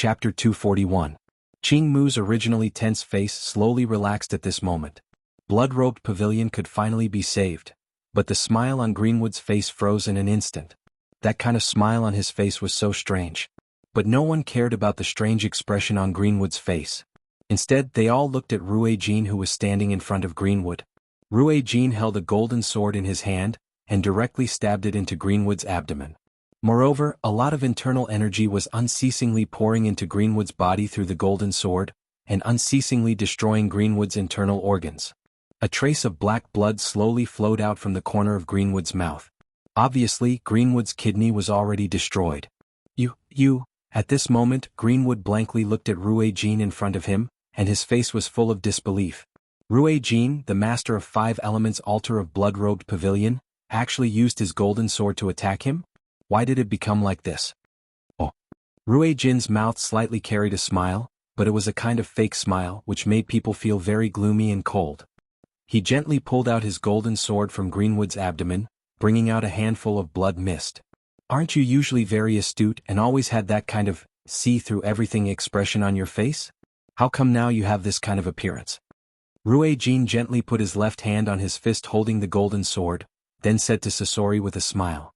Chapter 241. Qing Mu's originally tense face slowly relaxed at this moment. Blood-robed Pavilion could finally be saved. But the smile on Greenwood's face froze in an instant. That kind of smile on his face was so strange. But no one cared about the strange expression on Greenwood's face. Instead, they all looked at Rue Jean, who was standing in front of Greenwood. Rue Jean held a golden sword in his hand and directly stabbed it into Greenwood's abdomen. Moreover, a lot of internal energy was unceasingly pouring into Greenwood's body through the golden sword, and unceasingly destroying Greenwood's internal organs. A trace of black blood slowly flowed out from the corner of Greenwood's mouth. Obviously, Greenwood's kidney was already destroyed. You. At this moment, Greenwood blankly looked at Rue Jean in front of him, and his face was full of disbelief. Rue Jean, the master of 5 elements altar of blood-robed Pavilion, actually used his golden sword to attack him? Why did it become like this? Oh. Rue Jean's mouth slightly carried a smile, but it was a kind of fake smile which made people feel very gloomy and cold. He gently pulled out his golden sword from Greenwood's abdomen, bringing out a handful of blood mist. Aren't you usually very astute and always had that kind of see-through-everything expression on your face? How come now you have this kind of appearance? Rue Jean gently put his left hand on his fist holding the golden sword, then said to Sasori with a smile.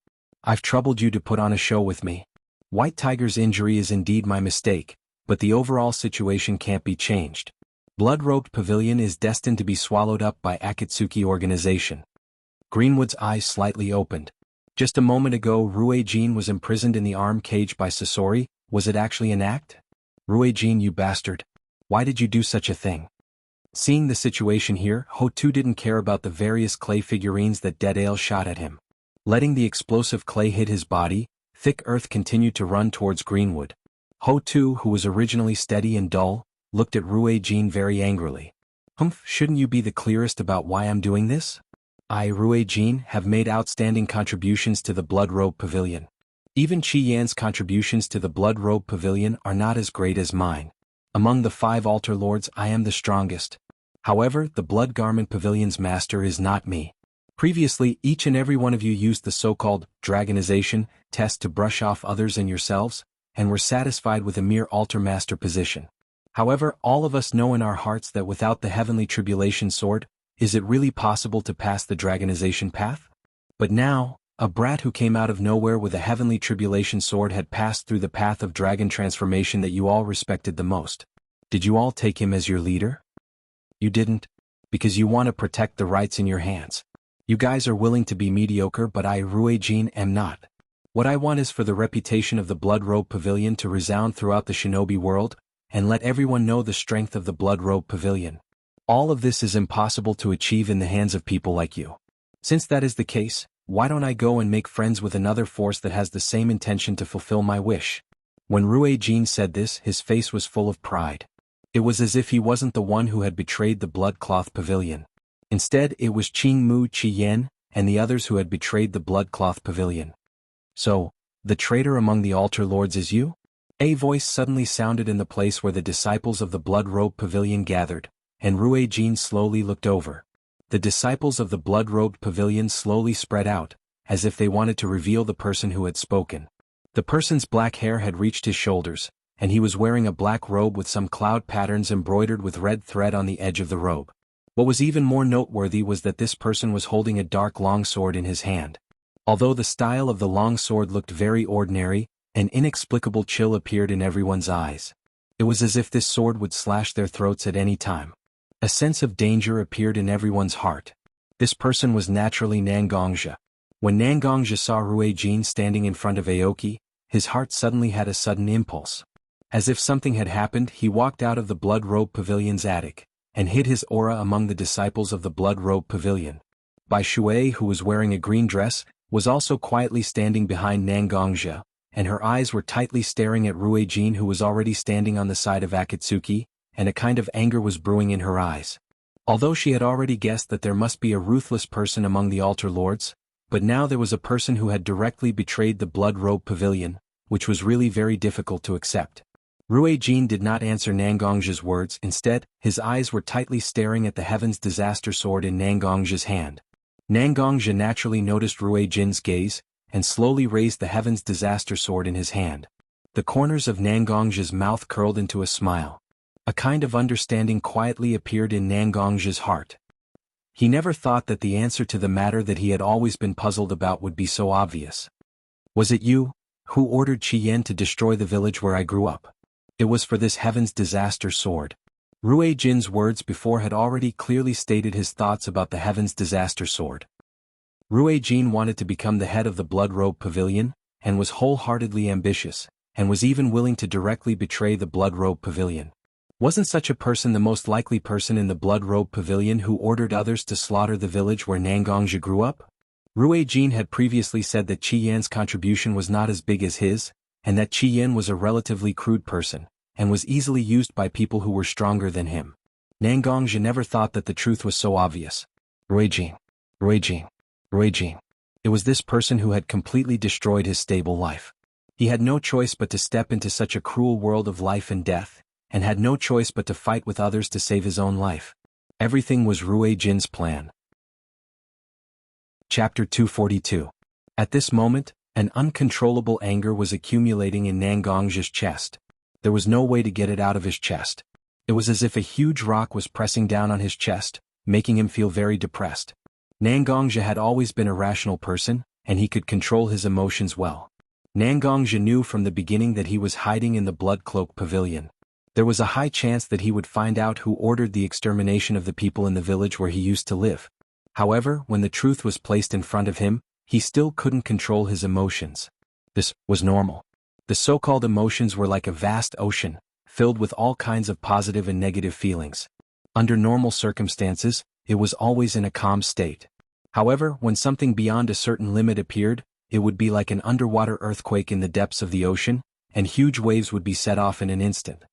I've troubled you to put on a show with me. White Tiger's injury is indeed my mistake, but the overall situation can't be changed. Blood-robed Pavilion is destined to be swallowed up by Akatsuki organization. Greenwood's eyes slightly opened. Just a moment ago Rue Jean was imprisoned in the arm cage by Sasori. Was it actually an act? Rue Jean, you bastard. Why did you do such a thing? Seeing the situation here, Ho-Tu didn't care about the various clay figurines that Dead-Ale shot at him. Letting the explosive clay hit his body, thick earth continued to run towards Greenwood. Ho-Tu, who was originally steady and dull, looked at Rue Jean very angrily. Humph, shouldn't you be the clearest about why I'm doing this? I, Rue Jean, have made outstanding contributions to the Blood-Robe Pavilion. Even Qi Yan's contributions to the Blood-Robe Pavilion are not as great as mine. Among the 5 altar lords I am the strongest. However, the Blood Garment Pavilion's master is not me. Previously, each and every one of you used the so-called dragonization test to brush off others and yourselves, and were satisfied with a mere altar master position. However, all of us know in our hearts that without the heavenly tribulation sword, is it really possible to pass the dragonization path? But now, a brat who came out of nowhere with a heavenly tribulation sword had passed through the path of dragon transformation that you all respected the most. Did you all take him as your leader? You didn't, because you want to protect the rights in your hands. You guys are willing to be mediocre, but I, Rue Jean, am not. What I want is for the reputation of the Blood-Robe Pavilion to resound throughout the shinobi world, and let everyone know the strength of the Blood-Robe Pavilion. All of this is impossible to achieve in the hands of people like you. Since that is the case, why don't I go and make friends with another force that has the same intention to fulfill my wish? When Rue Jean said this, his face was full of pride. It was as if he wasn't the one who had betrayed the Blood-Cloth Pavilion. Instead, it was Qing Mu, Qi Yan, and the others who had betrayed the Blood-Cloth Pavilion. So, the traitor among the altar lords is you? A voice suddenly sounded in the place where the disciples of the Blood-Robe Pavilion gathered, and Rue Jean slowly looked over. The disciples of the Blood-Robed Pavilion slowly spread out, as if they wanted to reveal the person who had spoken. The person's black hair had reached his shoulders, and he was wearing a black robe with some cloud patterns embroidered with red thread on the edge of the robe. What was even more noteworthy was that this person was holding a dark longsword in his hand. Although the style of the longsword looked very ordinary, an inexplicable chill appeared in everyone's eyes. It was as if this sword would slash their throats at any time. A sense of danger appeared in everyone's heart. This person was naturally Nangongja. When Nangongja saw Rue Jean standing in front of Aoki, his heart suddenly had a sudden impulse. As if something had happened, he walked out of the Blood-Robe Pavilion's attic, and hid his aura among the disciples of the Blood-Robe Pavilion. Bai Shui, who was wearing a green dress, was also quietly standing behind Nangongja, and her eyes were tightly staring at Rue Jean, who was already standing on the side of Akatsuki, and a kind of anger was brewing in her eyes. Although she had already guessed that there must be a ruthless person among the altar lords, but now there was a person who had directly betrayed the Blood-Robe Pavilion, which was really very difficult to accept. Rue Jean did not answer Nangongja's words. Instead, his eyes were tightly staring at the Heaven's Disaster Sword in Nangongja's hand. Nangongja naturally noticed Rue Jean's gaze, and slowly raised the Heaven's Disaster Sword in his hand. The corners of Nangong's mouth curled into a smile. A kind of understanding quietly appeared in Nangong's heart. He never thought that the answer to the matter that he had always been puzzled about would be so obvious. Was it you who ordered Qi Yan to destroy the village where I grew up? It was for this heaven's disaster sword. Rui Jin's words before had already clearly stated his thoughts about the heaven's disaster sword. Rui Jin wanted to become the head of the Blood Robe Pavilion, and was wholeheartedly ambitious, and was even willing to directly betray the Blood Robe Pavilion. Wasn't such a person the most likely person in the Blood Robe Pavilion who ordered others to slaughter the village where Nangongja grew up? Rui Jin had previously said that Qi Yan's contribution was not as big as his, and that Qi Yan was a relatively crude person, and was easily used by people who were stronger than him. Nangongja never thought that the truth was so obvious. Rui Jin. Rui Jin. Rui Jin. It was this person who had completely destroyed his stable life. He had no choice but to step into such a cruel world of life and death, and had no choice but to fight with others to save his own life. Everything was Rui Jin's plan. Chapter 242. At this moment, an uncontrollable anger was accumulating in Nangong's chest. There was no way to get it out of his chest. It was as if a huge rock was pressing down on his chest, making him feel very depressed. Nangongja had always been a rational person, and he could control his emotions well. Nangongja knew from the beginning that he was hiding in the Blood Cloak Pavilion. There was a high chance that he would find out who ordered the extermination of the people in the village where he used to live. However, when the truth was placed in front of him, he still couldn't control his emotions. This was normal. The so-called emotions were like a vast ocean, filled with all kinds of positive and negative feelings. Under normal circumstances, it was always in a calm state. However, when something beyond a certain limit appeared, it would be like an underwater earthquake in the depths of the ocean, and huge waves would be set off in an instant.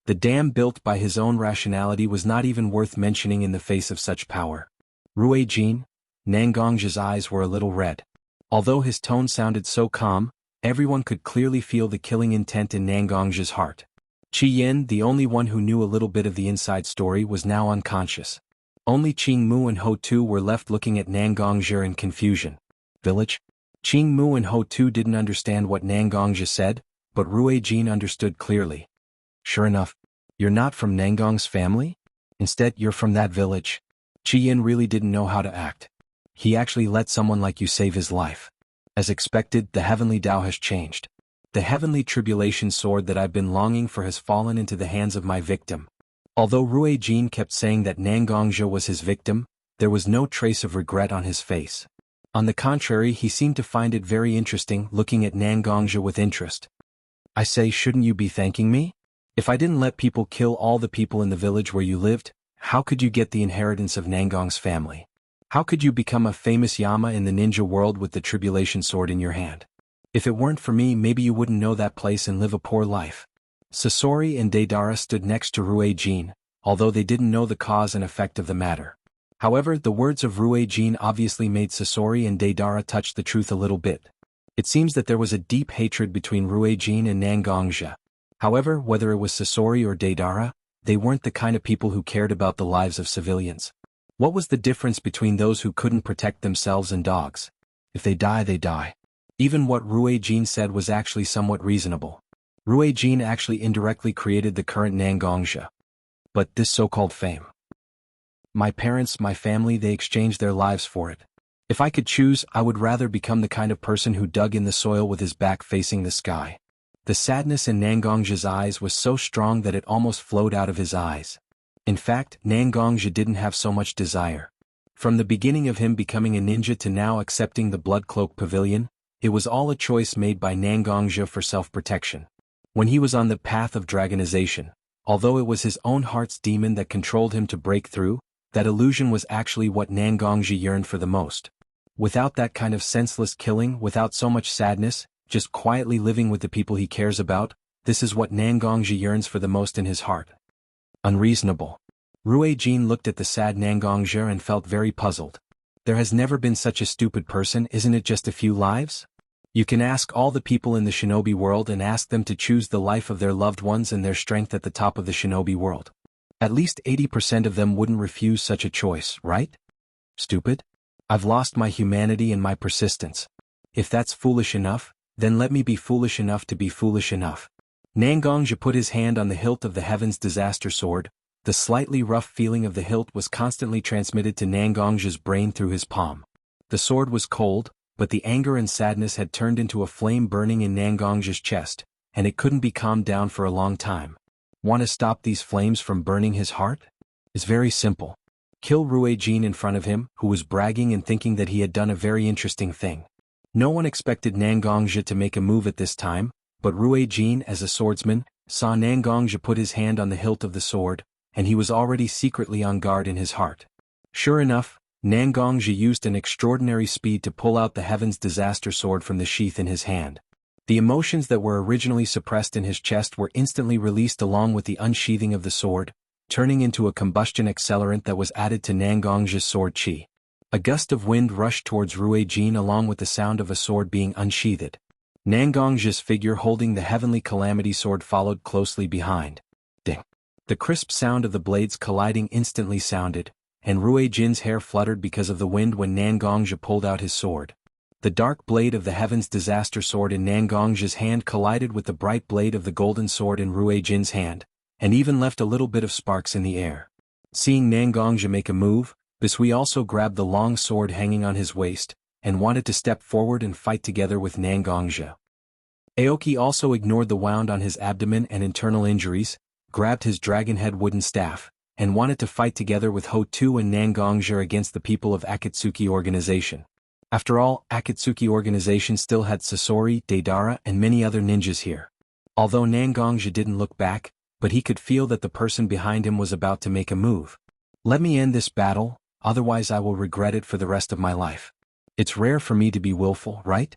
The dam built by his own rationality was not even worth mentioning in the face of such power. Rui Jin, Nangongja's eyes were a little red. Although his tone sounded so calm, everyone could clearly feel the killing intent in Nangongja's heart. Qi Yan, the only one who knew a little bit of the inside story, was now unconscious. Only Qing Mu and Ho Tu were left looking at Nangongja in confusion. Village? Qing Mu and Ho Tu didn't understand what Nangongja said, but Rui Jin understood clearly. Sure enough, you're not from Nangong's family? Instead, you're from that village. Qi Yan really didn't know how to act. He actually let someone like you save his life. As expected, the heavenly Tao has changed. The heavenly tribulation sword that I've been longing for has fallen into the hands of my victim. Although Rui Jin kept saying that Nangongja was his victim, there was no trace of regret on his face. On the contrary, he seemed to find it very interesting, looking at Nangongja with interest. I say, shouldn't you be thanking me? If I didn't let people kill all the people in the village where you lived, how could you get the inheritance of Nangong's family? How could you become a famous Yama in the ninja world with the tribulation sword in your hand? If it weren't for me, maybe you wouldn't know that place and live a poor life. Sasori and Deidara stood next to Rui Jin, although they didn't know the cause and effect of the matter. However, the words of Rui Jin obviously made Sasori and Deidara touch the truth a little bit. It seems that there was a deep hatred between Rui Jin and Nangongja. However, whether it was Sasori or Deidara, they weren't the kind of people who cared about the lives of civilians. What was the difference between those who couldn't protect themselves and dogs? If they die, they die. Even what Rui Jin said was actually somewhat reasonable. Rui Jin actually indirectly created the current Nangongja. But this so-called fame. My parents, my family, they exchanged their lives for it. If I could choose, I would rather become the kind of person who dug in the soil with his back facing the sky. The sadness in Nangongja's eyes was so strong that it almost flowed out of his eyes. In fact, Nangongja didn't have so much desire. From the beginning of him becoming a ninja to now accepting the Blood Cloak Pavilion, it was all a choice made by Nangongja for self-protection. When he was on the path of dragonization, although it was his own heart's demon that controlled him to break through, that illusion was actually what Nangongja yearned for the most. Without that kind of senseless killing, without so much sadness, just quietly living with the people he cares about, this is what Nangongja yearns for the most in his heart. Unreasonable. Rui Jin looked at the sad Nangongja and felt very puzzled. There has never been such a stupid person, isn't it just a few lives? You can ask all the people in the shinobi world and ask them to choose the life of their loved ones and their strength at the top of the shinobi world. At least 80% of them wouldn't refuse such a choice, right? Stupid? I've lost my humanity and my persistence. If that's foolish enough, then let me be foolish enough to be foolish enough. Nangongja put his hand on the hilt of the Heaven's Disaster Sword. The slightly rough feeling of the hilt was constantly transmitted to Nangongja's brain through his palm. The sword was cold, but the anger and sadness had turned into a flame burning in Nangongja's chest, and it couldn't be calmed down for a long time. Want to stop these flames from burning his heart? It's very simple. Kill Ruijin in front of him, who was bragging and thinking that he had done a very interesting thing. No one expected Nangongja to make a move at this time, but Ruijin, as a swordsman, saw Nangongja put his hand on the hilt of the sword, and he was already secretly on guard in his heart. Sure enough, Nangongja used an extraordinary speed to pull out the Heaven's Disaster Sword from the sheath in his hand. The emotions that were originally suppressed in his chest were instantly released along with the unsheathing of the sword, turning into a combustion accelerant that was added to Nangongja's sword chi. A gust of wind rushed towards Ruijin along with the sound of a sword being unsheathed. Nangongja's figure holding the heavenly calamity sword followed closely behind. Ding! The crisp sound of the blades colliding instantly sounded, and Ruijin's hair fluttered because of the wind when Nangongja pulled out his sword. The dark blade of the Heaven's Disaster Sword in Nangongja's hand collided with the bright blade of the golden sword in Ruijin's hand, and even left a little bit of sparks in the air. Seeing Nangongja make a move, Bisui also grabbed the long sword hanging on his waist, and wanted to step forward and fight together with Nangongja. Aoki also ignored the wound on his abdomen and internal injuries, grabbed his dragon-head wooden staff, and wanted to fight together with Ho-Tu and Nangongja against the people of Akatsuki Organization. After all, Akatsuki Organization still had Sasori, Deidara, and many other ninjas here. Although Nangongja didn't look back, but he could feel that the person behind him was about to make a move. Let me end this battle, otherwise I will regret it for the rest of my life. It's rare for me to be willful, right?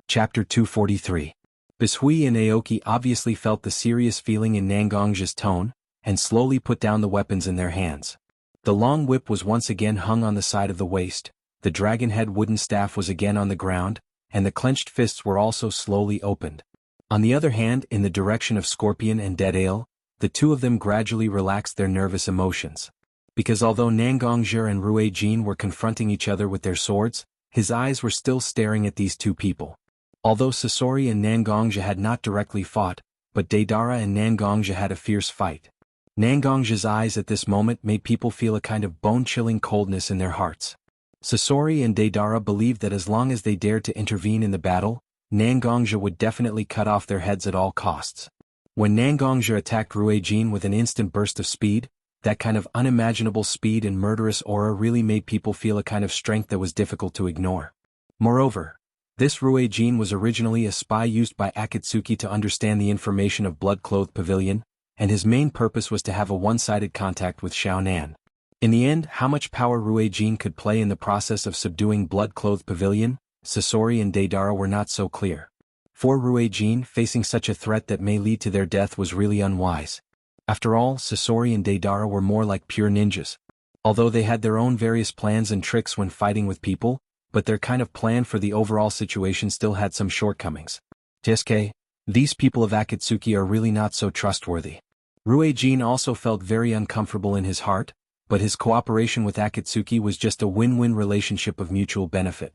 Chapter 243. Bisui and Aoki obviously felt the serious feeling in Nangongja's tone, and slowly put down the weapons in their hands. The long whip was once again hung on the side of the waist, the dragon-head wooden staff was again on the ground, and the clenched fists were also slowly opened. On the other hand, in the direction of Scorpion and Dead Ale, the two of them gradually relaxed their nervous emotions. Because although Nangongja and Ruijin were confronting each other with their swords, his eyes were still staring at these two people. Although Sasori and Nangongja had not directly fought, but Deidara and Nangongja had a fierce fight. Nangongja's eyes at this moment made people feel a kind of bone-chilling coldness in their hearts. Sasori and Deidara believed that as long as they dared to intervene in the battle, Nangongja would definitely cut off their heads at all costs. When Nangongja attacked Ruijin with an instant burst of speed, that kind of unimaginable speed and murderous aura really made people feel a kind of strength that was difficult to ignore. Moreover, this Ruijin was originally a spy used by Akatsuki to understand the information of Blood-Clothed Pavilion, and his main purpose was to have a one-sided contact with Xiaonan. In the end, how much power Ruijin could play in the process of subduing Blood-Clothed Pavilion, Sasori and Deidara were not so clear. For Ruijin, facing such a threat that may lead to their death was really unwise. After all, Sasori and Deidara were more like pure ninjas. Although they had their own various plans and tricks when fighting with people, but their kind of plan for the overall situation still had some shortcomings. TSK, these people of Akatsuki are really not so trustworthy. Ruijin also felt very uncomfortable in his heart, but his cooperation with Akatsuki was just a win-win relationship of mutual benefit.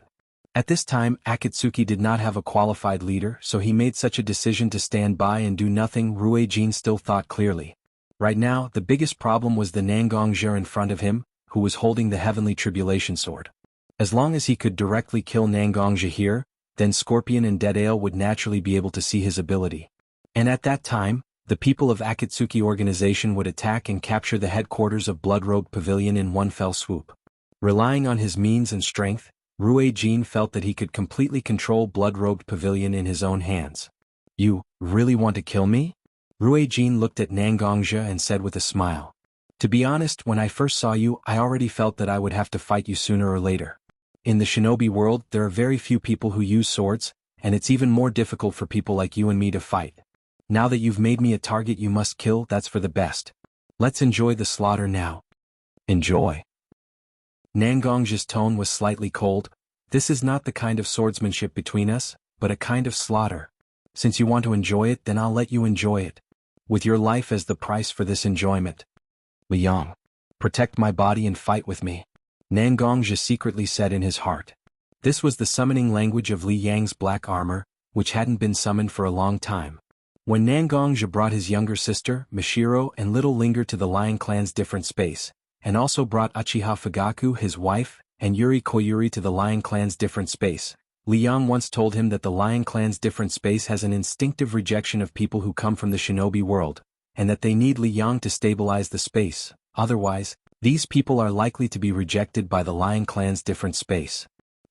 At this time, Akatsuki did not have a qualified leader, so he made such a decision to stand by and do nothing. Ruijin still thought clearly. Right now, the biggest problem was the Nangongja in front of him, who was holding the Heavenly Tribulation Sword. As long as he could directly kill Nangongja here, then Scorpion and Dead Ale would naturally be able to see his ability. And at that time, the people of Akatsuki Organization would attack and capture the headquarters of Blood-Robed Pavilion in one fell swoop. Relying on his means and strength, Ruijin felt that he could completely control Blood-Robed Pavilion in his own hands. You really want to kill me? Ruijin looked at Nangongja and said with a smile. To be honest, when I first saw you, I already felt that I would have to fight you sooner or later. In the shinobi world, there are very few people who use swords, and it's even more difficult for people like you and me to fight. Now that you've made me a target you must kill, that's for the best. Let's enjoy the slaughter now. Enjoy. Nangongja's tone was slightly cold. This is not the kind of swordsmanship between us, but a kind of slaughter. Since you want to enjoy it, then I'll let you enjoy it. With your life as the price for this enjoyment. Liang, protect my body and fight with me. Nangongja secretly said in his heart. This was the summoning language of Li Yang's black armor, which hadn't been summoned for a long time. When Nangongja brought his younger sister, Mishiro and Little Linger to the Lion Clan's different space, and also brought Uchiha Fugaku, his wife, and Yuri Koyuri to the Lion Clan's different space, Liang once told him that the Lion Clan's different space has an instinctive rejection of people who come from the shinobi world, and that they need Liang to stabilize the space, otherwise, these people are likely to be rejected by the Lion Clan's different space.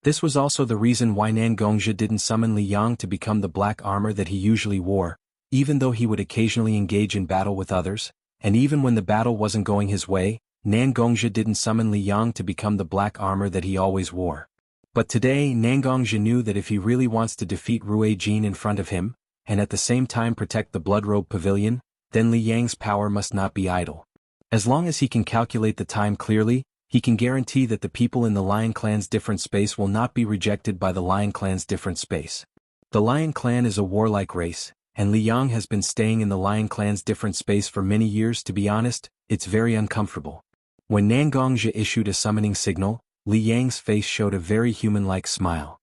This was also the reason why Nangongja didn't summon Liang to become the black armor that he usually wore, even though he would occasionally engage in battle with others, and even when the battle wasn't going his way, Nangongja didn't summon Liang to become the black armor that he always wore. But today Nangongja knew that if he really wants to defeat Rue Jin in front of him, and at the same time protect the Bloodrobe Pavilion, then Liang's power must not be idle. As long as he can calculate the time clearly, he can guarantee that the people in the Lion Clan's different space will not be rejected by the Lion Clan's different space. The Lion Clan is a warlike race, and Liang has been staying in the Lion Clan's different space for many years. To be honest, it's very uncomfortable. When Nangongja issued a summoning signal, Liang's face showed a very human-like smile.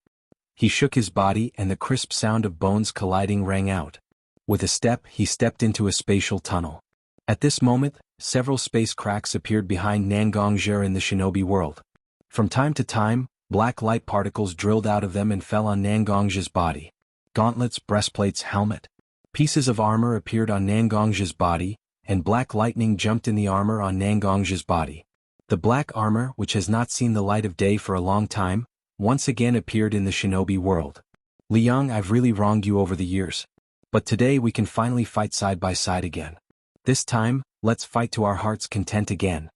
He shook his body and the crisp sound of bones colliding rang out. With a step, he stepped into a spatial tunnel. At this moment, several space cracks appeared behind Nangongja in the shinobi world. From time to time, black light particles drilled out of them and fell on Nangongja's body. Gauntlets, breastplates, helmet. Pieces of armor appeared on Nangongja's body, and black lightning jumped in the armor on Nangongja's body. The black armor, which has not seen the light of day for a long time, once again appeared in the shinobi world. Liang, I've really wronged you over the years. But today we can finally fight side by side again. This time, let's fight to our heart's content again.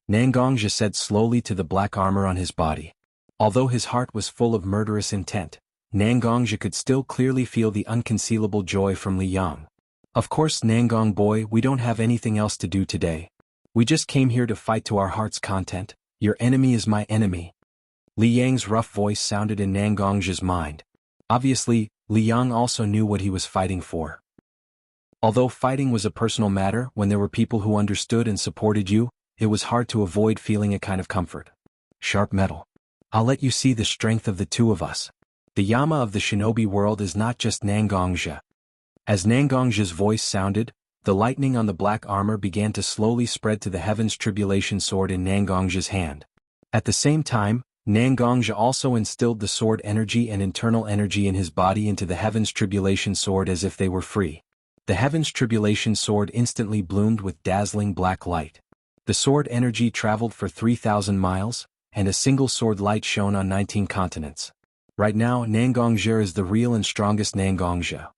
Nangongja said slowly to the black armor on his body. Although his heart was full of murderous intent, Nangongja could still clearly feel the unconcealable joy from Liang. Of course, Nangong boy, we don't have anything else to do today. We just came here to fight to our heart's content. Your enemy is my enemy. Liang's rough voice sounded in Nangongja's mind. Obviously, Liang also knew what he was fighting for. Although fighting was a personal matter, when there were people who understood and supported you, it was hard to avoid feeling a kind of comfort. Sharp metal. I'll let you see the strength of the two of us. The Yama of the shinobi world is not just Nangongja. As Nangongja's voice sounded, the lightning on the black armor began to slowly spread to the Heaven's Tribulation sword in Nangongja's hand. At the same time, Nangongja also instilled the sword energy and internal energy in his body into the Heaven's Tribulation sword as if they were free. The Heaven's Tribulation sword instantly bloomed with dazzling black light. The sword energy traveled for 3,000 miles, and a single sword light shone on 19 continents. Right now, Nangongja is the real and strongest Nangongja.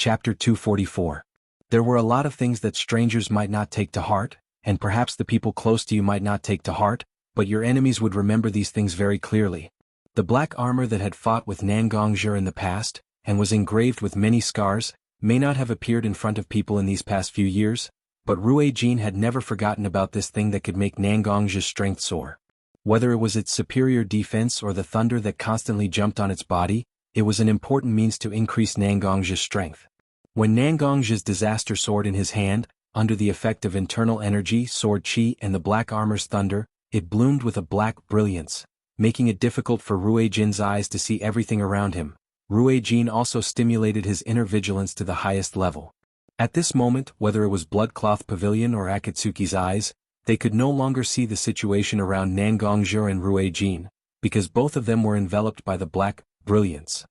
Chapter 244. There were a lot of things that strangers might not take to heart, and perhaps the people close to you might not take to heart, but your enemies would remember these things very clearly. The black armor that had fought with Nangongja in the past, and was engraved with many scars, may not have appeared in front of people in these past few years, but Rue Jin had never forgotten about this thing that could make Nangongja's strength soar. Whether it was its superior defense or the thunder that constantly jumped on its body, it was an important means to increase Nangongja's strength. When Nangongja's disaster sword in his hand, under the effect of internal energy, sword chi and the black armor's thunder, it bloomed with a black brilliance, making it difficult for Rue Jin's eyes to see everything around him. Rue Jin also stimulated his inner vigilance to the highest level. At this moment, whether it was Bloodcloth Pavilion or Akatsuki's eyes, they could no longer see the situation around Nangongja and Rue Jin, because both of them were enveloped by the black brilliance.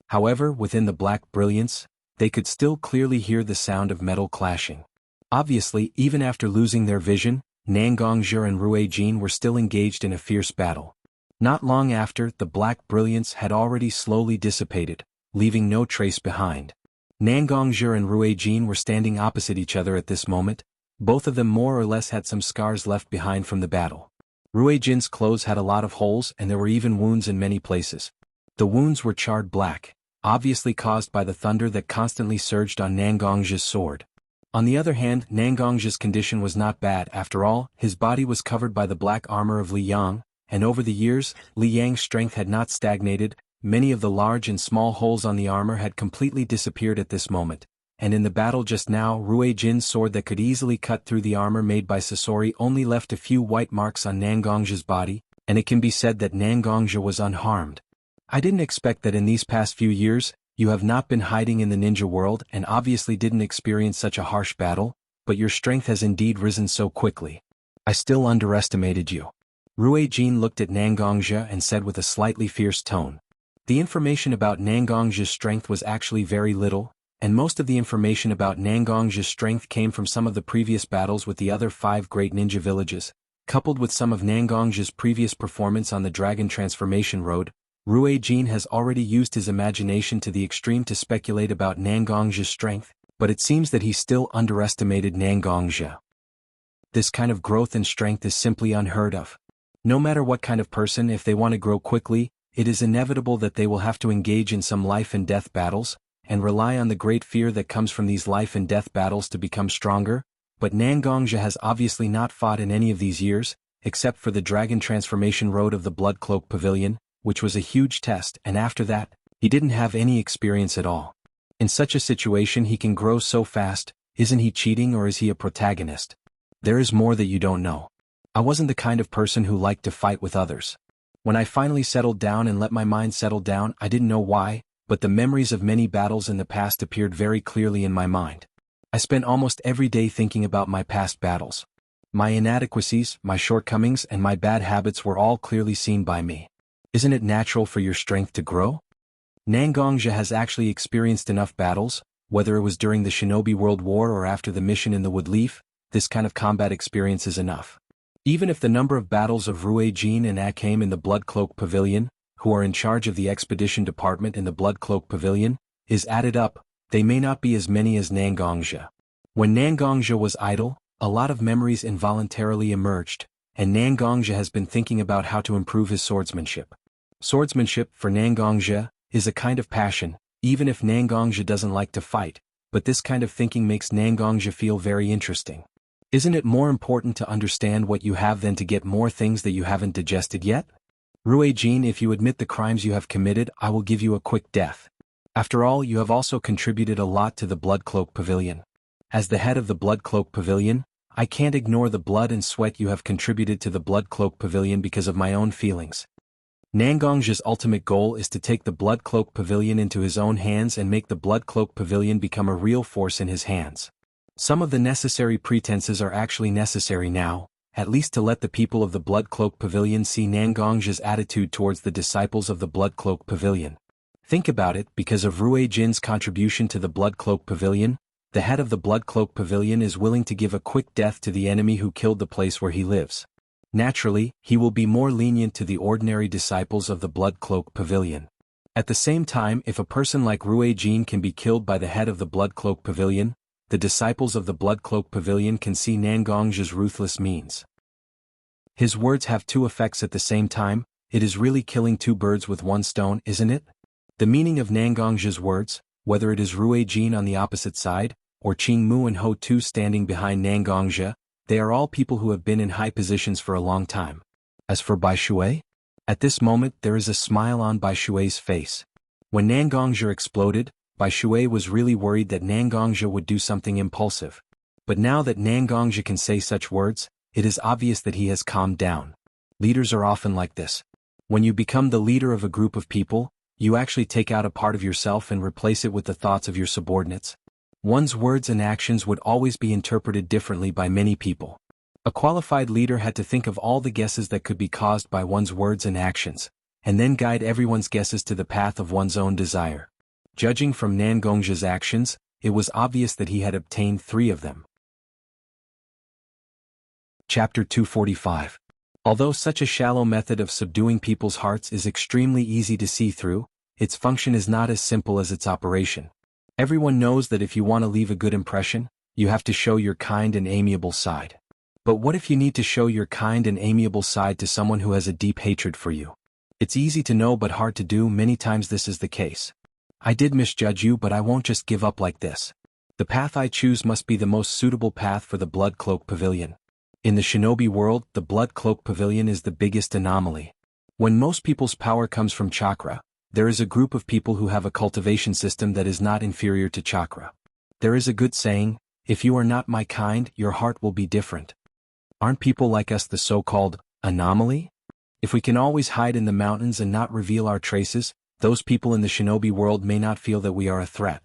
However, within the black brilliance, they could still clearly hear the sound of metal clashing. Obviously, even after losing their vision, Nangongja and Rue Jin were still engaged in a fierce battle. Not long after, the black brilliance had already slowly dissipated, leaving no trace behind. Nangongja and Rue Jin were standing opposite each other at this moment. Both of them more or less had some scars left behind from the battle. Rue Jin's clothes had a lot of holes and there were even wounds in many places. The wounds were charred black, obviously caused by the thunder that constantly surged on Nangongja's sword. On the other hand, Nangongja's condition was not bad. After all, his body was covered by the black armor of Liang, and over the years, Liang's strength had not stagnated. Many of the large and small holes on the armor had completely disappeared at this moment, and in the battle just now, Rue Jin's sword that could easily cut through the armor made by Sasori only left a few white marks on Nangongja's body, and it can be said that Nangongja was unharmed. I didn't expect that in these past few years, you have not been hiding in the ninja world and obviously didn't experience such a harsh battle, but your strength has indeed risen so quickly. I still underestimated you. Rui Jin looked at Nangongzhe and said with a slightly fierce tone. The information about Nangongzhe's strength was actually very little, and most of the information about Nangongzhe's strength came from some of the previous battles with the other 5 great ninja villages, coupled with some of Nangongzhe's previous performance on the Dragon Transformation Road. Rui Jin has already used his imagination to the extreme to speculate about Nangongzhe's strength, but it seems that he still underestimated Nangongzhe. This kind of growth and strength is simply unheard of. No matter what kind of person, if they want to grow quickly, it is inevitable that they will have to engage in some life and death battles, and rely on the great fear that comes from these life and death battles to become stronger, but Nangongzhe has obviously not fought in any of these years, except for the Dragon Transformation Road of the Blood Cloak Pavilion, which was a huge test, and after that, he didn't have any experience at all. In such a situation he can grow so fast. Isn't he cheating, or is he a protagonist? There is more that you don't know. I wasn't the kind of person who liked to fight with others. When I finally settled down and let my mind settle down, I didn't know why, but the memories of many battles in the past appeared very clearly in my mind. I spent almost every day thinking about my past battles. My inadequacies, my shortcomings, and my bad habits were all clearly seen by me. Isn't it natural for your strength to grow? Nangongzhe has actually experienced enough battles, whether it was during the Shinobi World War or after the mission in the Woodleaf. This kind of combat experience is enough. Even if the number of battles of Rui Jin and Akame in the Blood Cloak Pavilion, who are in charge of the expedition department in the Blood Cloak Pavilion, is added up, they may not be as many as Nangongzhe. When Nangongzhe was idle, a lot of memories involuntarily emerged, and Nangongzhe has been thinking about how to improve his swordsmanship. Swordsmanship, for Nangongzhe, is a kind of passion, even if Nangongzhe doesn't like to fight, but this kind of thinking makes Nangongzhe feel very interesting. Isn't it more important to understand what you have than to get more things that you haven't digested yet? Rui Jin, if you admit the crimes you have committed, I will give you a quick death. After all, you have also contributed a lot to the Blood Cloak Pavilion. As the head of the Blood Cloak Pavilion, I can't ignore the blood and sweat you have contributed to the Blood Cloak Pavilion because of my own feelings. Nangongzhe's ultimate goal is to take the Blood Cloak Pavilion into his own hands and make the Blood Cloak Pavilion become a real force in his hands. Some of the necessary pretenses are actually necessary now, at least to let the people of the Blood Cloak Pavilion see Nangongzhe's attitude towards the disciples of the Blood Cloak Pavilion. Think about it, because of Rui Jin's contribution to the Blood Cloak Pavilion, the head of the Blood Cloak Pavilion is willing to give a quick death to the enemy who killed the place where he lives. Naturally, he will be more lenient to the ordinary disciples of the Blood Cloak Pavilion. At the same time, if a person like Rui Jin can be killed by the head of the Blood Cloak Pavilion, the disciples of the Blood Cloak Pavilion can see Nangongzhe's ruthless means. His words have 2 effects at the same time. It is really killing 2 birds with 1 stone, isn't it? The meaning of Nangongzhe's words, whether it is Rui Jin on the opposite side, or Qing Mu and Ho Tu standing behind Nangongzhe, they are all people who have been in high positions for a long time. As for Bai Shui? At this moment there is a smile on Bai Shui's face. When Nangongzhe exploded, Bai Shui was really worried that Nangongzhe would do something impulsive. But now that Nangongzhe can say such words, it is obvious that he has calmed down. Leaders are often like this. When you become the leader of a group of people, you actually take out a part of yourself and replace it with the thoughts of your subordinates. One's words and actions would always be interpreted differently by many people. A qualified leader had to think of all the guesses that could be caused by one's words and actions, and then guide everyone's guesses to the path of one's own desire. Judging from Nangongzhe's actions, it was obvious that he had obtained 3 of them. Chapter 245. Although such a shallow method of subduing people's hearts is extremely easy to see through, its function is not as simple as its operation. Everyone knows that if you want to leave a good impression, you have to show your kind and amiable side. But what if you need to show your kind and amiable side to someone who has a deep hatred for you? It's easy to know but hard to do. Many times this is the case. I did misjudge you, but I won't just give up like this. The path I choose must be the most suitable path for the Blood Cloak Pavilion. In the Shinobi world, the Blood Cloak Pavilion is the biggest anomaly. When most people's power comes from chakra, there is a group of people who have a cultivation system that is not inferior to chakra. There is a good saying, if you are not my kind, your heart will be different. Aren't people like us the so-called anomaly? If we can always hide in the mountains and not reveal our traces, Those people in the shinobi world may not feel that we are a threat.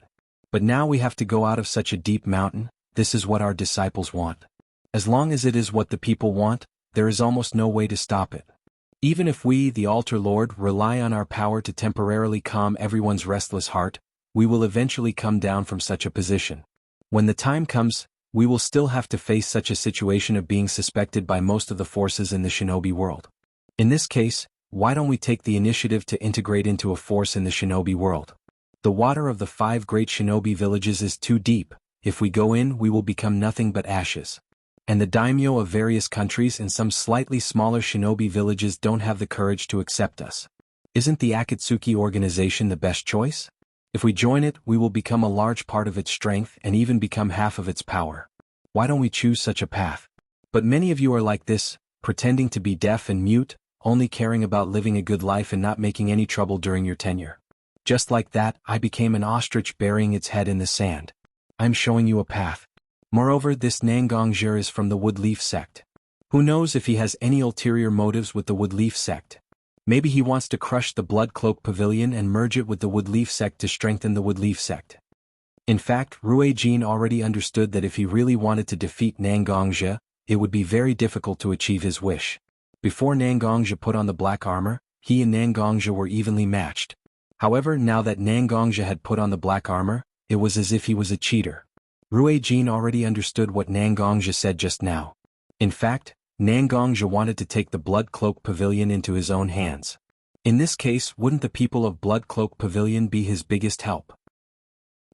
But now we have to go out of such a deep mountain. This is what our disciples want. As long as it is what the people want, there is almost no way to stop it. Even if we, the Altar Lord, rely on our power to temporarily calm everyone's restless heart, we will eventually come down from such a position. When the time comes, we will still have to face such a situation of being suspected by most of the forces in the shinobi world. In this case, why don't we take the initiative to integrate into a force in the shinobi world? The water of the 5 great shinobi villages is too deep. If we go in, we will become nothing but ashes. And the daimyo of various countries and some slightly smaller shinobi villages don't have the courage to accept us. Isn't the Akatsuki organization the best choice? If we join it, we will become a large part of its strength and even become half of its power. Why don't we choose such a path? But many of you are like this, pretending to be deaf and mute, only caring about living a good life and not making any trouble during your tenure. Just like that, I became an ostrich burying its head in the sand. I'm showing you a path. Moreover, this Nangongzhe is from the Woodleaf sect. Who knows if he has any ulterior motives with the Woodleaf sect? Maybe he wants to crush the Blood Cloak Pavilion and merge it with the Woodleaf sect to strengthen the Woodleaf sect. In fact, Ruijin already understood that if he really wanted to defeat Nangongzhe, it would be very difficult to achieve his wish. Before Nangongzhe put on the black armor, he and Nangongzhe were evenly matched. However, now that Nangongzhe had put on the black armor, it was as if he was a cheater. Ruijin already understood what Nangongzhe said just now. In fact, Nangongzhe wanted to take the Blood Cloak Pavilion into his own hands. In this case, wouldn't the people of Blood Cloak Pavilion be his biggest help?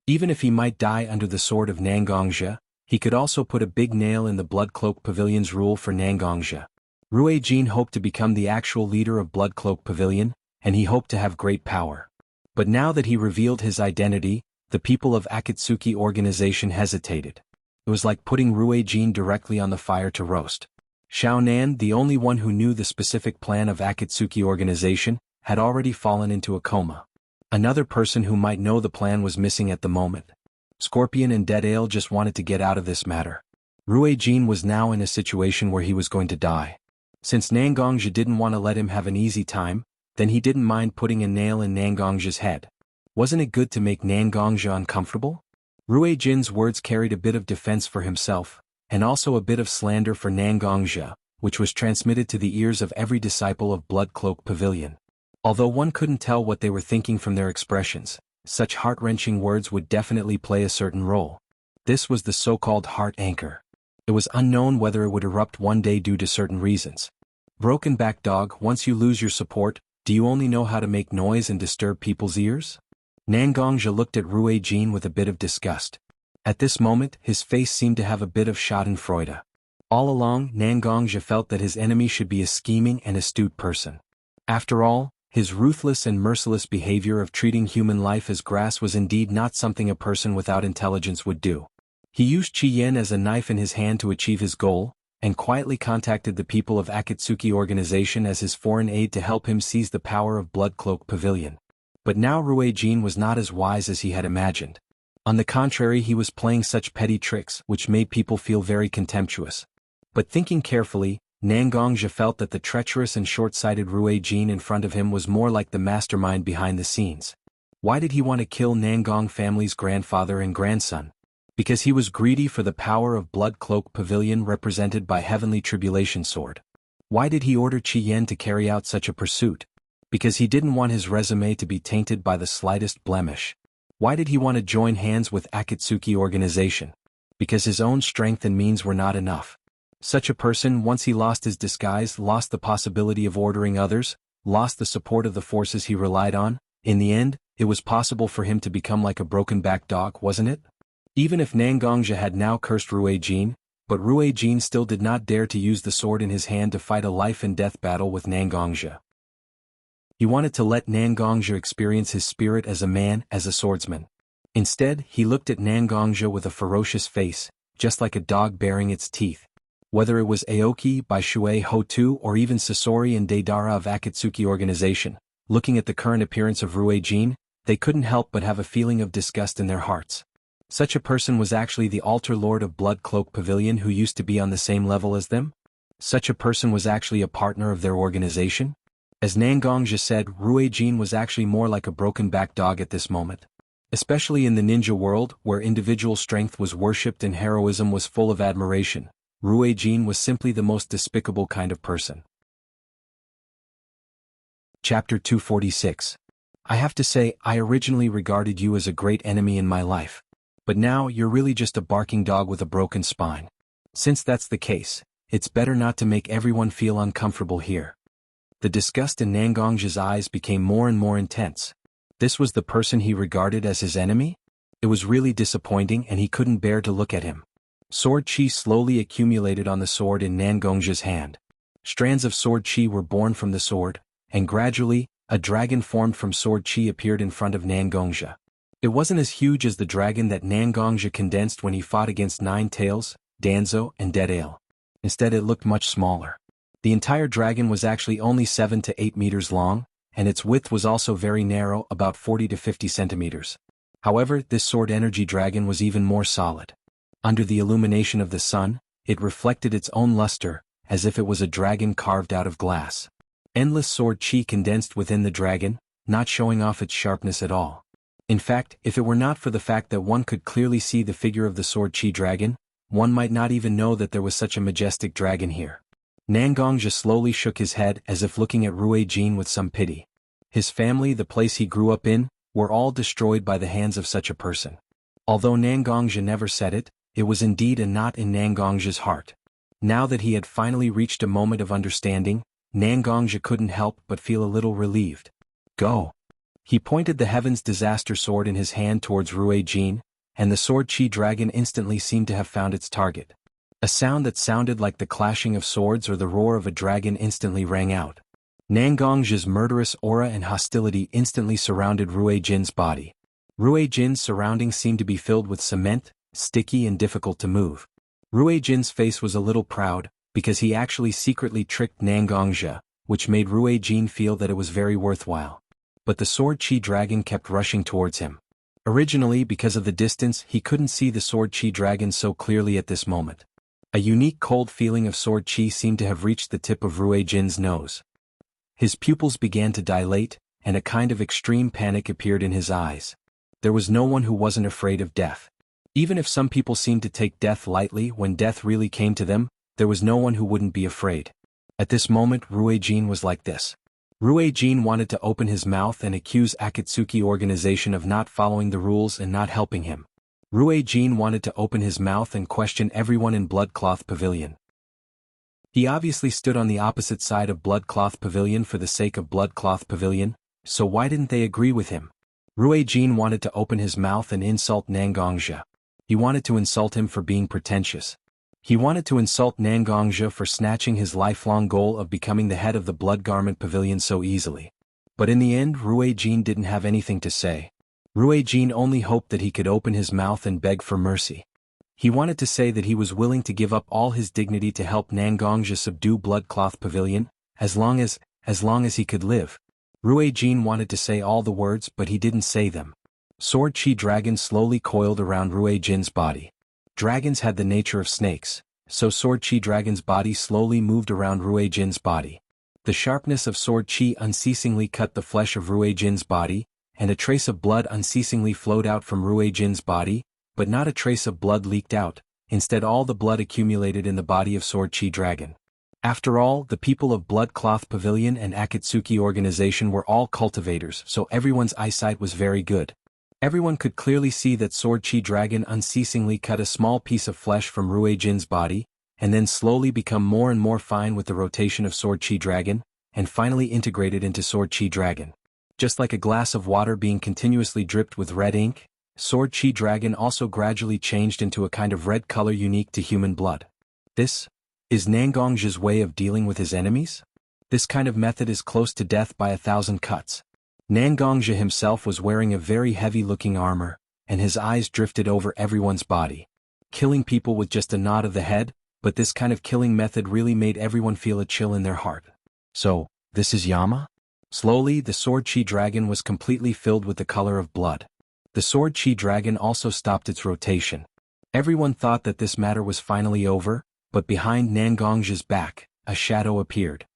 Even if he might die under the sword of Nangongzhe, he could also put a big nail in the Blood Cloak Pavilion's rule for Nangongzhe. Ruijin hoped to become the actual leader of Blood Cloak Pavilion, and he hoped to have great power. But now that he revealed his identity, the people of Akatsuki organization hesitated. It was like putting Ruijin directly on the fire to roast. Xiaonan, the only one who knew the specific plan of Akatsuki organization, had already fallen into a coma. Another person who might know the plan was missing at the moment. Scorpion and Deadale just wanted to get out of this matter. Ruijin was now in a situation where he was going to die. Since Nangongzhe didn't want to let him have an easy time, then he didn't mind putting a nail in Nangongzhe's head. Wasn't it good to make Nangongzhe uncomfortable? Ruijin's words carried a bit of defense for himself, and also a bit of slander for Nangongzhe, which was transmitted to the ears of every disciple of Blood Cloak Pavilion. Although one couldn't tell what they were thinking from their expressions, such heart-wrenching words would definitely play a certain role. This was the so-called heart anchor. It was unknown whether it would erupt one day due to certain reasons. Broken back dog, once you lose your support, do you only know how to make noise and disturb people's ears? Nangongzhe looked at Ruijin with a bit of disgust. At this moment, his face seemed to have a bit of schadenfreude. All along, Nangongzhe felt that his enemy should be a scheming and astute person. After all, his ruthless and merciless behavior of treating human life as grass was indeed not something a person without intelligence would do. He used Qiyan as a knife in his hand to achieve his goal, and quietly contacted the people of Akatsuki organization as his foreign aid to help him seize the power of Blood Cloak Pavilion. But now Ruijin was not as wise as he had imagined. On the contrary, he was playing such petty tricks which made people feel very contemptuous. But thinking carefully, Nangongzhe felt that the treacherous and short-sighted Ruijin in front of him was more like the mastermind behind the scenes. Why did he want to kill Nangong family's grandfather and grandson? Because he was greedy for the power of Blood Cloak Pavilion represented by Heavenly Tribulation Sword. Why did he order Qiyan to carry out such a pursuit? Because he didn't want his resume to be tainted by the slightest blemish. Why did he want to join hands with Akatsuki organization? Because his own strength and means were not enough. Such a person, once he lost his disguise, lost the possibility of ordering others, lost the support of the forces he relied on. In the end, it was possible for him to become like a broken-back dog, wasn't it? Even if Nangongzhe had now cursed Ruijin, but Ruijin still did not dare to use the sword in his hand to fight a life-and-death battle with Nangongzhe. He wanted to let Nangongzhe experience his spirit as a man, as a swordsman. Instead, he looked at Nangongzhe with a ferocious face, just like a dog baring its teeth. Whether it was Aoki by Shuei Hotu or even Sasori and Deidara of Akatsuki organization, looking at the current appearance of Ruijin, they couldn't help but have a feeling of disgust in their hearts. Such a person was actually the Altar Lord of Blood Cloak Pavilion who used to be on the same level as them? Such a person was actually a partner of their organization? As Nangongja said, Rui Jin was actually more like a broken-back dog at this moment. Especially in the ninja world, where individual strength was worshipped and heroism was full of admiration, Rui Jin was simply the most despicable kind of person. Chapter 246. I have to say, I originally regarded you as a great enemy in my life. But now you're really just a barking dog with a broken spine. Since that's the case, it's better not to make everyone feel uncomfortable here. The disgust in Nangongja's eyes became more and more intense. This was the person he regarded as his enemy? It was really disappointing and he couldn't bear to look at him. Sword chi slowly accumulated on the sword in Nangongja's hand. Strands of sword chi were born from the sword, and gradually, a dragon formed from sword chi appeared in front of Nangongja. It wasn't as huge as the dragon that Nangongja condensed when he fought against Nine Tails, Danzo, and Dead Ale. Instead it looked much smaller. The entire dragon was actually only 7 to 8 meters long, and its width was also very narrow, about 40 to 50 centimeters. However, this sword energy dragon was even more solid. Under the illumination of the sun, it reflected its own luster, as if it was a dragon carved out of glass. Endless sword chi condensed within the dragon, not showing off its sharpness at all. In fact, if it were not for the fact that one could clearly see the figure of the sword chi dragon, one might not even know that there was such a majestic dragon here. Nangongja slowly shook his head as if looking at Rui Jin with some pity. His family, the place he grew up in, were all destroyed by the hands of such a person. Although Nangongja never said it, it was indeed a knot in Nangongja's heart. Now that he had finally reached a moment of understanding, Nangongja couldn't help but feel a little relieved. Go. He pointed the Heaven's Disaster Sword in his hand towards Rui Jin, and the sword chi dragon instantly seemed to have found its target. A sound that sounded like the clashing of swords or the roar of a dragon instantly rang out. Nangongja's murderous aura and hostility instantly surrounded Rui Jin's body. Rui Jin's surroundings seemed to be filled with cement, sticky and difficult to move. Rui Jin's face was a little proud, because he actually secretly tricked Nangongja, which made Rui Jin feel that it was very worthwhile. But the sword chi dragon kept rushing towards him. Originally, because of the distance, he couldn't see the sword chi dragon so clearly at this moment. A unique cold feeling of sword chi seemed to have reached the tip of Rui Jin's nose. His pupils began to dilate, and a kind of extreme panic appeared in his eyes. There was no one who wasn't afraid of death. Even if some people seemed to take death lightly when death really came to them, there was no one who wouldn't be afraid. At this moment, Rui Jin was like this. Rui Jin wanted to open his mouth and accuse Akatsuki organization of not following the rules and not helping him. Rui Jin wanted to open his mouth and question everyone in Bloodcloth Pavilion. He obviously stood on the opposite side of Bloodcloth Pavilion for the sake of Bloodcloth Pavilion, so why didn't they agree with him? Rui Jin wanted to open his mouth and insult Nangongja. He wanted to insult him for being pretentious. He wanted to insult Nangongja for snatching his lifelong goal of becoming the head of the Blood Garment Pavilion so easily. But in the end, Rui Jin didn't have anything to say. Rui Jin only hoped that he could open his mouth and beg for mercy. He wanted to say that he was willing to give up all his dignity to help Nangongja subdue Bloodcloth Pavilion, as long as he could live. Rui Jin wanted to say all the words, but he didn't say them. Sword Chi Dragon slowly coiled around Rui Jin's body. Dragons had the nature of snakes, so Sword Chi Dragon's body slowly moved around Rui Jin's body. The sharpness of Sword Chi unceasingly cut the flesh of Rui Jin's body, and a trace of blood unceasingly flowed out from Rui Jin's body, but not a trace of blood leaked out. Instead, all the blood accumulated in the body of Sword Chi Dragon. After all, the people of Bloodcloth Pavilion and Akatsuki organization were all cultivators, so everyone's eyesight was very good. Everyone could clearly see that Sword Chi Dragon unceasingly cut a small piece of flesh from Rui Jin's body, and then slowly become more and more fine with the rotation of Sword Chi Dragon, and finally integrated into Sword Chi Dragon. Just like a glass of water being continuously dripped with red ink, Sword Chi Dragon also gradually changed into a kind of red color unique to human blood. This is Nangongja's way of dealing with his enemies? This kind of method is close to death by 1,000 cuts. Nangongja himself was wearing a very heavy-looking armor, and his eyes drifted over everyone's body. Killing people with just a nod of the head, but this kind of killing method really made everyone feel a chill in their heart. So, this is Yama? Slowly, the Sword Chi Dragon was completely filled with the color of blood. The Sword Chi Dragon also stopped its rotation. Everyone thought that this matter was finally over, but behind Nangongja's back, a shadow appeared.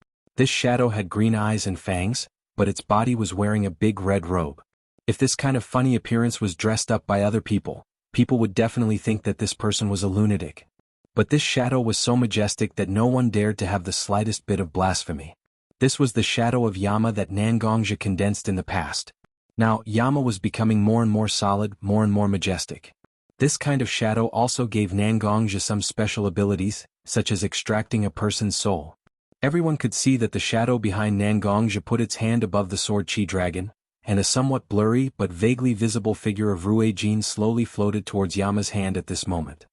This shadow had green eyes and fangs, but its body was wearing a big red robe. If this kind of funny appearance was dressed up by other people, people would definitely think that this person was a lunatic. But this shadow was so majestic that no one dared to have the slightest bit of blasphemy. This was the shadow of Yama that Nangongja condensed in the past. Now, Yama was becoming more and more solid, more and more majestic. This kind of shadow also gave Nangongja some special abilities, such as extracting a person's soul. Everyone could see that the shadow behind Nangongja put its hand above the sword Chi dragon, and a somewhat blurry but vaguely visible figure of Rue Jin slowly floated towards Yama's hand at this moment.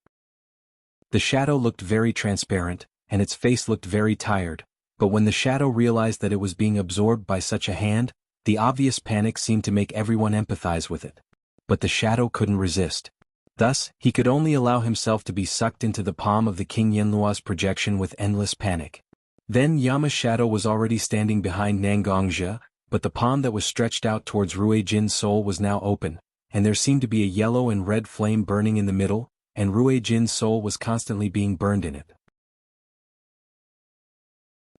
The shadow looked very transparent, and its face looked very tired, but when the shadow realized that it was being absorbed by such a hand, the obvious panic seemed to make everyone empathize with it. But the shadow couldn't resist. Thus, he could only allow himself to be sucked into the palm of the King Yenlua's projection with endless panic. Then Yama's shadow was already standing behind Nangongja, but the palm that was stretched out towards Rue Jin's soul was now open, and there seemed to be a yellow and red flame burning in the middle, and Rue Jin's soul was constantly being burned in it.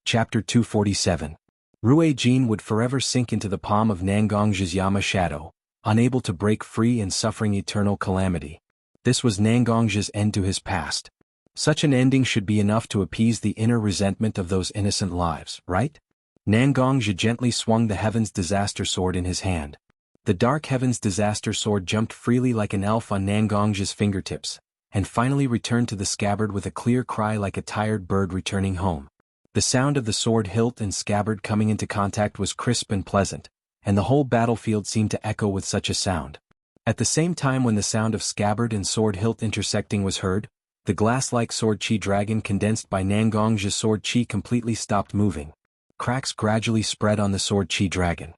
Chapter 247. Rue Jin would forever sink into the palm of Nangongja's Yama shadow, unable to break free and suffering eternal calamity. This was Nangongja's end to his past. Such an ending should be enough to appease the inner resentment of those innocent lives, right? Nangongja gently swung the Heaven's Disaster Sword in his hand. The Dark Heaven's Disaster Sword jumped freely like an elf on Nangongja's fingertips, and finally returned to the scabbard with a clear cry like a tired bird returning home. The sound of the sword hilt and scabbard coming into contact was crisp and pleasant, and the whole battlefield seemed to echo with such a sound. At the same time when the sound of scabbard and sword hilt intersecting was heard, the glass-like sword Chi dragon condensed by Nangongja's sword Chi completely stopped moving. Cracks gradually spread on the sword Chi dragon.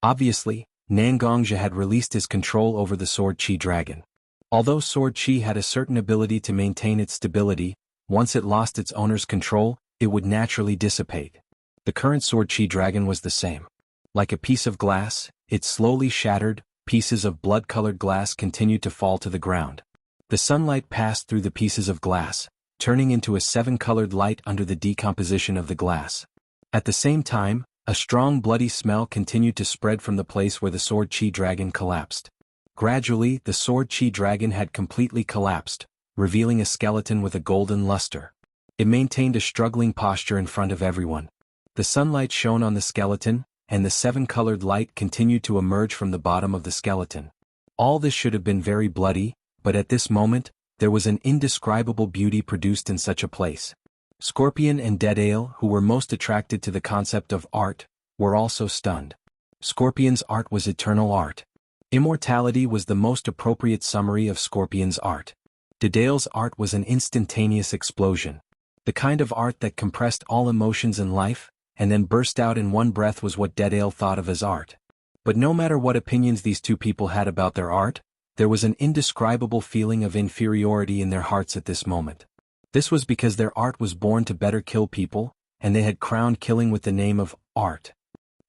Obviously, Nangongja had released his control over the sword Chi dragon. Although sword Chi had a certain ability to maintain its stability, once it lost its owner's control, it would naturally dissipate. The current sword Chi dragon was the same. Like a piece of glass, it slowly shattered, pieces of blood-colored glass continued to fall to the ground. The sunlight passed through the pieces of glass, turning into a seven-colored light under the decomposition of the glass. At the same time, a strong bloody smell continued to spread from the place where the sword Chi dragon collapsed. Gradually, the sword Chi dragon had completely collapsed, revealing a skeleton with a golden luster. It maintained a struggling posture in front of everyone. The sunlight shone on the skeleton, and the seven-colored light continued to emerge from the bottom of the skeleton. All this should have been very bloody, but at this moment, there was an indescribable beauty produced in such a place. Scorpion and Deadale, who were most attracted to the concept of art, were also stunned. Scorpion's art was eternal art. Immortality was the most appropriate summary of Scorpion's art. Deadale's art was an instantaneous explosion. The kind of art that compressed all emotions in life, and then burst out in one breath was what Deadale thought of as art. But no matter what opinions these two people had about their art, there was an indescribable feeling of inferiority in their hearts at this moment. This was because their art was born to better kill people, and they had crowned killing with the name of art.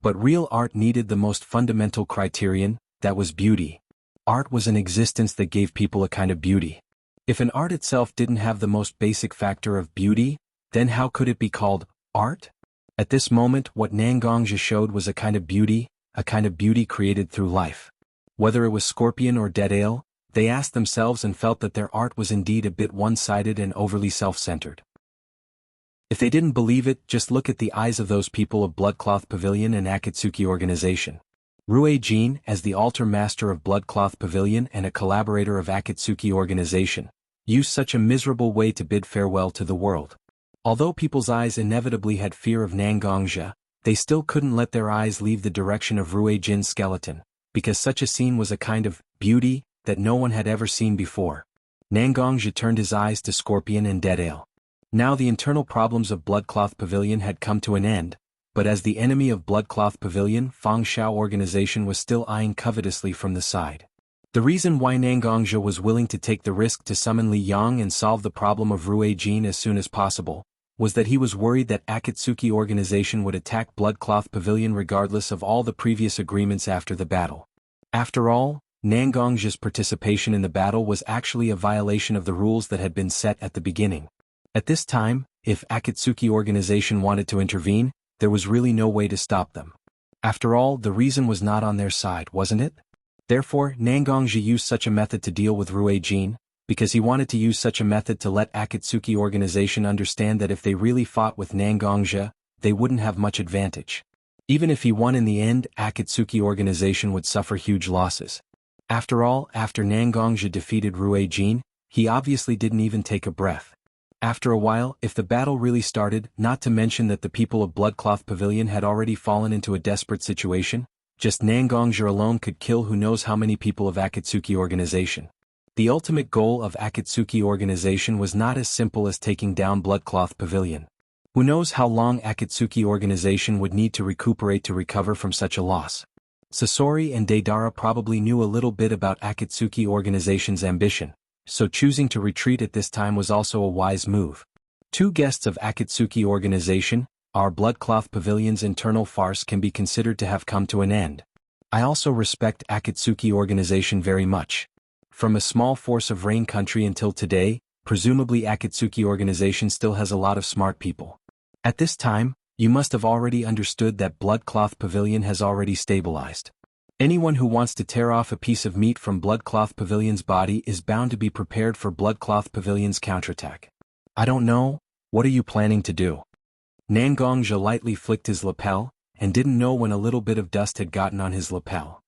But real art needed the most fundamental criterion, that was beauty. Art was an existence that gave people a kind of beauty. If an art itself didn't have the most basic factor of beauty, then how could it be called art? At this moment, what Nangongja showed was a kind of beauty created through life. Whether it was Scorpion or Deadale, they asked themselves and felt that their art was indeed a bit one-sided and overly self-centered. If they didn't believe it, just look at the eyes of those people of Bloodcloth Pavilion and Akatsuki Organization. Rue Jin, as the altar master of Bloodcloth Pavilion and a collaborator of Akatsuki Organization, used such a miserable way to bid farewell to the world. Although people's eyes inevitably had fear of Nangongja, they still couldn't let their eyes leave the direction of Rue Jin's skeleton, because such a scene was a kind of beauty that no one had ever seen before. Nangongja turned his eyes to Scorpion and Deadale. Now the internal problems of Bloodcloth Pavilion had come to an end, but as the enemy of Bloodcloth Pavilion, Fangshao Organization was still eyeing covetously from the side. The reason why Nangongja was willing to take the risk to summon Li Yang and solve the problem of Rue Jin as soon as possible, was that he was worried that Akatsuki Organization would attack Bloodcloth Pavilion regardless of all the previous agreements after the battle. After all, Nangongja's participation in the battle was actually a violation of the rules that had been set at the beginning. At this time, if Akatsuki Organization wanted to intervene, there was really no way to stop them. After all, the reason was not on their side, wasn't it? Therefore, Nangongji used such a method to deal with Rue Jin, because he wanted to use such a method to let Akatsuki organization understand that if they really fought with Nangongji, they wouldn't have much advantage. Even if he won in the end, Akatsuki organization would suffer huge losses. After all, after Nangongji defeated Rue Jin, he obviously didn't even take a breath. After a while, if the battle really started, not to mention that the people of Bloodcloth Pavilion had already fallen into a desperate situation, just Nangongji alone could kill who knows how many people of Akatsuki organization. The ultimate goal of Akatsuki organization was not as simple as taking down Bloodcloth Pavilion. Who knows how long Akatsuki organization would need to recuperate to recover from such a loss. Sasori and Deidara probably knew a little bit about Akatsuki organization's ambition, so choosing to retreat at this time was also a wise move. Two guests of Akatsuki organization, our Bloodcloth Pavilion's internal farce can be considered to have come to an end. I also respect Akatsuki organization very much. From a small force of Rain Country until today, presumably Akatsuki organization still has a lot of smart people. At this time, you must have already understood that Bloodcloth Pavilion has already stabilized. Anyone who wants to tear off a piece of meat from Bloodcloth Pavilion's body is bound to be prepared for Bloodcloth Pavilion's counterattack. I don't know, what are you planning to do? Nangongji lightly flicked his lapel, and didn't know when a little bit of dust had gotten on his lapel.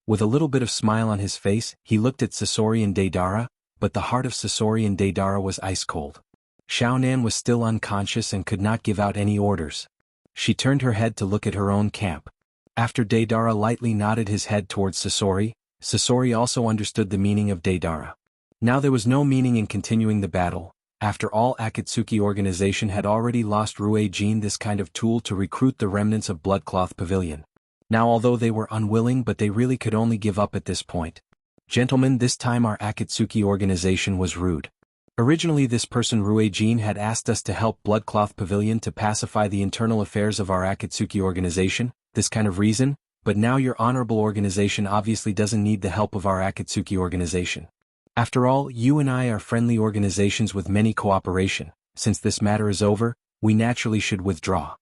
With a little bit of smile on his face, he looked at Sasori and Deidara, but the heart of Sasori and Deidara was ice cold. Xiaonan was still unconscious and could not give out any orders. She turned her head to look at her own camp. After Deidara lightly nodded his head towards Sasori, Sasori also understood the meaning of Deidara. Now there was no meaning in continuing the battle. After all, Akatsuki organization had already lost Rue Jin this kind of tool to recruit the remnants of Bloodcloth Pavilion. Now although they were unwilling, but they really could only give up at this point. Gentlemen, this time our Akatsuki organization was rude. Originally this person Rue Jin had asked us to help Bloodcloth Pavilion to pacify the internal affairs of our Akatsuki organization, this kind of reason, but now your honorable organization obviously doesn't need the help of our Akatsuki organization. After all, you and I are friendly organizations with many cooperation. Since this matter is over, we naturally should withdraw.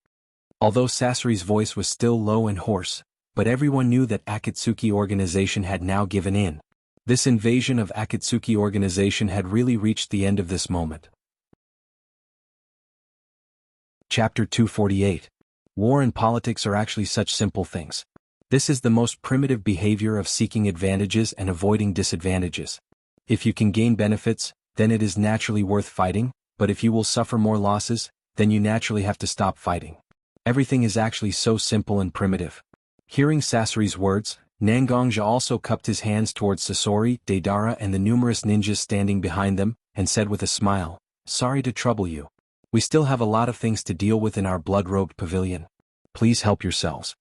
Although Sasori's voice was still low and hoarse, but everyone knew that Akatsuki organization had now given in. This invasion of Akatsuki organization had really reached the end of this moment. Chapter 248. War and politics are actually such simple things. This is the most primitive behavior of seeking advantages and avoiding disadvantages. If you can gain benefits, then it is naturally worth fighting, but if you will suffer more losses, then you naturally have to stop fighting. Everything is actually so simple and primitive. Hearing Sasori's words, Nangongji also cupped his hands towards Sasori, Deidara and the numerous ninjas standing behind them, and said with a smile, "Sorry to trouble you. We still have a lot of things to deal with in our blood-robed pavilion. Please help yourselves."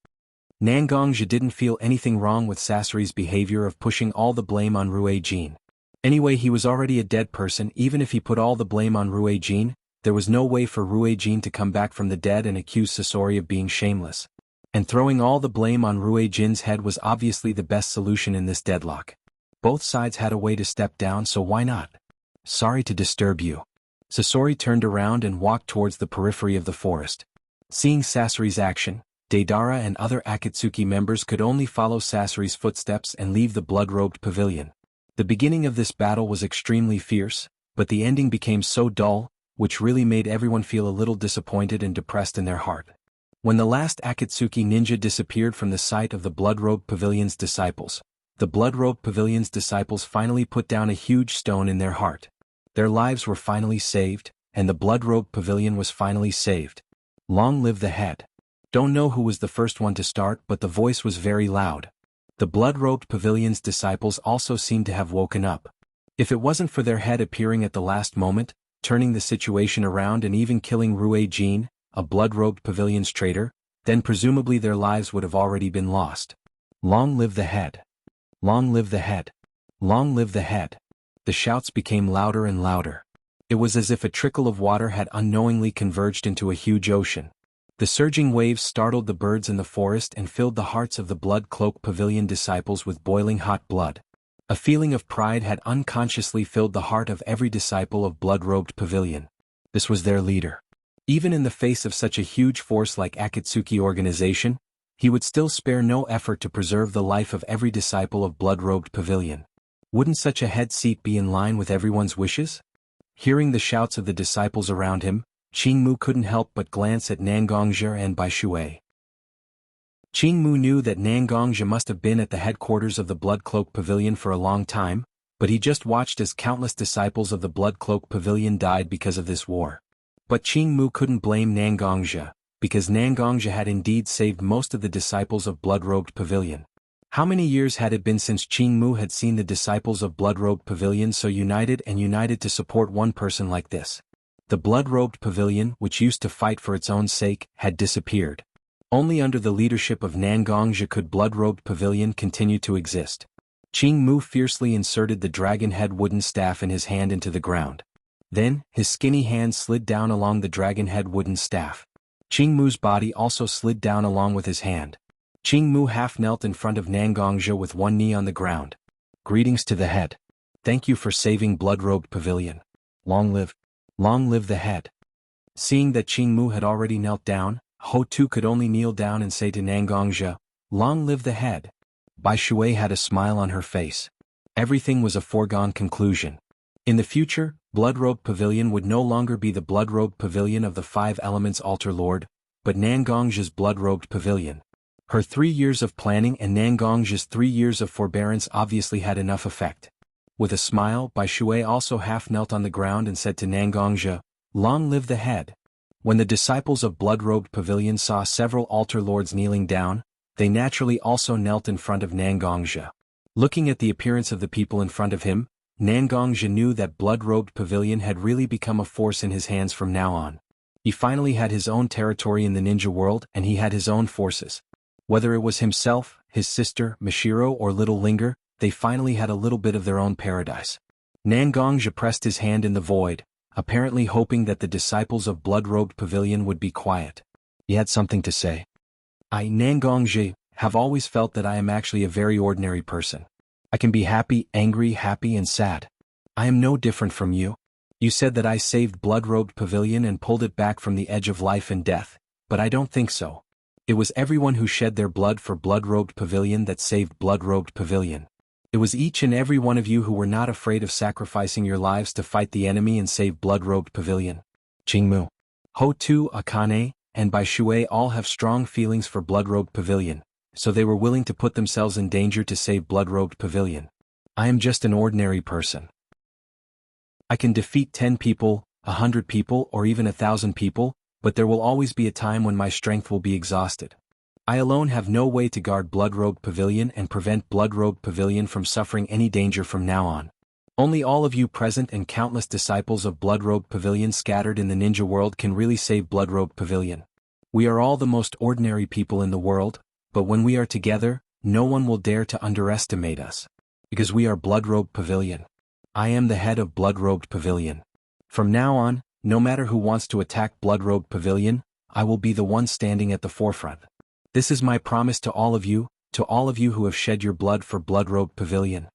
Nangongji didn't feel anything wrong with Sasori's behavior of pushing all the blame on Rue Jin. Anyway, he was already a dead person. Even if he put all the blame on Rue Jin, there was no way for Rue Jin to come back from the dead and accuse Sasori of being shameless. And throwing all the blame on Rue Jin's head was obviously the best solution in this deadlock. Both sides had a way to step down, so why not? Sorry to disturb you. Sasori turned around and walked towards the periphery of the forest. Seeing Sasori's action, Deidara and other Akatsuki members could only follow Sasori's footsteps and leave the blood-robed pavilion. The beginning of this battle was extremely fierce, but the ending became so dull, which really made everyone feel a little disappointed and depressed in their heart. When the last Akatsuki ninja disappeared from the sight of the blood-robed pavilion's disciples, the blood-robed pavilion's disciples finally put down a huge stone in their heart. Their lives were finally saved, and the blood-robed pavilion was finally saved. Long live the head. Don't know who was the first one to start, but the voice was very loud. The blood-robed pavilion's disciples also seemed to have woken up. If it wasn't for their head appearing at the last moment, turning the situation around and even killing Rue Jin, a blood-robed pavilion's traitor, then presumably their lives would have already been lost. Long live the head. Long live the head. Long live the head. The shouts became louder and louder. It was as if a trickle of water had unknowingly converged into a huge ocean. The surging waves startled the birds in the forest and filled the hearts of the blood-cloaked pavilion disciples with boiling hot blood. A feeling of pride had unconsciously filled the heart of every disciple of blood-robed pavilion. This was their leader. Even in the face of such a huge force like Akatsuki organization, he would still spare no effort to preserve the life of every disciple of Blood-Robed Pavilion. Wouldn't such a head seat be in line with everyone's wishes? Hearing the shouts of the disciples around him, Qingmu couldn't help but glance at Nangongzhe and Bai Shui. Qingmu knew that Nangongzhe must have been at the headquarters of the Blood Cloak Pavilion for a long time, but he just watched as countless disciples of the Blood Cloak Pavilion died because of this war. But Qingmu couldn't blame Nangongzhe, because Nangongzhe had indeed saved most of the disciples of Blood-Robed Pavilion. How many years had it been since Qingmu had seen the disciples of Blood-Robed Pavilion so united to support one person like this? The Blood-Robed Pavilion, which used to fight for its own sake, had disappeared. Only under the leadership of Nangongzhe could Blood-Robed Pavilion continue to exist. Qingmu fiercely inserted the dragon-head wooden staff in his hand into the ground. Then, his skinny hand slid down along the dragon-head wooden staff. Qingmu's body also slid down along with his hand. Qingmu half knelt in front of Nangongzhe with one knee on the ground. Greetings to the head. Thank you for saving Blood-Robed Pavilion. Long live the head. Seeing that Qingmu had already knelt down, Ho-Tu could only kneel down and say to Nangongzhe, "Long live the head." Bai Shui had a smile on her face. Everything was a foregone conclusion. In the future, Blood-Robed Pavilion would no longer be the Blood-Robed Pavilion of the Five Elements Altar Lord, but Nangongzhe's Blood-Robed Pavilion. Her 3 years of planning and Nangongzhe's 3 years of forbearance obviously had enough effect. With a smile, Bai Shui also half knelt on the ground and said to Nangongzhe, "Long live the head." When the disciples of Blood-Robed Pavilion saw several altar lords kneeling down, they naturally also knelt in front of Nangongzhe. Looking at the appearance of the people in front of him, Nangongzhe knew that Blood-Robed Pavilion had really become a force in his hands from now on. He finally had his own territory in the ninja world and he had his own forces. Whether it was himself, his sister, Mishiro or Little Linger, they finally had a little bit of their own paradise. Nangongzhe pressed his hand in the void, apparently hoping that the disciples of Blood-Robed Pavilion would be quiet. He had something to say. "I, Nangongzhe, have always felt that I am actually a very ordinary person. I can be happy, angry, happy and sad. I am no different from you. You said that I saved Blood-Robed Pavilion and pulled it back from the edge of life and death, but I don't think so. It was everyone who shed their blood for Blood-Robed Pavilion that saved Blood-Robed Pavilion. It was each and every one of you who were not afraid of sacrificing your lives to fight the enemy and save Blood-Robed Pavilion." Qingmu, Ho-Tu, Akane, and Bai Shui all have strong feelings for Blood-Robed Pavilion, so they were willing to put themselves in danger to save Blood-Robed Pavilion. "I am just an ordinary person. I can defeat 10 people, 100 people or even 1,000 people, but there will always be a time when my strength will be exhausted. I alone have no way to guard Blood-Robed Pavilion and prevent Blood-Robed Pavilion from suffering any danger from now on. Only all of you present and countless disciples of Blood-Robed Pavilion scattered in the ninja world can really save Blood-Robed Pavilion. We are all the most ordinary people in the world, but when we are together, no one will dare to underestimate us. Because we are Blood-Robed Pavilion. I am the head of Blood-Robed Pavilion. From now on, no matter who wants to attack Blood-Robed Pavilion, I will be the one standing at the forefront. This is my promise to all of you who have shed your blood for Blood-Robed Pavilion."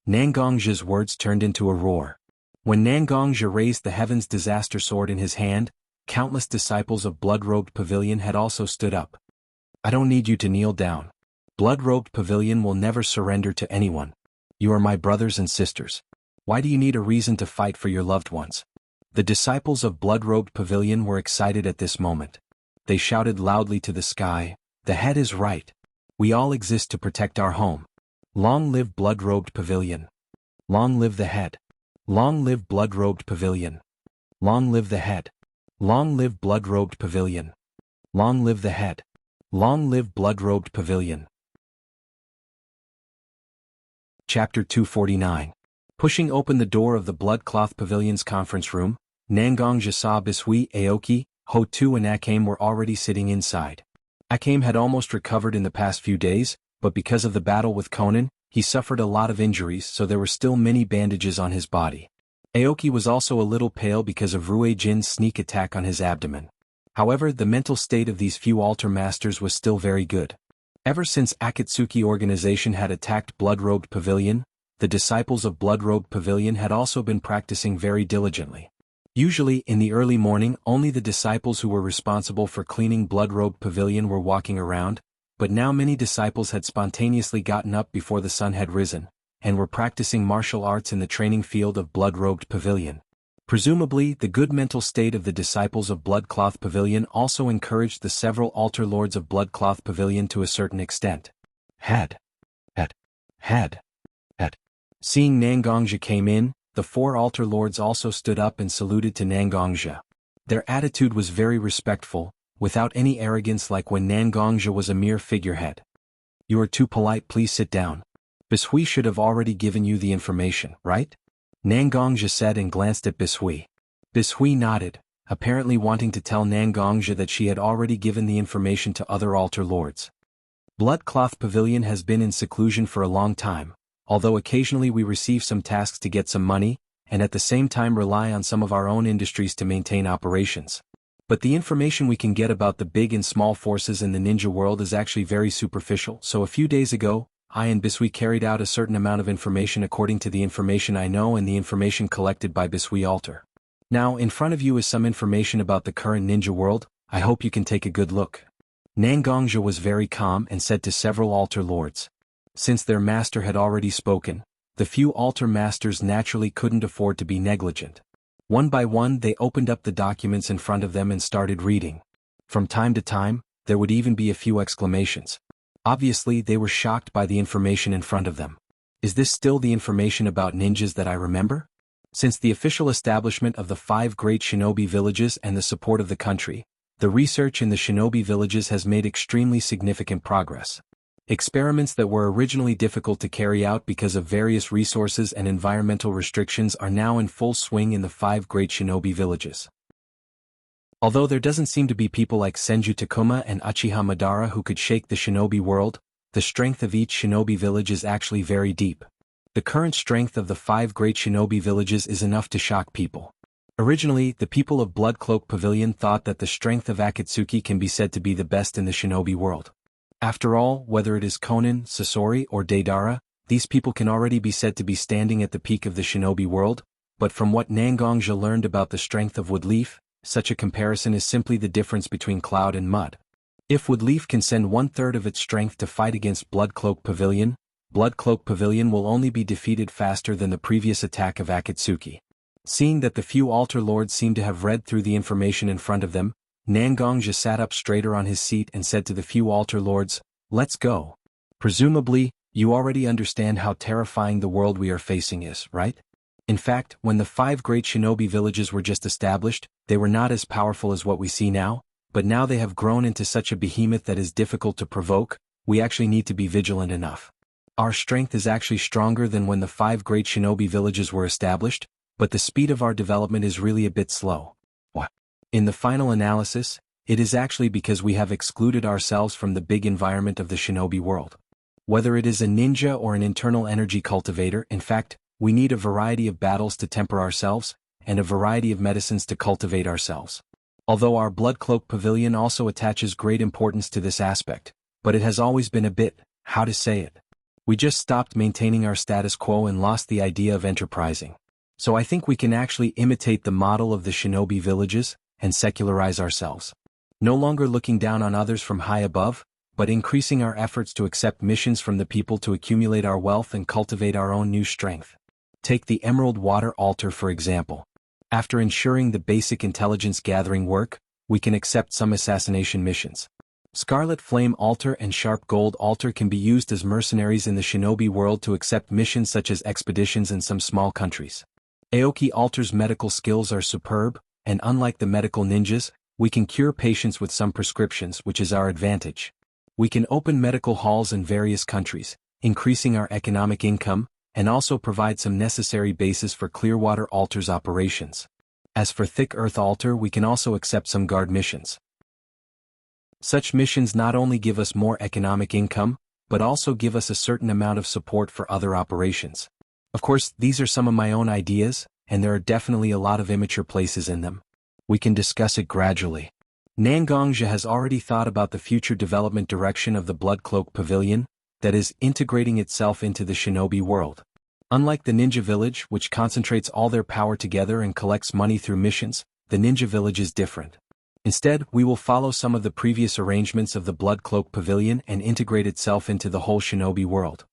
Nangongzhe's words turned into a roar. When Nangongzhe raised the Heaven's Disaster Sword in his hand, countless disciples of Blood-Robed Pavilion had also stood up. "I don't need you to kneel down. Blood-Robed Pavilion will never surrender to anyone. You are my brothers and sisters. Why do you need a reason to fight for your loved ones?" The disciples of Blood-Robed Pavilion were excited at this moment. They shouted loudly to the sky, "The head is right. We all exist to protect our home. Long live Blood-Robed Pavilion. Long live the head. Long live Blood-Robed Pavilion. Long live the head. Long live Blood-Robed Pavilion. Long live the head. Long live Blood-Robed Pavilion." Chapter 249. Pushing open the door of the Blood-Cloth Pavilion's conference room, Nangongzhe saw Bisui, Aoki, Ho-Tu and Akame were already sitting inside. Akame had almost recovered in the past few days, but because of the battle with Conan, he suffered a lot of injuries so there were still many bandages on his body. Aoki was also a little pale because of Rue Jin's sneak attack on his abdomen. However, the mental state of these few altar masters was still very good. Ever since Akatsuki organization had attacked Blood-Robed Pavilion, the disciples of Blood-Robed Pavilion had also been practicing very diligently. Usually, in the early morning, only the disciples who were responsible for cleaning Blood-Robed Pavilion were walking around, but now many disciples had spontaneously gotten up before the sun had risen, and were practicing martial arts in the training field of Blood-Robed Pavilion. Presumably, the good mental state of the disciples of Bloodcloth Pavilion also encouraged the several altar lords of Bloodcloth Pavilion to a certain extent. Had. Seeing Nangongja came in, the 4 altar lords also stood up and saluted to Nangongja. Their attitude was very respectful, without any arrogance like when Nangongja was a mere figurehead. "You are too polite, please sit down. Bishui should have already given you the information, right?" Nangongja said and glanced at Bishui. Bishui nodded, apparently wanting to tell Nangongja that she had already given the information to other altar lords. Bloodcloth Pavilion has been in seclusion for a long time, although occasionally we receive some tasks to get some money, and at the same time rely on some of our own industries to maintain operations. But the information we can get about the big and small forces in the ninja world is actually very superficial, so a few days ago, I and Bishui carried out a certain amount of information according to the information I know and the information collected by Bishui Altar. Now, in front of you is some information about the current ninja world. I hope you can take a good look. Nangongja was very calm and said to several altar lords. Since their master had already spoken, the few altar masters naturally couldn't afford to be negligent. One by one they opened up the documents in front of them and started reading. From time to time, there would even be a few exclamations. Obviously, they were shocked by the information in front of them. Is this still the information about ninjas that I remember? Since the official establishment of the 5 great shinobi villages and the support of the country, the research in the shinobi villages has made extremely significant progress. Experiments that were originally difficult to carry out because of various resources and environmental restrictions are now in full swing in the 5 great shinobi villages. Although there doesn't seem to be people like Senju Takuma and Uchiha Madara who could shake the shinobi world, the strength of each shinobi village is actually very deep. The current strength of the 5 great shinobi villages is enough to shock people. Originally, the people of Bloodcloak Pavilion thought that the strength of Akatsuki can be said to be the best in the shinobi world. After all, whether it is Konin, Sasori, or Deidara, these people can already be said to be standing at the peak of the shinobi world, but from what Nangongja learned about the strength of Woodleaf, such a comparison is simply the difference between cloud and mud. If Woodleaf can send 1/3 of its strength to fight against Bloodcloak Pavilion will only be defeated faster than the previous attack of Akatsuki. Seeing that the few altar lords seemed to have read through the information in front of them, Nangongja sat up straighter on his seat and said to the few altar lords, "Let's go. Presumably, you already understand how terrifying the world we are facing is, right? In fact, when the 5 great shinobi villages were just established, they were not as powerful as what we see now, but now they have grown into such a behemoth that is difficult to provoke. We actually need to be vigilant enough. Our strength is actually stronger than when the 5 great shinobi villages were established, but the speed of our development is really a bit slow. In the final analysis, it is actually because we have excluded ourselves from the big environment of the shinobi world. Whether it is a ninja or an internal energy cultivator, in fact, we need a variety of battles to temper ourselves, and a variety of medicines to cultivate ourselves. Although our Bloodcloak Pavilion also attaches great importance to this aspect, but it has always been a bit, how to say it. We just stopped maintaining our status quo and lost the idea of enterprising. So I think we can actually imitate the model of the shinobi villages, and secularize ourselves. No longer looking down on others from high above, but increasing our efforts to accept missions from the people to accumulate our wealth and cultivate our own new strength. Take the Emerald Water Altar for example. After ensuring the basic intelligence gathering work, we can accept some assassination missions. Scarlet Flame Altar and Sharp Gold Altar can be used as mercenaries in the shinobi world to accept missions such as expeditions in some small countries. Aoki Altar's medical skills are superb, and unlike the medical ninjas, we can cure patients with some prescriptions, which is our advantage. We can open medical halls in various countries, increasing our economic income, and also provide some necessary basis for Clearwater Altar's operations. As for Thick Earth Altar, we can also accept some guard missions. Such missions not only give us more economic income, but also give us a certain amount of support for other operations. Of course, these are some of my own ideas, and there are definitely a lot of immature places in them. We can discuss it gradually. Nangongja has already thought about the future development direction of the Bloodcloak Pavilion, that is, integrating itself into the shinobi world. Unlike the ninja village, which concentrates all their power together and collects money through missions, the ninja village is different. Instead, we will follow some of the previous arrangements of the Blood Cloak Pavilion and integrate itself into the whole shinobi world.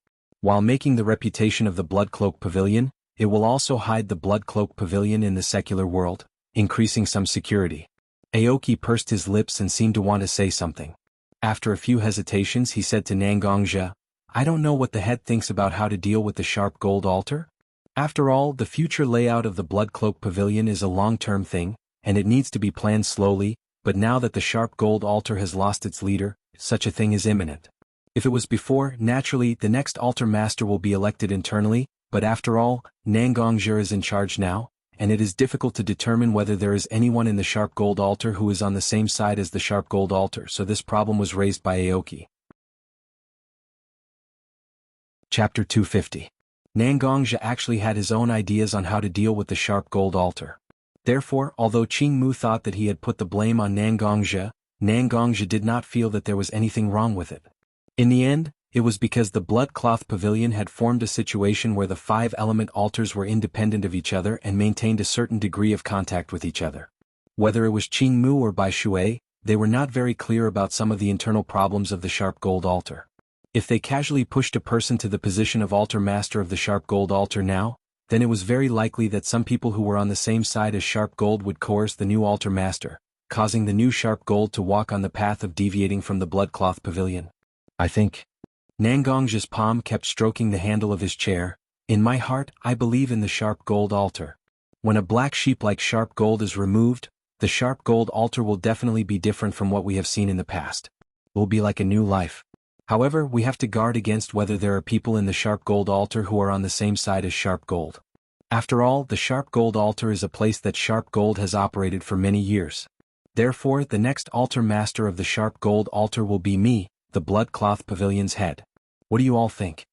While making the reputation of the Blood Cloak Pavilion, it will also hide the Blood Cloak Pavilion in the secular world, increasing some security. Aoki pursed his lips and seemed to want to say something. After a few hesitations, he said to Nangongja, "I don't know what the head thinks about how to deal with the sharp gold altar. After all, the future layout of the Blood Cloak Pavilion is a long-term thing, and it needs to be planned slowly, but now that the sharp gold altar has lost its leader, such a thing is imminent. If it was before, naturally, the next altar master will be elected internally, but after all, Nangongja is in charge now, and it is difficult to determine whether there is anyone in the sharp gold altar who is on the same side as the sharp gold altar, so this problem was raised by Aoki." Chapter 250. Nangongja actually had his own ideas on how to deal with the sharp gold altar. Therefore, although Qingmu thought that he had put the blame on Nangongja, Nangongja did not feel that there was anything wrong with it. In the end, it was because the Blood Cloth Pavilion had formed a situation where the 5-element altars were independent of each other and maintained a certain degree of contact with each other. Whether it was Qingmu or Bai Shui, they were not very clear about some of the internal problems of the sharp gold altar. If they casually pushed a person to the position of altar master of the sharp gold altar now, then it was very likely that some people who were on the same side as sharp gold would coerce the new altar master, causing the new sharp gold to walk on the path of deviating from the Blood Cloth Pavilion. I think. Nangongja's palm kept stroking the handle of his chair. "In my heart, I believe in the sharp gold altar. When a black sheep like sharp gold is removed, the sharp gold altar will definitely be different from what we have seen in the past. It will be like a new life. However, we have to guard against whether there are people in the sharp gold altar who are on the same side as sharp gold. After all, the sharp gold altar is a place that sharp gold has operated for many years. Therefore, the next altar master of the sharp gold altar will be me, the Blood Cloth Pavilion's head. What do you all think?"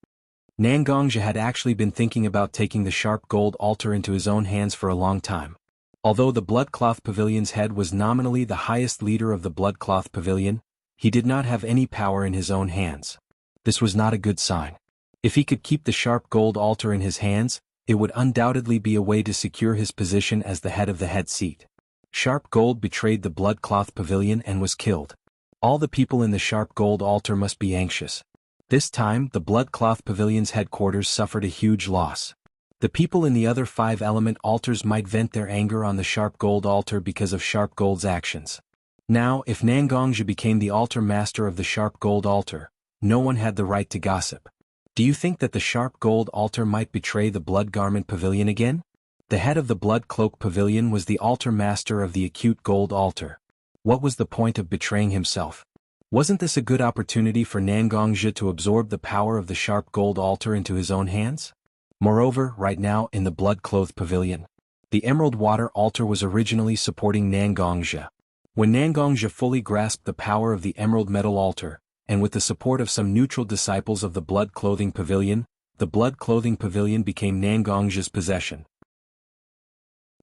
Nangongja had actually been thinking about taking the sharp gold altar into his own hands for a long time. Although the Blood Cloth Pavilion's head was nominally the highest leader of the Blood Cloth Pavilion, he did not have any power in his own hands. This was not a good sign. If he could keep the sharp gold altar in his hands, it would undoubtedly be a way to secure his position as the head of the head seat. Sharp gold betrayed the Blood Cloth Pavilion and was killed. All the people in the sharp gold altar must be anxious. This time, the Blood Cloth Pavilion's headquarters suffered a huge loss. The people in the other 5-element altars might vent their anger on the sharp gold altar because of sharp gold's actions. Now, if Nangongja became the altar master of the sharp gold altar, no one had the right to gossip. Do you think that the sharp gold altar might betray the Blood Garment Pavilion again? The head of the Blood Cloak Pavilion was the altar master of the acute gold altar. What was the point of betraying himself? Wasn't this a good opportunity for Nangongja to absorb the power of the sharp gold altar into his own hands? Moreover, right now in the Blood Cloth Pavilion, the Emerald Water altar was originally supporting Nangongja. When Nangongja fully grasped the power of the Emerald Metal altar, and with the support of some neutral disciples of the Blood Clothing Pavilion, the Blood Clothing Pavilion became Nangongja's possession.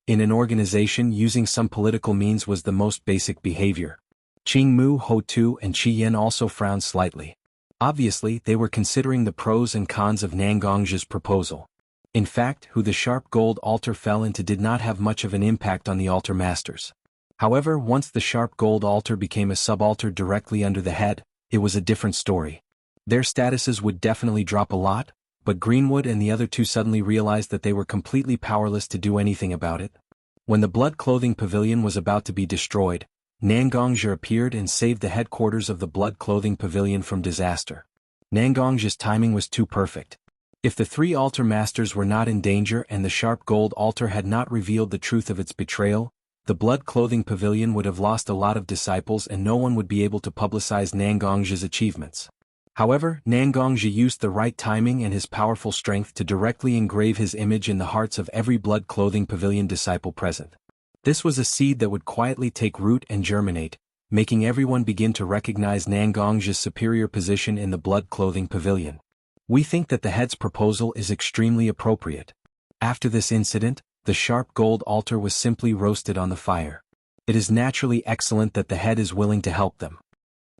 In an organization, using some political means was the most basic behavior. Qingmu, Hotu, and Qi Yan also frowned slightly. Obviously, they were considering the pros and cons of Nangongja's proposal. In fact, who the sharp gold altar fell into did not have much of an impact on the altar masters. However, once the sharp gold altar became a subaltar directly under the head, it was a different story. Their statuses would definitely drop a lot, but Greenwood and the other two suddenly realized that they were completely powerless to do anything about it. When the Blood Clothing Pavilion was about to be destroyed, Nangongja appeared and saved the headquarters of the Blood Clothing Pavilion from disaster. Nangongja's timing was too perfect. If the 3 altar masters were not in danger and the sharp gold altar had not revealed the truth of its betrayal, the Blood Clothing Pavilion would have lost a lot of disciples and no one would be able to publicize Nangongja's achievements. However, Nangongja used the right timing and his powerful strength to directly engrave his image in the hearts of every Blood Clothing Pavilion disciple present. This was a seed that would quietly take root and germinate, making everyone begin to recognize Nangongja's superior position in the Blood Clothing Pavilion. We think that the head's proposal is extremely appropriate. After this incident, the sharp gold altar was simply roasted on the fire. It is naturally excellent that the head is willing to help them.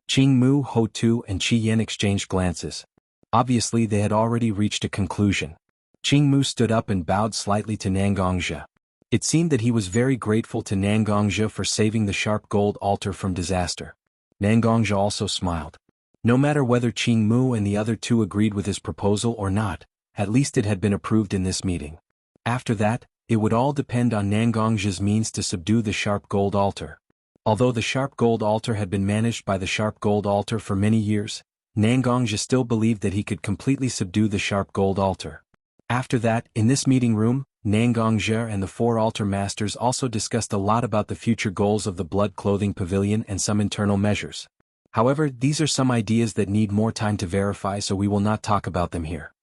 Qingmu, Hotu, and Qi Yan exchanged glances. Obviously they had already reached a conclusion. Qingmu stood up and bowed slightly to Nangongzhe. It seemed that he was very grateful to Nangongzhe for saving the sharp gold altar from disaster. Nangongzhe also smiled. No matter whether Qingmu and the other two agreed with his proposal or not, at least it had been approved in this meeting. After that, it would all depend on Nangongzhe's means to subdue the sharp gold altar. Although the sharp gold altar had been managed by the sharp gold altar for many years, Nangongzhe still believed that he could completely subdue the sharp gold altar. After that, in this meeting room, Nangongzhe and the four altar masters also discussed a lot about the future goals of the blood clothing pavilion and some internal measures. However, these are some ideas that need more time to verify, so we will not talk about them here.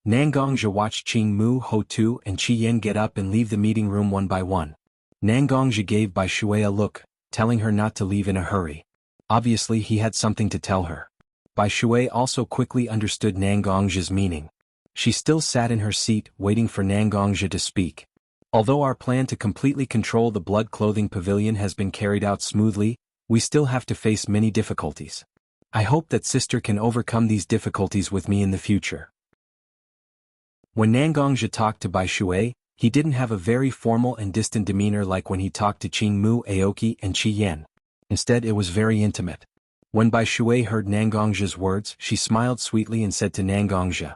Nangongzhe watched Qingmu, Hotu and Qi Yan get up and leave the meeting room one by one. Nangongzhe gave Bai Shui a look, telling her not to leave in a hurry. Obviously he had something to tell her. Bai Shui also quickly understood Nangongzhe's meaning. She still sat in her seat, waiting for Nangongzhe to speak. Although our plan to completely control the blood clothing pavilion has been carried out smoothly, we still have to face many difficulties. I hope that sister can overcome these difficulties with me in the future. When Nangongzhe talked to Bai Shui, he didn't have a very formal and distant demeanor like when he talked to Qingmu, Aoki and Qi Yan. Instead it was very intimate. When Bai Shui heard Nangongzhe's words, she smiled sweetly and said to Nangongzhe,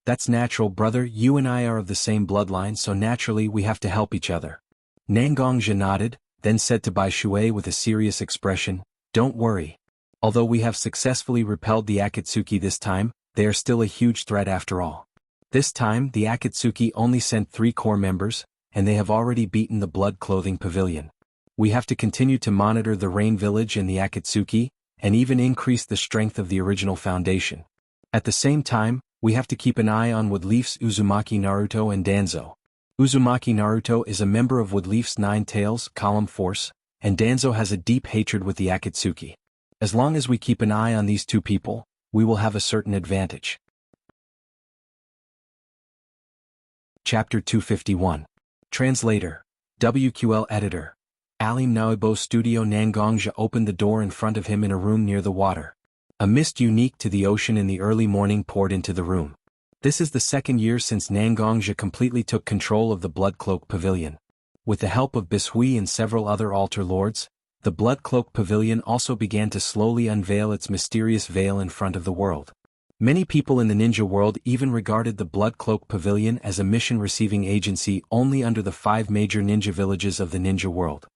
"That's natural, brother, you and I are of the same bloodline, so naturally we have to help each other." Nangongzhe nodded, then said to Bai Shui with a serious expression, "Don't worry. Although we have successfully repelled the Akatsuki this time, they are still a huge threat after all. This time the Akatsuki only sent 3 core members, and they have already beaten the blood clothing pavilion. We have to continue to monitor the Rain Village and the Akatsuki, and even increase the strength of the original foundation. At the same time, we have to keep an eye on Woodleaf's Uzumaki Naruto and Danzo. Uzumaki Naruto is a member of Woodleaf's 9 Tails column force, and Danzo has a deep hatred with the Akatsuki. As long as we keep an eye on these 2 people, we will have a certain advantage." Chapter 251. Translator. WQL Editor. Alim Naoibo Studio. Nangongzhe opened the door in front of him in a room near the water. A mist unique to the ocean in the early morning poured into the room. This is the 2nd year since Nangongzhe completely took control of the Blood Cloak Pavilion. With the help of Bishui and several other altar lords, the Blood Cloak Pavilion also began to slowly unveil its mysterious veil in front of the world. Many people in the ninja world even regarded the Blood Cloak Pavilion as a mission-receiving agency only under the 5 major ninja villages of the ninja world.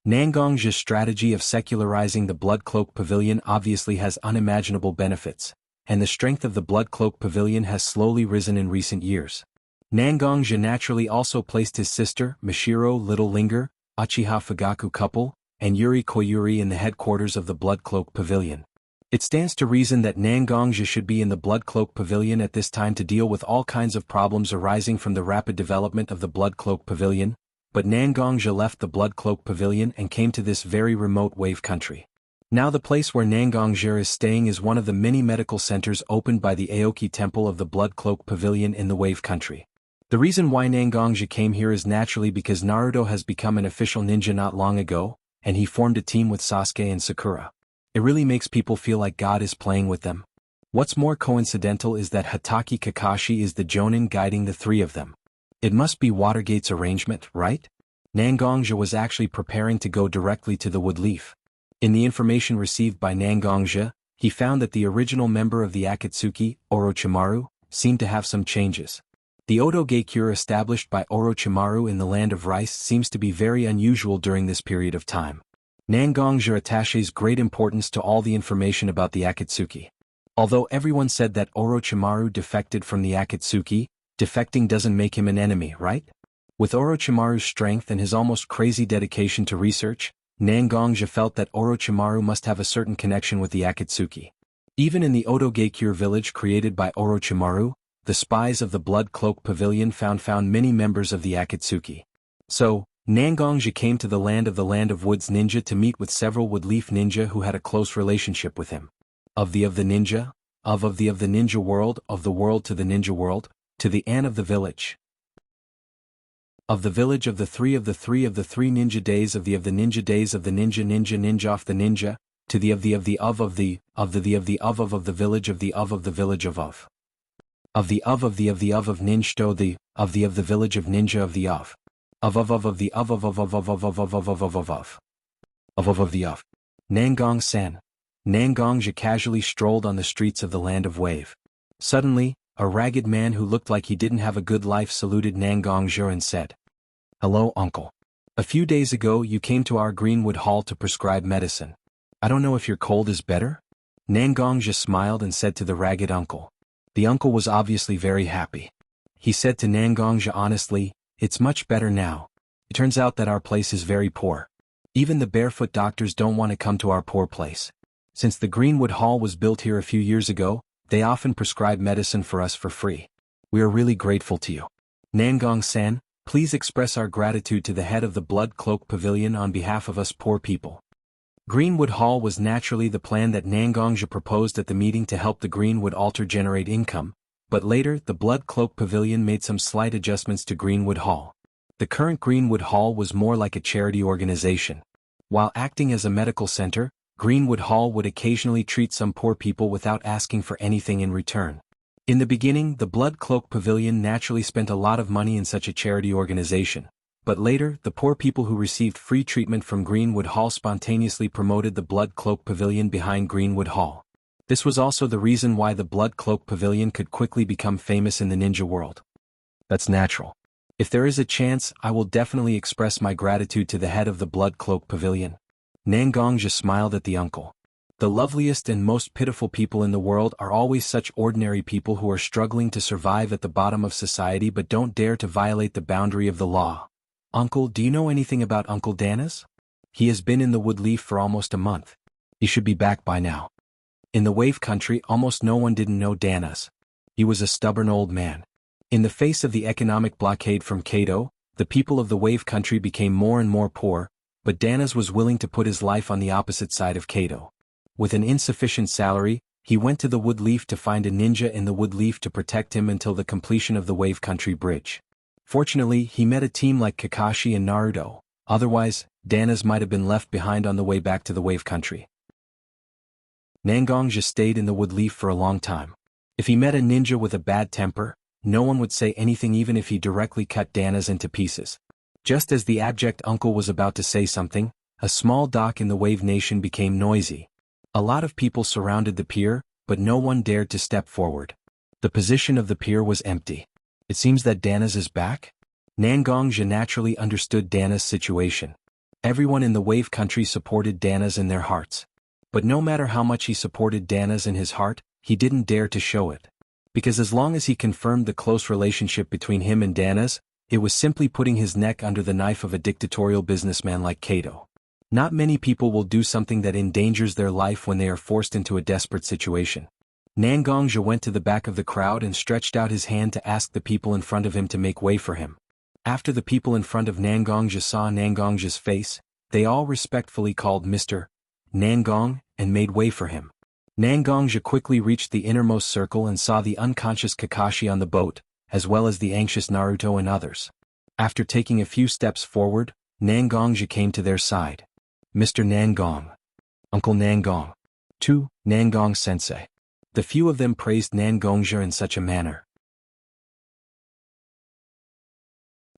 Nangongzhe's strategy of secularizing the Blood Cloak Pavilion obviously has unimaginable benefits, and the strength of the Blood Cloak Pavilion has slowly risen in recent years. Nangongzhe naturally also placed his sister, Mishiro Little Linger, Uchiha Fugaku couple, and Yuri Koyuri in the headquarters of the Blood Cloak Pavilion. It stands to reason that Nangongzhe should be in the Blood Cloak Pavilion at this time to deal with all kinds of problems arising from the rapid development of the Blood Cloak Pavilion, but Nangongzhe left the Blood Cloak Pavilion and came to this very remote wave country. Now the place where Nangongzhe is staying is one of the many medical centers opened by the Aoki Temple of the Blood Cloak Pavilion in the wave country. The reason why Nangongzhe came here is naturally because Naruto has become an official ninja not long ago, and he formed a team with Sasuke and Sakura. It really makes people feel like God is playing with them. What's more coincidental is that Hatake Kakashi is the Jonin guiding the 3 of them. It must be Watergate's arrangement, right? Nangongzhe was actually preparing to go directly to the Woodleaf. In the information received by Nangongzhe, he found that the original member of the Akatsuki, Orochimaru, seemed to have some changes. The Odo Geikure established by Orochimaru in the Land of Rice seems to be very unusual during this period of time. Nangongzhe attaches great importance to all the information about the Akatsuki. Although everyone said that Orochimaru defected from the Akatsuki, defecting doesn't make him an enemy, right? With Orochimaru's strength and his almost crazy dedication to research, Nangongzhe felt that Orochimaru must have a certain connection with the Akatsuki. Even in the Odo Geikure village created by Orochimaru, the spies of the Blood Cloak Pavilion found many members of the Akatsuki. So, Nangongzhe came to the Land of Woods ninja to meet with several Woodleaf ninja who had a close relationship with him. Of the ninja, of the ninja world, of the world to the ninja world, to the An of the village. Of the village of the three ninja days of the ninja days of the ninja of the ninja, to the of the village of the village of. Of the of ninjto the of the village of ninja of the of the of the of. Nangong San. Nangongja casually strolled on the streets of the land of wave. Suddenly, a ragged man who looked like he didn't have a good life saluted Nangongja and said, "Hello, uncle. A few days ago you came to our Greenwood Hall to prescribe medicine. I don't know if your cold is better?" Nangongja smiled and said to the ragged uncle. The uncle was obviously very happy. He said to Nangongja honestly, "It's much better now. It turns out that our place is very poor. Even the barefoot doctors don't want to come to our poor place. Since the Greenwood Hall was built here a few years ago, they often prescribe medicine for us for free. We are really grateful to you. Nangong-san, please express our gratitude to the head of the Blood Cloak Pavilion on behalf of us poor people." Greenwood Hall was naturally the plan that Nangongja proposed at the meeting to help the Greenwood altar generate income, but later the Blood Cloak Pavilion made some slight adjustments to Greenwood Hall. The current Greenwood Hall was more like a charity organization. While acting as a medical center, Greenwood Hall would occasionally treat some poor people without asking for anything in return. In the beginning, the Blood Cloak Pavilion naturally spent a lot of money in such a charity organization, but later, the poor people who received free treatment from Greenwood Hall spontaneously promoted the Blood Cloak Pavilion behind Greenwood Hall. This was also the reason why the Blood Cloak Pavilion could quickly become famous in the ninja world. That's natural. If there is a chance, I will definitely express my gratitude to the head of the Blood Cloak Pavilion. Nangongja smiled at the uncle. The loveliest and most pitiful people in the world are always such ordinary people who are struggling to survive at the bottom of society but don't dare to violate the boundary of the law. Uncle, do you know anything about Uncle Danas? He has been in the Woodleaf for almost a month. He should be back by now. In the Wave Country, almost no one didn't know Danas. He was a stubborn old man. In the face of the economic blockade from Kato, the people of the Wave Country became more and more poor, but Danas was willing to put his life on the opposite side of Kato. With an insufficient salary, he went to the Woodleaf to find a ninja in the Woodleaf to protect him until the completion of the Wave Country Bridge. Fortunately, he met a team like Kakashi and Naruto, otherwise, Danas might have been left behind on the way back to the Wave Country. Nangongja stayed in the Woodleaf for a long time. If he met a ninja with a bad temper, no one would say anything even if he directly cut Danas into pieces. Just as the abject uncle was about to say something, a small dock in the Wave Nation became noisy. A lot of people surrounded the pier, but no one dared to step forward. The position of the pier was empty. It seems that Danas is back? Nangongja naturally understood Danas' situation. Everyone in the Wave Country supported Danas in their hearts. But no matter how much he supported Danas in his heart, he didn't dare to show it. Because as long as he confirmed the close relationship between him and Danas, it was simply putting his neck under the knife of a dictatorial businessman like Kato. Not many people will do something that endangers their life when they are forced into a desperate situation. Nangongja went to the back of the crowd and stretched out his hand to ask the people in front of him to make way for him. After the people in front of Nangongja saw Nangongja's face, they all respectfully called Mr. Nangong and made way for him. Nangongja quickly reached the innermost circle and saw the unconscious Kakashi on the boat, as well as the anxious Naruto and others. After taking a few steps forward, Nangongja came to their side. "Mr. Nangong. Uncle Nangong. To Nangong-sensei." The few of them praised Nangongja in such a manner.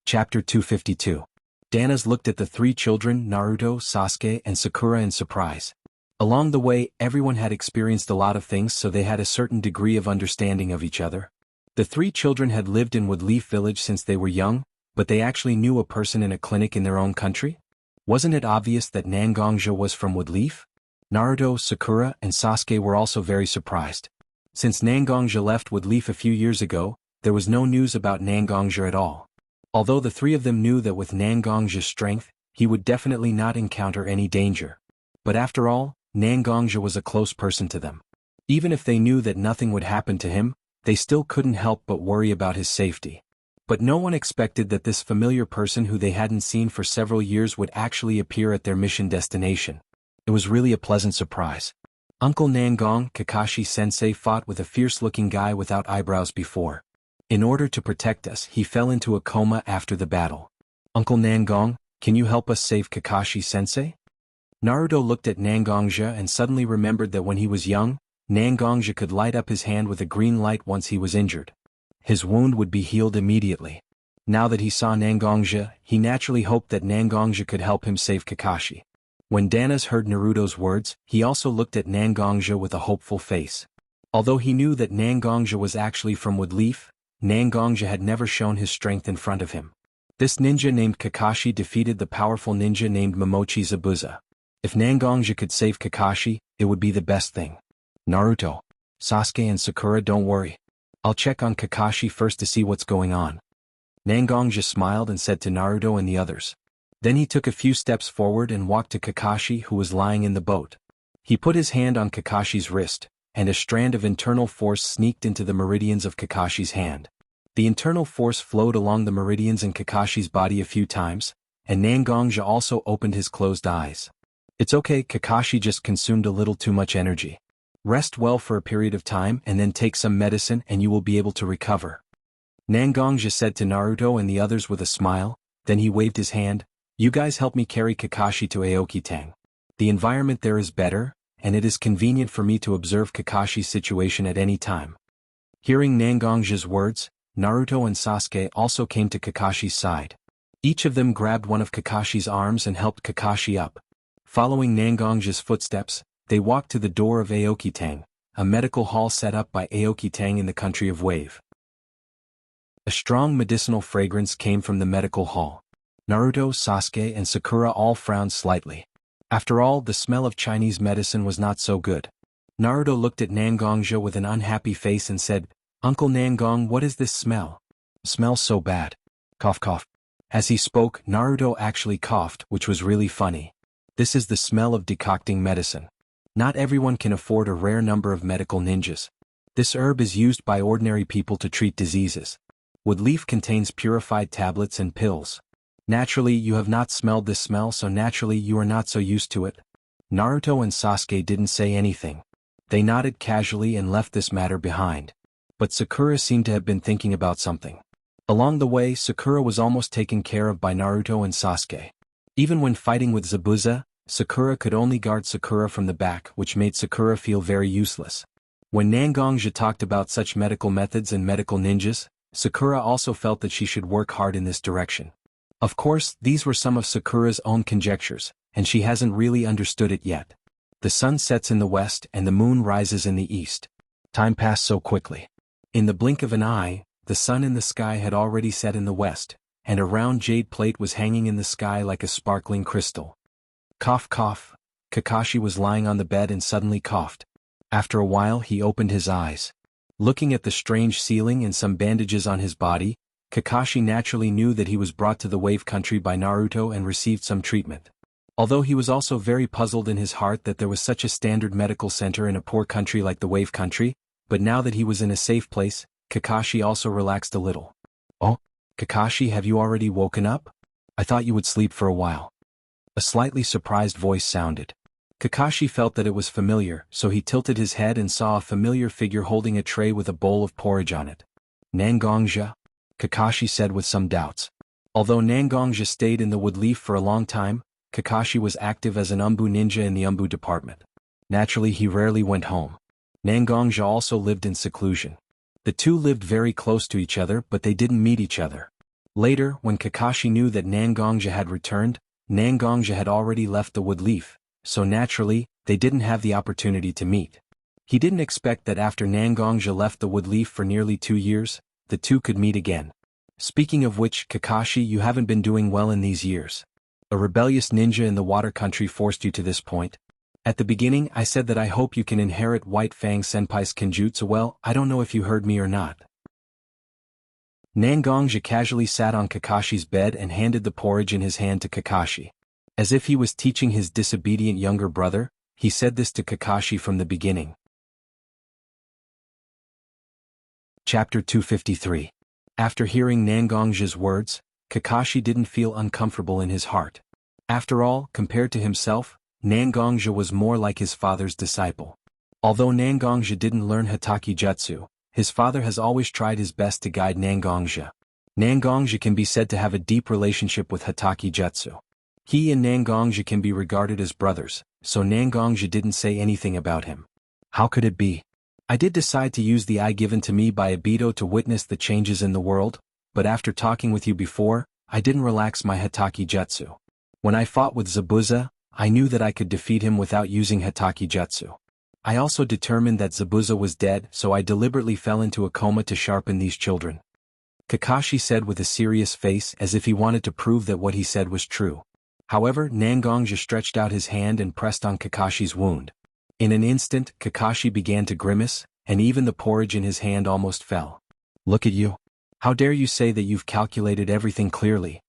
Chapter 252. Danas looked at the three children Naruto, Sasuke, and Sakura in surprise. Along the way, everyone had experienced a lot of things, so they had a certain degree of understanding of each other. The three children had lived in Woodleaf Village since they were young, but they actually knew a person in a clinic in their own country? Wasn't it obvious that Nangongja was from Woodleaf? Naruto, Sakura, and Sasuke were also very surprised. Since Nangongja left Woodleaf a few years ago, there was no news about Nangongja at all. Although the three of them knew that with Nangongja's strength, he would definitely not encounter any danger. But after all, Nangongja was a close person to them. Even if they knew that nothing would happen to him, they still couldn't help but worry about his safety. But no one expected that this familiar person who they hadn't seen for several years would actually appear at their mission destination. It was really a pleasant surprise. Uncle Nangong, Kakashi-sensei, fought with a fierce-looking guy without eyebrows before. In order to protect us, he fell into a coma after the battle. Uncle Nangong, can you help us save Kakashi-sensei? Naruto looked at Nangongja and suddenly remembered that when he was young, Nangongja could light up his hand with a green light once he was injured. his wound would be healed immediately. Now that he saw Nangongja, he naturally hoped that Nangongja could help him save Kakashi. When Danas heard Naruto's words, he also looked at Nangongja with a hopeful face. Although he knew that Nangongja was actually from Woodleaf, Nangongja had never shown his strength in front of him. This ninja named Kakashi defeated the powerful ninja named Momochi Zabuza. If Nangongja could save Kakashi, it would be the best thing. Naruto, Sasuke and Sakura, don't worry. I'll check on Kakashi first to see what's going on. Nangongja smiled and said to Naruto and the others. Then he took a few steps forward and walked to Kakashi, who was lying in the boat. He put his hand on Kakashi's wrist, and a strand of internal force sneaked into the meridians of Kakashi's hand. The internal force flowed along the meridians in Kakashi's body a few times, and Nangongja also opened his closed eyes. It's okay, Kakashi just consumed a little too much energy. Rest well for a period of time and then take some medicine and you will be able to recover. Nangongja said to Naruto and the others with a smile, then he waved his hand. You guys help me carry Kakashi to Aokitang. The environment there is better, and it is convenient for me to observe Kakashi's situation at any time. Hearing Nangongja's words, Naruto and Sasuke also came to Kakashi's side. Each of them grabbed one of Kakashi's arms and helped Kakashi up. Following Nangongja's footsteps, they walked to the door of Aokitang, a medical hall set up by Aokitang in the country of Wave. A strong medicinal fragrance came from the medical hall. Naruto, Sasuke and Sakura all frowned slightly. After all, the smell of Chinese medicine was not so good. Naruto looked at Nangongja with an unhappy face and said, Uncle Nangong, what is this smell? Smells so bad. Cough cough. As he spoke, Naruto actually coughed, which was really funny. This is the smell of decocting medicine. Not everyone can afford a rare number of medical ninjas. This herb is used by ordinary people to treat diseases. Woodleaf contains purified tablets and pills. Naturally, you have not smelled this smell, so naturally you are not so used to it. Naruto and Sasuke didn't say anything. They nodded casually and left this matter behind. But Sakura seemed to have been thinking about something. Along the way, Sakura was almost taken care of by Naruto and Sasuke. Even when fighting with Zabuza, Sakura could only guard Sakura from the back, which made Sakura feel very useless. When Nangongja talked about such medical methods and medical ninjas, Sakura also felt that she should work hard in this direction. Of course, these were some of Sakura's own conjectures, and she hasn't really understood it yet. The sun sets in the west and the moon rises in the east. Time passed so quickly. In the blink of an eye, the sun in the sky had already set in the west, and a round jade plate was hanging in the sky like a sparkling crystal. Cough cough. Kakashi was lying on the bed and suddenly coughed. After a while he opened his eyes. Looking at the strange ceiling and some bandages on his body, Kakashi naturally knew that he was brought to the Wave Country by Naruto and received some treatment. Although he was also very puzzled in his heart that there was such a standard medical center in a poor country like the Wave Country, but now that he was in a safe place, Kakashi also relaxed a little. Oh, Kakashi, have you already woken up? I thought you would sleep for a while. A slightly surprised voice sounded. Kakashi felt that it was familiar, so he tilted his head and saw a familiar figure holding a tray with a bowl of porridge on it. Nangongja? Kakashi said with some doubts. Although Nangongja stayed in the Woodleaf for a long time, Kakashi was active as an Umbu ninja in the Umbu department. Naturally, he rarely went home. Nangongja also lived in seclusion. The two lived very close to each other, but they didn't meet each other. Later, when Kakashi knew that Nangongja had returned, Nangongja had already left the Woodleaf, so naturally, they didn't have the opportunity to meet. He didn't expect that after Nangongja left the Woodleaf for nearly 2 years, the two could meet again. Speaking of which, Kakashi, you haven't been doing well in these years. A rebellious ninja in the water country forced you to this point. At the beginning, I said that I hope you can inherit White Fang Senpai's kenjutsu. Well, I don't know if you heard me or not. Nangongja casually sat on Kakashi's bed and handed the porridge in his hand to Kakashi. As if he was teaching his disobedient younger brother, he said this to Kakashi from the beginning. Chapter 253. After hearing Nangongja's words, Kakashi didn't feel uncomfortable in his heart. After all, compared to himself, Nangongja was more like his father's disciple. Although Nangongja didn't learn Hataki Jutsu, his father has always tried his best to guide Nangongja. Nangongja can be said to have a deep relationship with Hataki Jutsu. He and Nangongja can be regarded as brothers, so Nangongja didn't say anything about him. How could it be? I did decide to use the eye given to me by Obito to witness the changes in the world, but after talking with you before, I didn't relax my Hataki Jutsu. When I fought with Zabuza, I knew that I could defeat him without using Hataki Jutsu. I also determined that Zabuza was dead, so I deliberately fell into a coma to sharpen these children. Kakashi said with a serious face as if he wanted to prove that what he said was true. However, Nangonja stretched out his hand and pressed on Kakashi's wound. In an instant, Kakashi began to grimace, and even the porridge in his hand almost fell. Look at you. How dare you say that you've calculated everything clearly?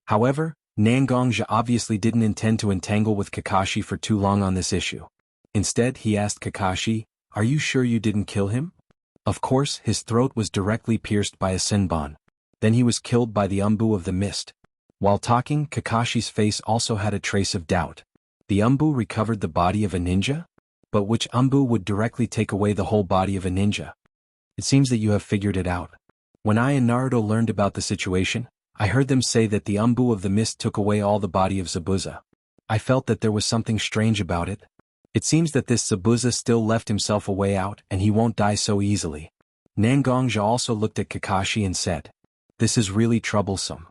However, Nangonja obviously didn't intend to entangle with Kakashi for too long on this issue. Instead, he asked Kakashi, "Are you sure you didn't kill him?" Of course, his throat was directly pierced by a Senbon. Then he was killed by the Umbu of the Mist. While talking, Kakashi's face also had a trace of doubt. The Umbu recovered the body of a ninja? But which Umbu would directly take away the whole body of a ninja? It seems that you have figured it out. When I and Naruto learned about the situation, I heard them say that the Umbu of the Mist took away all the body of Zabuza. I felt that there was something strange about it. It seems that this Zabuza still left himself a way out and he won't die so easily. Nangonja also looked at Kakashi and said, "This is really troublesome."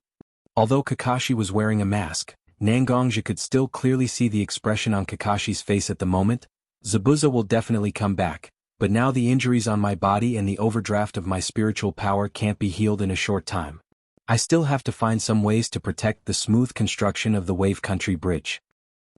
Although Kakashi was wearing a mask, Nangonja could still clearly see the expression on Kakashi's face at the moment. Zabuza will definitely come back, but now the injuries on my body and the overdraft of my spiritual power can't be healed in a short time. I still have to find some ways to protect the smooth construction of the Wave Country Bridge.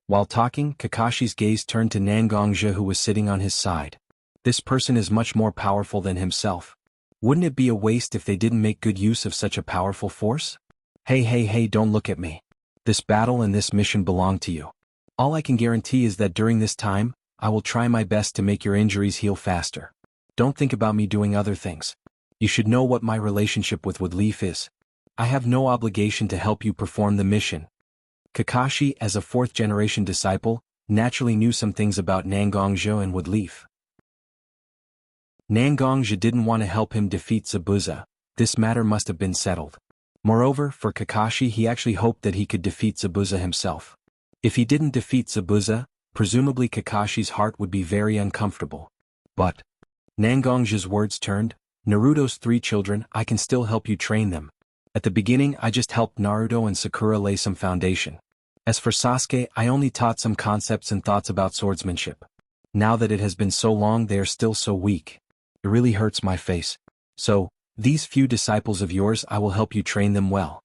While talking, Kakashi's gaze turned to Nangonja, who was sitting on his side. This person is much more powerful than himself. Wouldn't it be a waste if they didn't make good use of such a powerful force? Hey, don't look at me. This battle and this mission belong to you. All I can guarantee is that during this time, I will try my best to make your injuries heal faster. Don't think about me doing other things. You should know what my relationship with Woodleaf is. I have no obligation to help you perform the mission. Kakashi, as a fourth-generation disciple, naturally knew some things about Nangonja and Woodleaf. Nangonja didn't want to help him defeat Zabuza. This matter must have been settled. Moreover, for Kakashi, he actually hoped that he could defeat Zabuza himself. If he didn't defeat Zabuza, presumably Kakashi's heart would be very uncomfortable. But Nangonja's words turned, "Naruto's 3 children, I can still help you train them. At the beginning, I just helped Naruto and Sakura lay some foundation. As for Sasuke, I only taught some concepts and thoughts about swordsmanship. Now that it has been so long, they are still so weak. It really hurts my face. So, these few disciples of yours, I will help you train them well."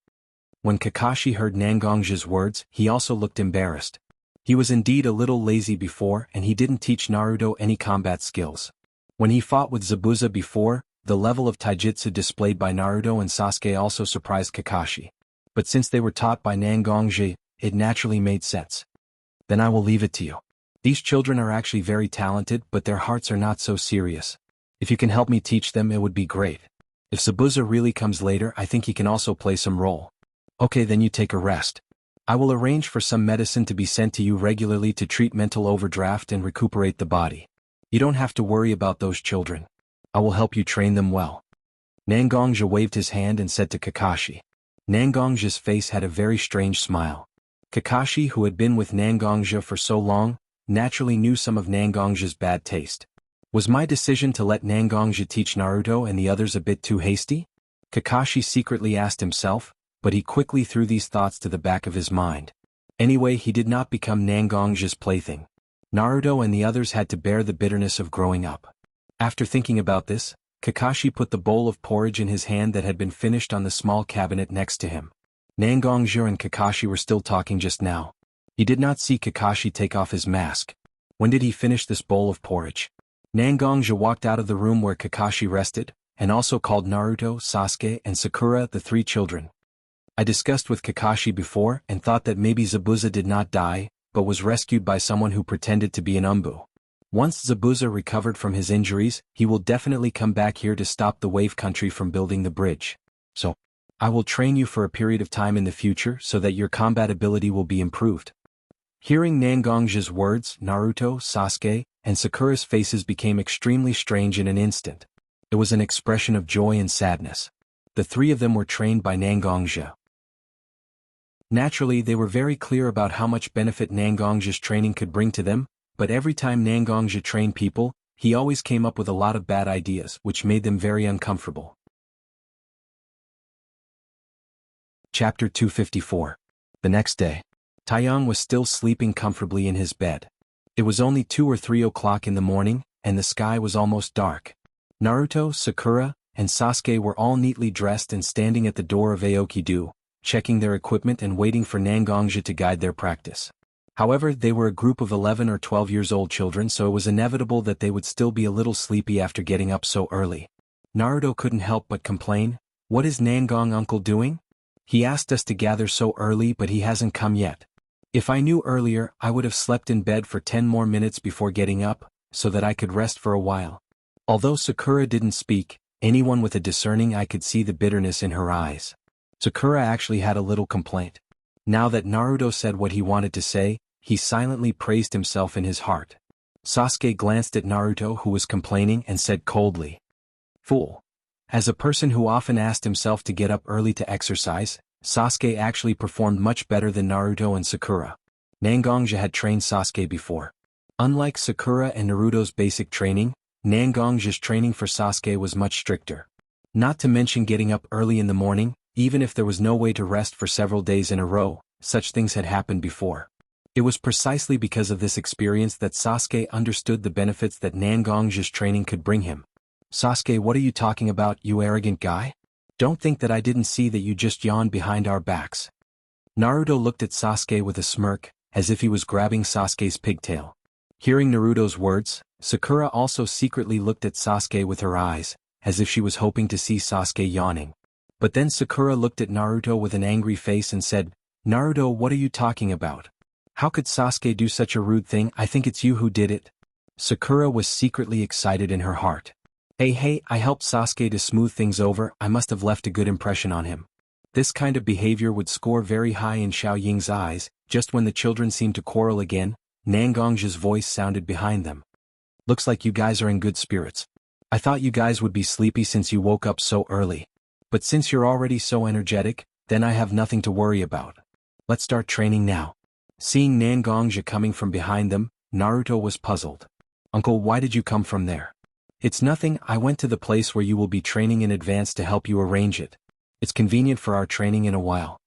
When Kakashi heard Nangonja's words, he also looked embarrassed. He was indeed a little lazy before, and he didn't teach Naruto any combat skills. When he fought with Zabuza before, the level of taijutsu displayed by Naruto and Sasuke also surprised Kakashi. But since they were taught by Nangonja, it naturally made sense. Then I will leave it to you. These children are actually very talented, but their hearts are not so serious. If you can help me teach them, it would be great. If Zabuza really comes later, I think he can also play some role. Okay, then you take a rest. I will arrange for some medicine to be sent to you regularly to treat mental overdraft and recuperate the body. You don't have to worry about those children. I will help you train them well. Nangonja waved his hand and said to Kakashi. Nangonja's face had a very strange smile. Kakashi, who had been with Nangonja for so long, naturally knew some of Nangonja's bad taste. Was my decision to let Nangonja teach Naruto and the others a bit too hasty? Kakashi secretly asked himself, but he quickly threw these thoughts to the back of his mind. Anyway, he did not become Nangonja's plaything. Naruto and the others had to bear the bitterness of growing up. After thinking about this, Kakashi put the bowl of porridge in his hand that had been finished on the small cabinet next to him. Nangonja and Kakashi were still talking just now. He did not see Kakashi take off his mask. When did he finish this bowl of porridge? Nangonja walked out of the room where Kakashi rested, and also called Naruto, Sasuke, and Sakura, the 3 children. I discussed with Kakashi before and thought that maybe Zabuza did not die, but was rescued by someone who pretended to be an Umbu. Once Zabuza recovered from his injuries, he will definitely come back here to stop the Wave Country from building the bridge. So, I will train you for a period of time in the future so that your combat ability will be improved. Hearing Nangonja's words, Naruto, Sasuke, and Sakura's faces became extremely strange in an instant. It was an expression of joy and sadness. The 3 of them were trained by Nangonja. Naturally, they were very clear about how much benefit Nangonja's training could bring to them, but every time Nangonja trained people, he always came up with a lot of bad ideas which made them very uncomfortable. Chapter 254. The next day. Taeyang was still sleeping comfortably in his bed. It was only 2 or 3 o'clock in the morning, and the sky was almost dark. Naruto, Sakura, and Sasuke were all neatly dressed and standing at the door of Aokido, checking their equipment and waiting for Nangongja to guide their practice. However, they were a group of 11 or 12 years old children, so it was inevitable that they would still be a little sleepy after getting up so early. Naruto couldn't help but complain, "What is Nangong uncle doing? He asked us to gather so early but he hasn't come yet. If I knew earlier, I would have slept in bed for 10 more minutes before getting up, so that I could rest for a while." Although Sakura didn't speak, anyone with a discerning eye could see the bitterness in her eyes. Sakura actually had a little complaint. Now that Naruto said what he wanted to say, he silently praised himself in his heart. Sasuke glanced at Naruto, who was complaining, and said coldly, "Fool." As a person who often asked himself to get up early to exercise, Sasuke actually performed much better than Naruto and Sakura. Nangongja had trained Sasuke before. Unlike Sakura and Naruto's basic training, Nangongja's training for Sasuke was much stricter. Not to mention getting up early in the morning, even if there was no way to rest for several days in a row, such things had happened before. It was precisely because of this experience that Sasuke understood the benefits that Nangongja's training could bring him. "Sasuke, what are you talking about, you arrogant guy? Don't think that I didn't see that you just yawned behind our backs." Naruto looked at Sasuke with a smirk, as if he was grabbing Sasuke's pigtail. Hearing Naruto's words, Sakura also secretly looked at Sasuke with her eyes, as if she was hoping to see Sasuke yawning. But then Sakura looked at Naruto with an angry face and said, "Naruto, what are you talking about? How could Sasuke do such a rude thing? I think it's you who did it." Sakura was secretly excited in her heart. Hey, I helped Sasuke to smooth things over, I must have left a good impression on him." This kind of behavior would score very high in Xiao Ying's eyes. Just when the children seemed to quarrel again, Nangongja's voice sounded behind them. "Looks like you guys are in good spirits. I thought you guys would be sleepy since you woke up so early. But since you're already so energetic, then I have nothing to worry about. Let's start training now." Seeing Nangongja coming from behind them, Naruto was puzzled. "Uncle, why did you come from there?" "It's nothing, I went to the place where you will be training in advance to help you arrange it. It's convenient for our training in a while."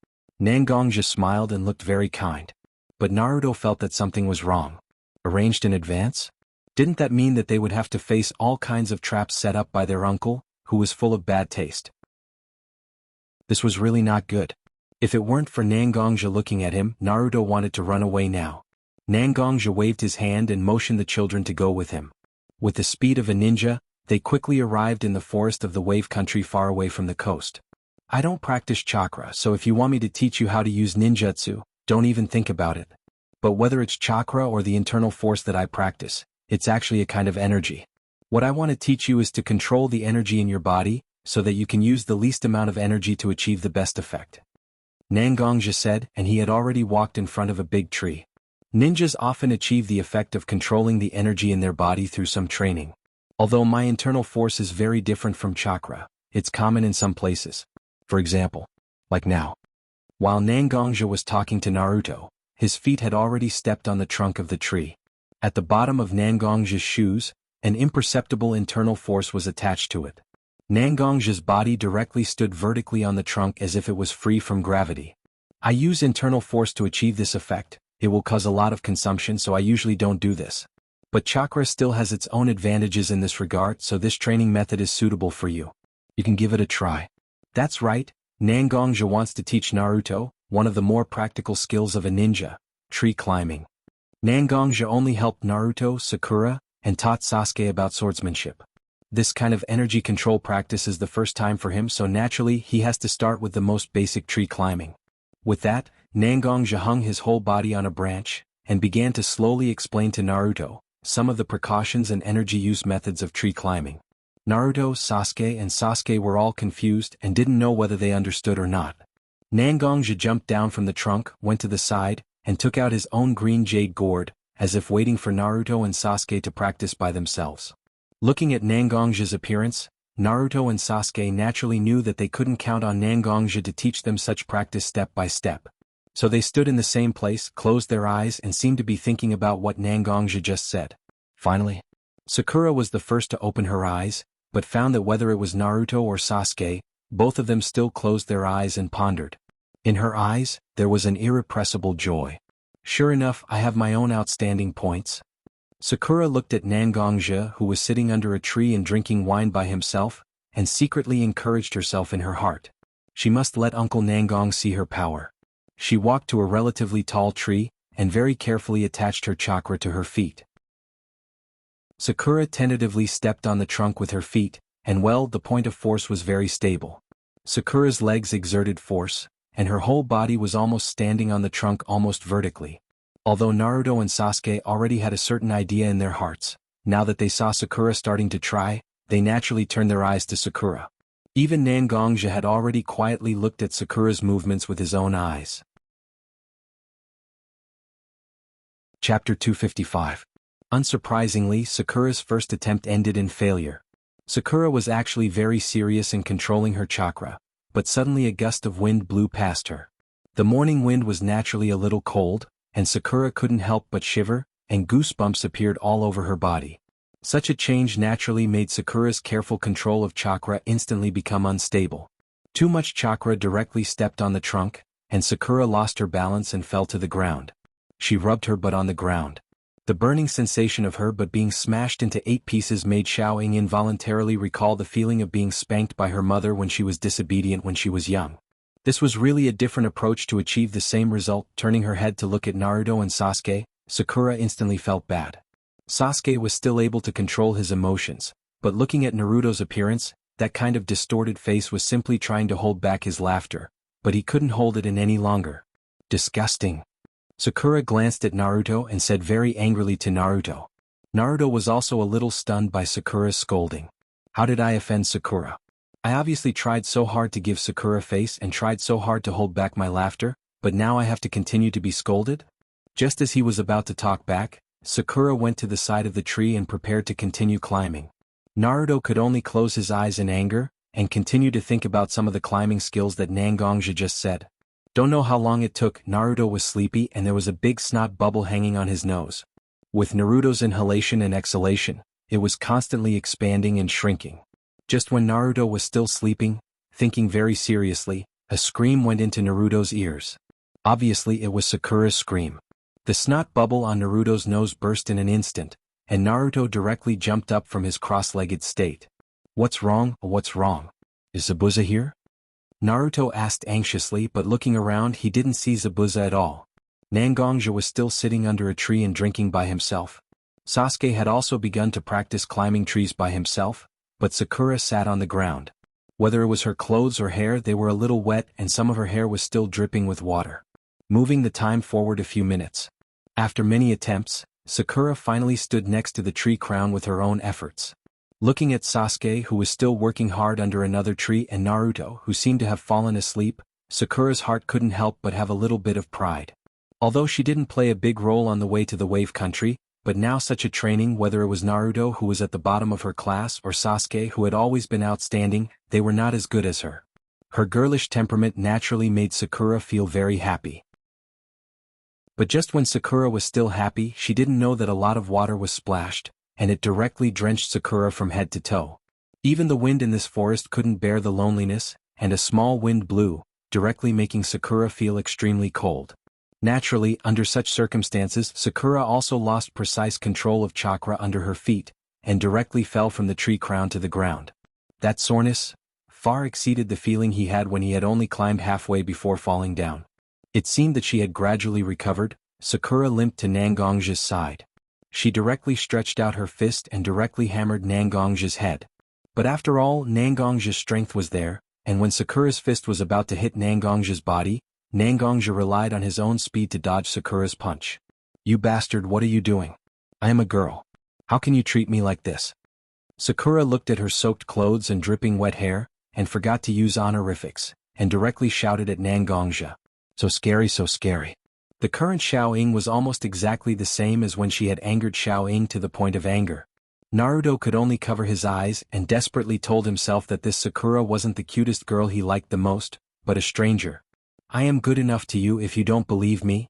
Nangongja smiled and looked very kind. But Naruto felt that something was wrong. Arranged in advance? Didn't that mean that they would have to face all kinds of traps set up by their uncle, who was full of bad taste? This was really not good. If it weren't for Nangongja looking at him, Naruto wanted to run away now. Nangongja waved his hand and motioned the children to go with him. With the speed of a ninja, they quickly arrived in the forest of the wave country far away from the coast. "I don't practice chakra, so if you want me to teach you how to use ninjutsu, don't even think about it. But whether it's chakra or the internal force that I practice, it's actually a kind of energy. What I want to teach you is to control the energy in your body, so that you can use the least amount of energy to achieve the best effect." Nangongja said, and he had already walked in front of a big tree. Ninjas often achieve the effect of controlling the energy in their body through some training. Although my internal force is very different from chakra, it's common in some places. For example, like now. While Nangongja was talking to Naruto, his feet had already stepped on the trunk of the tree. At the bottom of Nangongja's shoes, an imperceptible internal force was attached to it. Nangongja's body directly stood vertically on the trunk as if it was free from gravity. "I use internal force to achieve this effect. It will cause a lot of consumption, so I usually don't do this. But chakra still has its own advantages in this regard, so this training method is suitable for you. You can give it a try." That's right, Nangongja wants to teach Naruto one of the more practical skills of a ninja, tree climbing. Nangongja only helped Naruto, Sakura, and taught Sasuke about swordsmanship. This kind of energy control practice is the first time for him, so naturally he has to start with the most basic tree climbing. With that, Nangongja hung his whole body on a branch, and began to slowly explain to Naruto some of the precautions and energy use methods of tree climbing. Naruto, Sasuke were all confused and didn't know whether they understood or not. Nangongja jumped down from the trunk, went to the side, and took out his own green jade gourd, as if waiting for Naruto and Sasuke to practice by themselves. Looking at Nangongja's appearance, Naruto and Sasuke naturally knew that they couldn't count on Nangongja to teach them such practice step by step. So they stood in the same place, closed their eyes, and seemed to be thinking about what Nangongja just said. Finally, Sakura was the first to open her eyes, but found that whether it was Naruto or Sasuke, both of them still closed their eyes and pondered. In her eyes, there was an irrepressible joy. Sure enough, I have my own outstanding points. Sakura looked at Nangongja, who was sitting under a tree and drinking wine by himself, and secretly encouraged herself in her heart. She must let Uncle Nangong see her power. She walked to a relatively tall tree, and very carefully attached her chakra to her feet. Sakura tentatively stepped on the trunk with her feet, and well, the point of force was very stable. Sakura's legs exerted force, and her whole body was almost standing on the trunk almost vertically. Although Naruto and Sasuke already had a certain idea in their hearts, now that they saw Sakura starting to try, they naturally turned their eyes to Sakura. Even Nangongja had already quietly looked at Sakura's movements with his own eyes. Chapter 255. Unsurprisingly, Sakura's first attempt ended in failure. Sakura was actually very serious in controlling her chakra, but suddenly a gust of wind blew past her. The morning wind was naturally a little cold, and Sakura couldn't help but shiver, and goosebumps appeared all over her body. Such a change naturally made Sakura's careful control of chakra instantly become unstable. Too much chakra directly stepped on the trunk, and Sakura lost her balance and fell to the ground. She rubbed her butt on the ground. The burning sensation of her butt being smashed into 8 pieces made Xiaoying involuntarily recall the feeling of being spanked by her mother when she was disobedient when she was young. This was really a different approach to achieve the same result. Turning her head to look at Naruto and Sasuke, Sakura instantly felt bad. Sasuke was still able to control his emotions, but looking at Naruto's appearance, that kind of distorted face was simply trying to hold back his laughter, but he couldn't hold it in any longer. Disgusting. Sakura glanced at Naruto and said very angrily to Naruto. Naruto was also a little stunned by Sakura's scolding. How did I offend Sakura? I obviously tried so hard to give Sakura face and tried so hard to hold back my laughter, but now I have to continue to be scolded? Just as he was about to talk back, Sakura went to the side of the tree and prepared to continue climbing. Naruto could only close his eyes in anger, and continue to think about some of the climbing skills that Nangongja just said. Don't know how long it took. Naruto was sleepy and there was a big snot bubble hanging on his nose. With Naruto's inhalation and exhalation, it was constantly expanding and shrinking. Just when Naruto was still sleeping, thinking very seriously, a scream went into Naruto's ears. Obviously it was Sakura's scream. The snot bubble on Naruto's nose burst in an instant, and Naruto directly jumped up from his cross-legged state. What's wrong? What's wrong? Is Zabuza here? Naruto asked anxiously, but looking around he didn't see Zabuza at all. Nangongja was still sitting under a tree and drinking by himself. Sasuke had also begun to practice climbing trees by himself, but Sakura sat on the ground. Whether it was her clothes or hair, they were a little wet and some of her hair was still dripping with water. Moving the time forward a few minutes. After many attempts, Sakura finally stood next to the tree crown with her own efforts. Looking at Sasuke, who was still working hard under another tree, and Naruto, who seemed to have fallen asleep, Sakura's heart couldn't help but have a little bit of pride. Although she didn't play a big role on the way to the wave country, but now such a training, whether it was Naruto who was at the bottom of her class or Sasuke who had always been outstanding, they were not as good as her. Her girlish temperament naturally made Sakura feel very happy. But just when Sakura was still happy, she didn't know that a lot of water was splashed, and it directly drenched Sakura from head to toe. Even the wind in this forest couldn't bear the loneliness, and a small wind blew, directly making Sakura feel extremely cold. Naturally, under such circumstances, Sakura also lost precise control of chakra under her feet, and directly fell from the tree crown to the ground. That soreness far exceeded the feeling he had when he had only climbed halfway before falling down. It seemed that she had gradually recovered. Sakura limped to Nangongja's side. She directly stretched out her fist and directly hammered Nangongja's head. But after all, Nangongja's strength was there, and when Sakura's fist was about to hit Nangongja's body, Nangongja relied on his own speed to dodge Sakura's punch. You bastard, what are you doing? I am a girl. How can you treat me like this? Sakura looked at her soaked clothes and dripping wet hair, and forgot to use honorifics, and directly shouted at Nangongja. So scary, so scary. The current Xiaoying was almost exactly the same as when she had angered Xiaoying to the point of anger. Naruto could only cover his eyes and desperately told himself that this Sakura wasn't the cutest girl he liked the most, but a stranger. I am good enough to you if you don't believe me.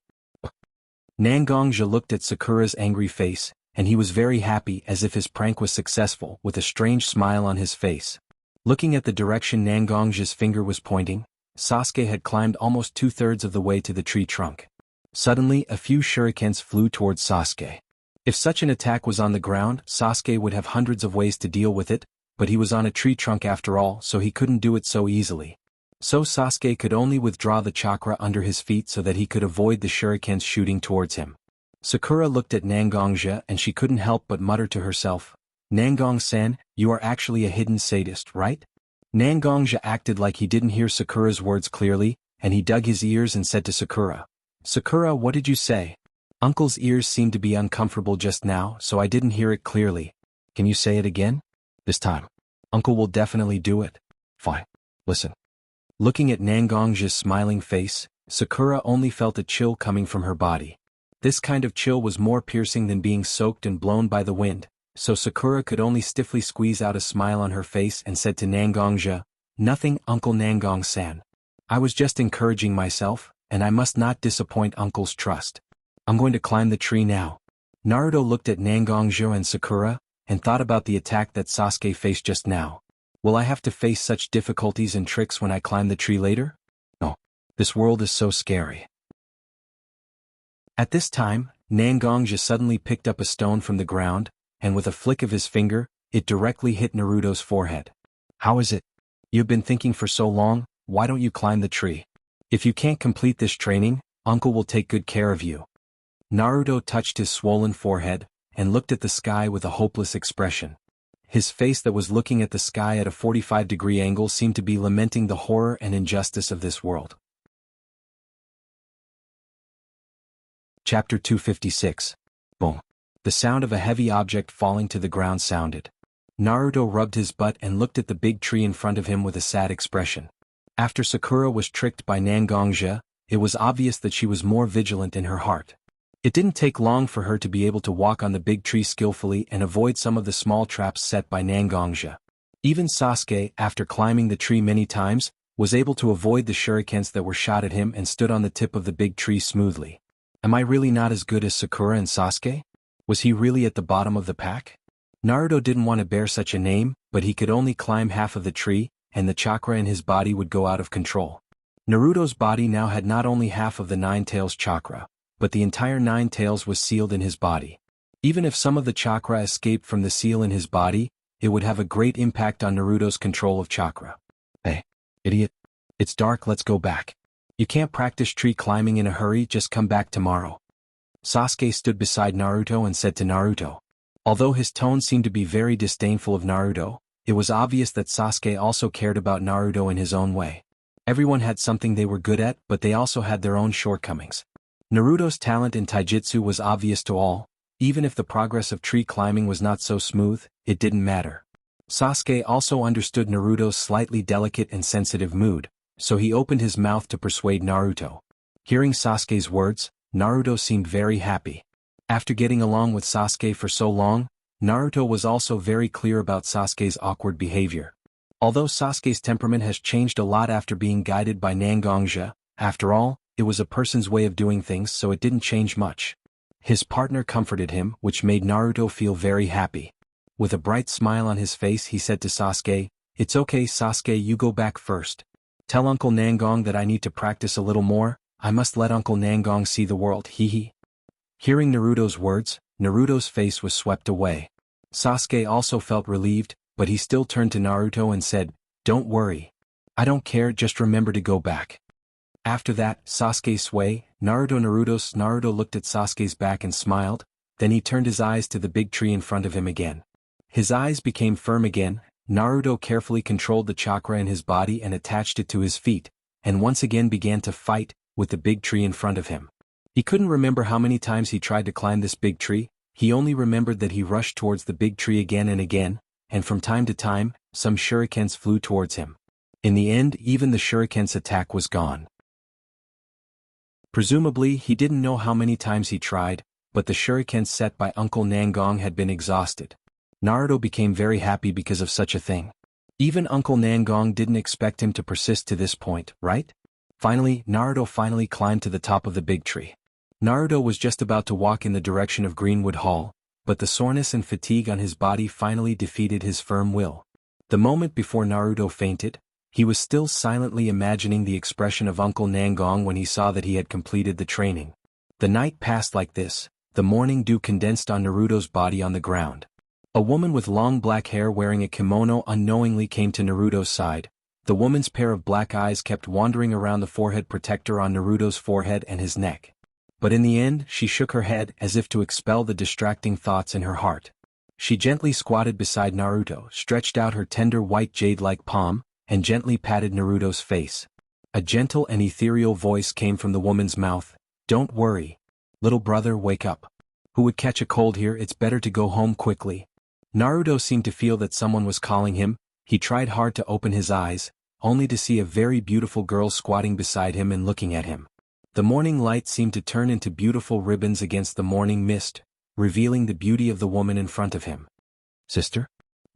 Nangongja looked at Sakura's angry face, and he was very happy as if his prank was successful with a strange smile on his face. Looking at the direction Nangong's finger was pointing, Sasuke had climbed almost 2/3 of the way to the tree trunk. Suddenly, a few shurikens flew towards Sasuke. If such an attack was on the ground, Sasuke would have hundreds of ways to deal with it, but he was on a tree trunk after all, so he couldn't do it so easily. So Sasuke could only withdraw the chakra under his feet so that he could avoid the shurikens shooting towards him. Sakura looked at Nangongja and she couldn't help but mutter to herself, "Nangong-san, you are actually a hidden sadist, right?" Nangongja acted like he didn't hear Sakura's words clearly, and he dug his ears and said to Sakura, "Sakura, what did you say?" "Uncle's ears seemed to be uncomfortable just now, so I didn't hear it clearly. Can you say it again?" "This time. Uncle will definitely do it." "Fine. Listen." Looking at Nangongja's smiling face, Sakura only felt a chill coming from her body. This kind of chill was more piercing than being soaked and blown by the wind, so Sakura could only stiffly squeeze out a smile on her face and said to Nangongja, "Nothing, Uncle Nangong-san. I was just encouraging myself, and I must not disappoint Uncle's trust. I'm going to climb the tree now." Naruto looked at Nangongja and Sakura, and thought about the attack that Sasuke faced just now. Will I have to face such difficulties and tricks when I climb the tree later? No. This world is so scary. At this time, Nangongja suddenly picked up a stone from the ground, and with a flick of his finger, it directly hit Naruto's forehead. "How is it? You've been thinking for so long, why don't you climb the tree? If you can't complete this training, Uncle will take good care of you." Naruto touched his swollen forehead, and looked at the sky with a hopeless expression. His face that was looking at the sky at a 45-degree angle seemed to be lamenting the horror and injustice of this world. Chapter 256. Boom. The sound of a heavy object falling to the ground sounded. Naruto rubbed his butt and looked at the big tree in front of him with a sad expression. After Sakura was tricked by Nangongja, it was obvious that she was more vigilant in her heart. It didn't take long for her to be able to walk on the big tree skillfully and avoid some of the small traps set by Nangongja. Even Sasuke, after climbing the tree many times, was able to avoid the shurikens that were shot at him and stood on the tip of the big tree smoothly. Am I really not as good as Sakura and Sasuke? Was he really at the bottom of the pack? Naruto didn't want to bear such a name, but he could only climb half of the tree, and the chakra in his body would go out of control. Naruto's body now had not only half of the Nine Tails chakra, but the entire Nine Tails was sealed in his body. Even if some of the chakra escaped from the seal in his body, it would have a great impact on Naruto's control of chakra. "Hey, idiot. It's dark, let's go back. You can't practice tree climbing in a hurry, just come back tomorrow." Sasuke stood beside Naruto and said to Naruto. Although his tone seemed to be very disdainful of Naruto, it was obvious that Sasuke also cared about Naruto in his own way. Everyone had something they were good at, but they also had their own shortcomings. Naruto's talent in taijutsu was obvious to all. Even if the progress of tree climbing was not so smooth, it didn't matter. Sasuke also understood Naruto's slightly delicate and sensitive mood, so he opened his mouth to persuade Naruto. Hearing Sasuke's words, Naruto seemed very happy. After getting along with Sasuke for so long, Naruto was also very clear about Sasuke's awkward behavior. Although Sasuke's temperament has changed a lot after being guided by Nangongja, after all, it was a person's way of doing things, so it didn't change much. His partner comforted him, which made Naruto feel very happy. With a bright smile on his face, he said to Sasuke, "It's okay, Sasuke, you go back first. Tell Uncle Nangong that I need to practice a little more. I must let Uncle Nangong see the world, hee." Hearing Naruto's words, Naruto's face was swept away. Sasuke also felt relieved, but he still turned to Naruto and said, "Don't worry. I don't care, just remember to go back." After that, Sasuke sway, Naruto looked at Sasuke's back and smiled, then he turned his eyes to the big tree in front of him again. His eyes became firm again, Naruto carefully controlled the chakra in his body and attached it to his feet, and once again began to fight with the big tree in front of him. He couldn't remember how many times he tried to climb this big tree, he only remembered that he rushed towards the big tree again and again, and from time to time, some shurikens flew towards him. In the end, even the shuriken's attack was gone. Presumably, he didn't know how many times he tried, but the shurikens set by Uncle Nangong had been exhausted. Naruto became very happy because of such a thing. Even Uncle Nangong didn't expect him to persist to this point, right? Finally, Naruto climbed to the top of the big tree. Naruto was just about to walk in the direction of Greenwood Hall, but the soreness and fatigue on his body finally defeated his firm will. The moment before Naruto fainted, he was still silently imagining the expression of Uncle Nangong when he saw that he had completed the training. The night passed like this, the morning dew condensed on Naruto's body on the ground. A woman with long black hair wearing a kimono unknowingly came to Naruto's side. The woman's pair of black eyes kept wandering around the forehead protector on Naruto's forehead and his neck. But in the end, she shook her head as if to expel the distracting thoughts in her heart. She gently squatted beside Naruto, stretched out her tender white jade-like palm, and gently patted Naruto's face. A gentle and ethereal voice came from the woman's mouth. "Don't worry. Little brother, wake up. Who would catch a cold here? It's better to go home quickly." Naruto seemed to feel that someone was calling him. He tried hard to open his eyes, only to see a very beautiful girl squatting beside him and looking at him. The morning light seemed to turn into beautiful ribbons against the morning mist, revealing the beauty of the woman in front of him. "Sister?"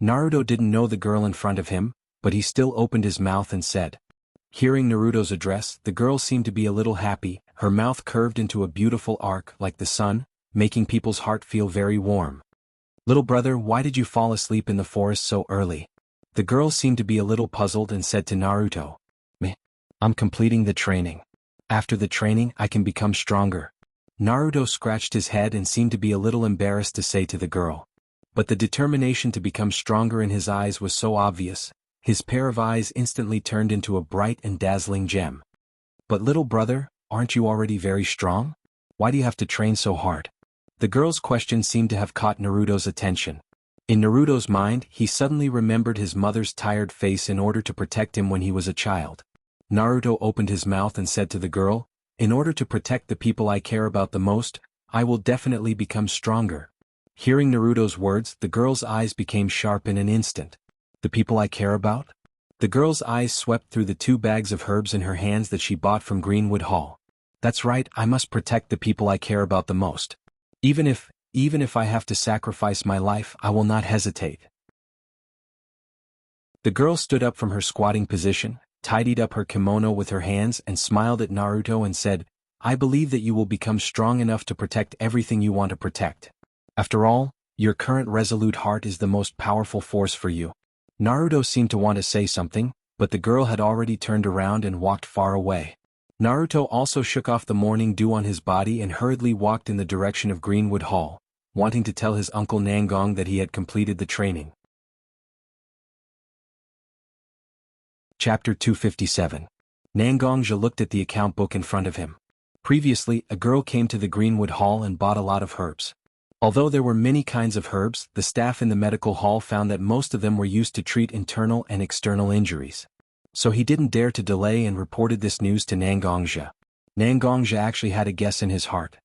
Naruto didn't know the girl in front of him, but he still opened his mouth and said. Hearing Naruto's address, the girl seemed to be a little happy. Her mouth curved into a beautiful arc like the sun, making people's heart feel very warm. "Little brother, why did you fall asleep in the forest so early?" The girl seemed to be a little puzzled and said to Naruto. "Meh. I'm completing the training. After the training I can become stronger." Naruto scratched his head and seemed to be a little embarrassed to say to the girl. But the determination to become stronger in his eyes was so obvious, his pair of eyes instantly turned into a bright and dazzling gem. "But little brother, aren't you already very strong? Why do you have to train so hard?" The girl's question seemed to have caught Naruto's attention. In Naruto's mind, he suddenly remembered his mother's tired face in order to protect him when he was a child. Naruto opened his mouth and said to the girl, "In order to protect the people I care about the most, I will definitely become stronger." Hearing Naruto's words, the girl's eyes became sharp in an instant. "The people I care about?" The girl's eyes swept through the 2 bags of herbs in her hands that she bought from Greenwood Hall. "That's right, I must protect the people I care about the most. Even if I have to sacrifice my life, I will not hesitate." The girl stood up from her squatting position, tidied up her kimono with her hands and smiled at Naruto and said, "I believe that you will become strong enough to protect everything you want to protect. After all, your current resolute heart is the most powerful force for you." Naruto seemed to want to say something, but the girl had already turned around and walked far away. Naruto also shook off the morning dew on his body and hurriedly walked in the direction of Greenwood Hall, wanting to tell his uncle Nangong that he had completed the training. Chapter 257. Nangongja looked at the account book in front of him. Previously, a girl came to the Greenwood Hall and bought a lot of herbs. Although there were many kinds of herbs, the staff in the medical hall found that most of them were used to treat internal and external injuries. So he didn't dare to delay and reported this news to Nangongja. Nangongja actually had a guess in his heart.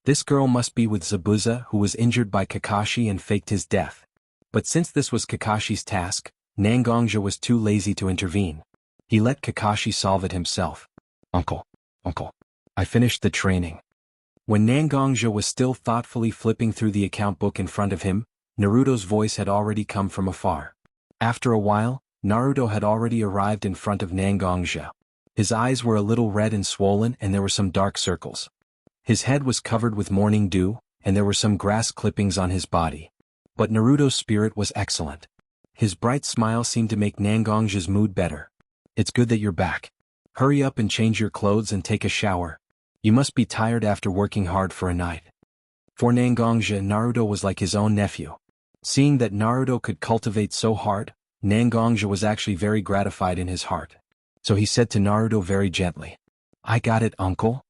This girl must be with Zabuza, who was injured by Kakashi and faked his death. But since this was Kakashi's task, Nangongja was too lazy to intervene. He let Kakashi solve it himself. Uncle, I finished the training." When Nangongja was still thoughtfully flipping through the account book in front of him, Naruto's voice had already come from afar. After a while, Naruto had already arrived in front of Nangongja. His eyes were a little red and swollen and there were some dark circles. His head was covered with morning dew, and there were some grass clippings on his body. But Naruto's spirit was excellent. His bright smile seemed to make Nangongja's mood better. "It's good that you're back. Hurry up and change your clothes and take a shower. You must be tired after working hard for a night." For Nangongja, Naruto was like his own nephew. Seeing that Naruto could cultivate so hard, Nangongja was actually very gratified in his heart. So he said to Naruto very gently, "I got it, uncle."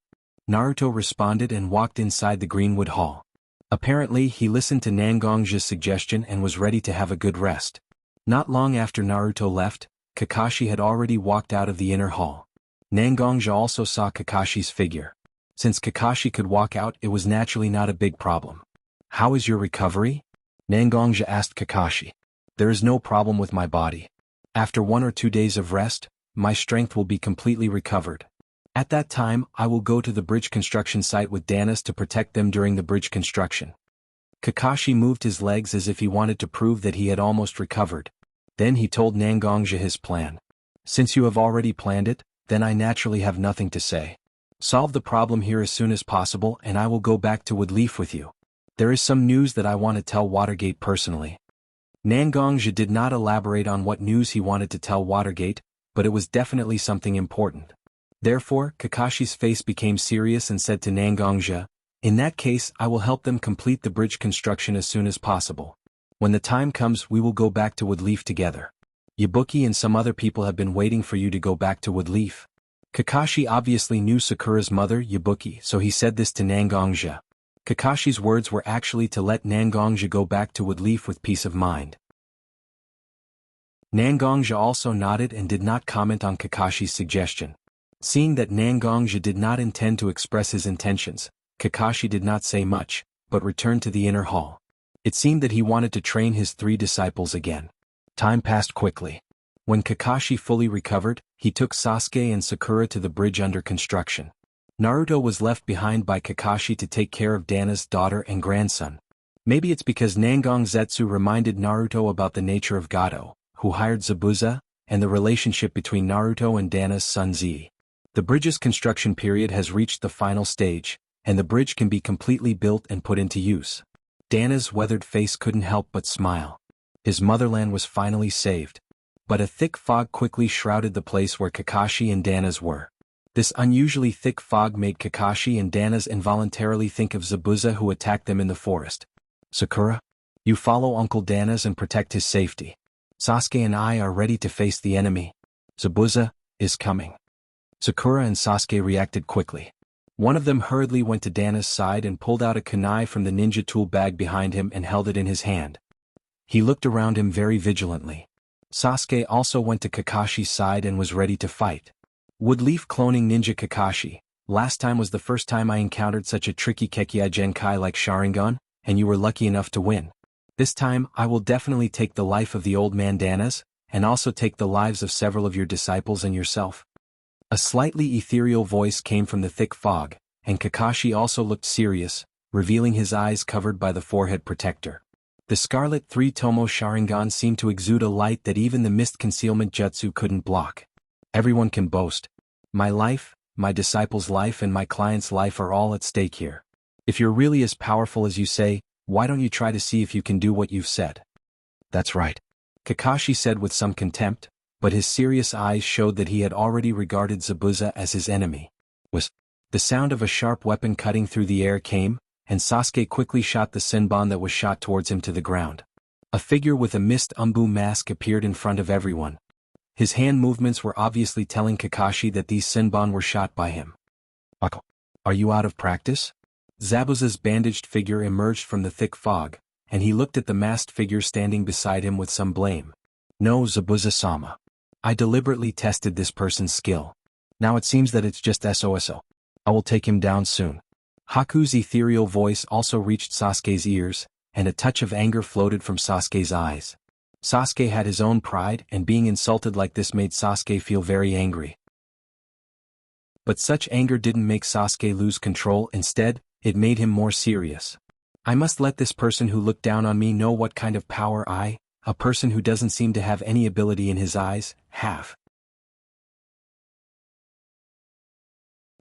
Naruto responded and walked inside the Greenwood Hall. Apparently, he listened to Nangongja's suggestion and was ready to have a good rest. Not long after Naruto left, Kakashi had already walked out of the inner hall. Nangongja also saw Kakashi's figure. Since Kakashi could walk out, it was naturally not a big problem. "How is your recovery?" Nangongja asked Kakashi. "There is no problem with my body. After 1 or 2 days of rest, my strength will be completely recovered. At that time, I will go to the bridge construction site with Danas to protect them during the bridge construction." Kakashi moved his legs as if he wanted to prove that he had almost recovered. Then he told Nangongja his plan. "Since you have already planned it, then I naturally have nothing to say. Solve the problem here as soon as possible and I will go back to Woodleaf with you." There is some news that I want to tell Watergate personally. Nangongja did not elaborate on what news he wanted to tell Watergate, but it was definitely something important. Therefore, Kakashi's face became serious and said to Nangongja, "In that case, I will help them complete the bridge construction as soon as possible. When the time comes, we will go back to Woodleaf together. Yabuki and some other people have been waiting for you to go back to Woodleaf." Kakashi obviously knew Sakura's mother, Yabuki, so he said this to Nangongja. Kakashi's words were actually to let Nangongja go back to Woodleaf with peace of mind. Nangongja also nodded and did not comment on Kakashi's suggestion. Seeing that Nangongja did not intend to express his intentions, Kakashi did not say much, but returned to the inner hall. It seemed that he wanted to train his 3 disciples again. Time passed quickly. When Kakashi fully recovered, he took Sasuke and Sakura to the bridge under construction. Naruto was left behind by Kakashi to take care of Dana's daughter and grandson. Maybe it's because Nangong Zetsu reminded Naruto about the nature of Gato, who hired Zabuza, and the relationship between Naruto and Dana's son Z. The bridge's construction period has reached the final stage, and the bridge can be completely built and put into use. Dana's weathered face couldn't help but smile. His motherland was finally saved. But a thick fog quickly shrouded the place where Kakashi and Dana's were. This unusually thick fog made Kakashi and Dana's involuntarily think of Zabuza, who attacked them in the forest. "Sakura, you follow Uncle Dana's and protect his safety. Sasuke and I are ready to face the enemy. Zabuza is coming." Sakura and Sasuke reacted quickly. One of them hurriedly went to Dana's side and pulled out a kunai from the ninja tool bag behind him and held it in his hand. He looked around him very vigilantly. Sasuke also went to Kakashi's side and was ready to fight. Woodleaf cloning ninja Kakashi, "Last time was the first time I encountered such a tricky Kekkei Genkai like Sharingan, and you were lucky enough to win. This time, I will definitely take the life of the old man Danas, and also take the lives of several of your disciples and yourself." A slightly ethereal voice came from the thick fog, and Kakashi also looked serious, revealing his eyes covered by the forehead protector. The Scarlet 3 Tomo Sharingan seemed to exude a light that even the mist concealment jutsu couldn't block. "Everyone can boast. My life, my disciple's life and my client's life are all at stake here. If you're really as powerful as you say, why don't you try to see if you can do what you've said?" "That's right," Kakashi said with some contempt, but his serious eyes showed that he had already regarded Zabuza as his enemy. The sound of a sharp weapon cutting through the air came, and Sasuke quickly shot the Senbon that was shot towards him to the ground. A figure with a mist umbu mask appeared in front of everyone. His hand movements were obviously telling Kakashi that these Senbon were shot by him. "Are you out of practice?" Zabuza's bandaged figure emerged from the thick fog, and he looked at the masked figure standing beside him with some blame. "No, Zabuza-sama. I deliberately tested this person's skill. Now it seems that it's just SOSO. I will take him down soon." Haku's ethereal voice also reached Sasuke's ears, and a touch of anger floated from Sasuke's eyes. Sasuke had his own pride, and being insulted like this made Sasuke feel very angry. But such anger didn't make Sasuke lose control. Instead, it made him more serious. "I must let this person who looked down on me know what kind of power I, a person who doesn't seem to have any ability in his eyes, have."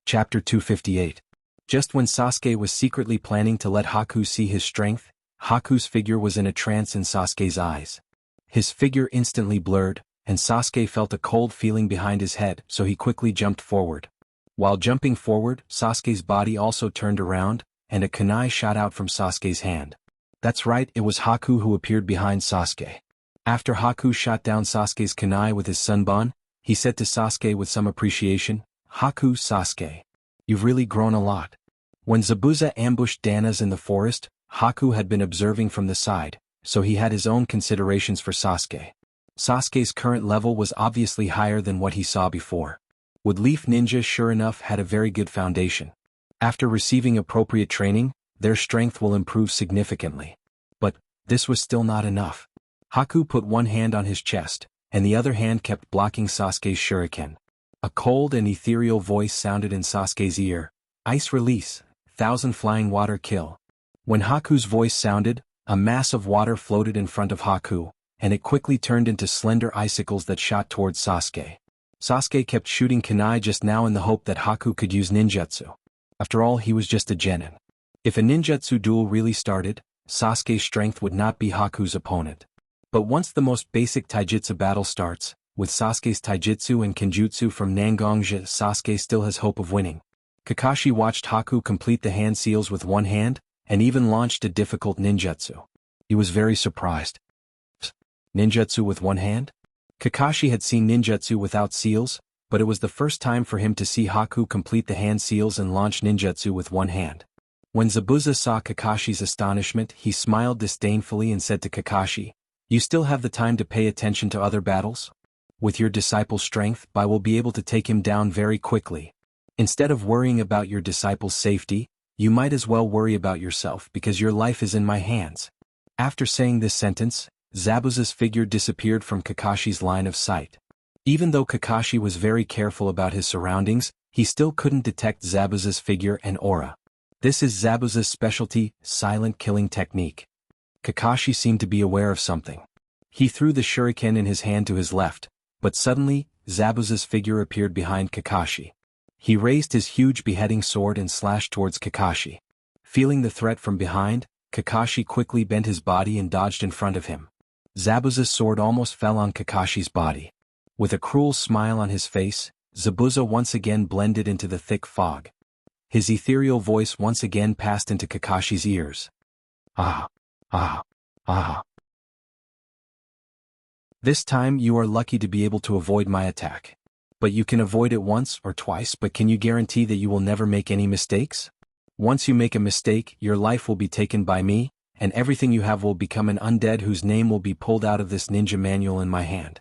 Chapter 258. Just when Sasuke was secretly planning to let Haku see his strength, Haku's figure was in a trance in Sasuke's eyes. His figure instantly blurred, and Sasuke felt a cold feeling behind his head, so he quickly jumped forward. While jumping forward, Sasuke's body also turned around, and a kunai shot out from Sasuke's hand. That's right, it was Haku who appeared behind Sasuke. After Haku shot down Sasuke's kunai with his Senbon, he said to Sasuke with some appreciation, "Haku, Sasuke. You've really grown a lot." When Zabuza ambushed Danas in the forest, Haku had been observing from the side, so he had his own considerations for Sasuke. Sasuke's current level was obviously higher than what he saw before. Woodleaf Ninja sure enough had a very good foundation. After receiving appropriate training, their strength will improve significantly. But this was still not enough. Haku put one hand on his chest, and the other hand kept blocking Sasuke's shuriken. A cold and ethereal voice sounded in Sasuke's ear. "Ice release, 1,000 flying water kill." When Haku's voice sounded, a mass of water floated in front of Haku, and it quickly turned into slender icicles that shot towards Sasuke. Sasuke kept shooting kunai just now in the hope that Haku could use ninjutsu. After all, he was just a genin. If a ninjutsu duel really started, Sasuke's strength would not be Haku's opponent. But once the most basic taijutsu battle starts, with Sasuke's taijutsu and kenjutsu from Nangongja, Sasuke still has hope of winning. Kakashi watched Haku complete the hand seals with one hand, and even launched a difficult ninjutsu. He was very surprised. Ninjutsu with one hand? Kakashi had seen ninjutsu without seals, but it was the first time for him to see Haku complete the hand seals and launch ninjutsu with one hand. When Zabuza saw Kakashi's astonishment, he smiled disdainfully and said to Kakashi, "You still have the time to pay attention to other battles? With your disciple's strength, I will be able to take him down very quickly. Instead of worrying about your disciple's safety, you might as well worry about yourself because your life is in my hands." After saying this sentence, Zabuza's figure disappeared from Kakashi's line of sight. Even though Kakashi was very careful about his surroundings, he still couldn't detect Zabuza's figure and aura. This is Zabuza's specialty, silent killing technique. Kakashi seemed to be aware of something. He threw the shuriken in his hand to his left, but suddenly, Zabuza's figure appeared behind Kakashi. He raised his huge beheading sword and slashed towards Kakashi. Feeling the threat from behind, Kakashi quickly bent his body and dodged in front of him. Zabuza's sword almost fell on Kakashi's body. With a cruel smile on his face, Zabuza once again blended into the thick fog. His ethereal voice once again passed into Kakashi's ears. "Ah! Ah! Ah!" This time you are lucky to be able to avoid my attack. But you can avoid it once or twice, but can you guarantee that you will never make any mistakes? Once you make a mistake, your life will be taken by me, and everything you have will become an undead whose name will be pulled out of this ninja manual in my hand.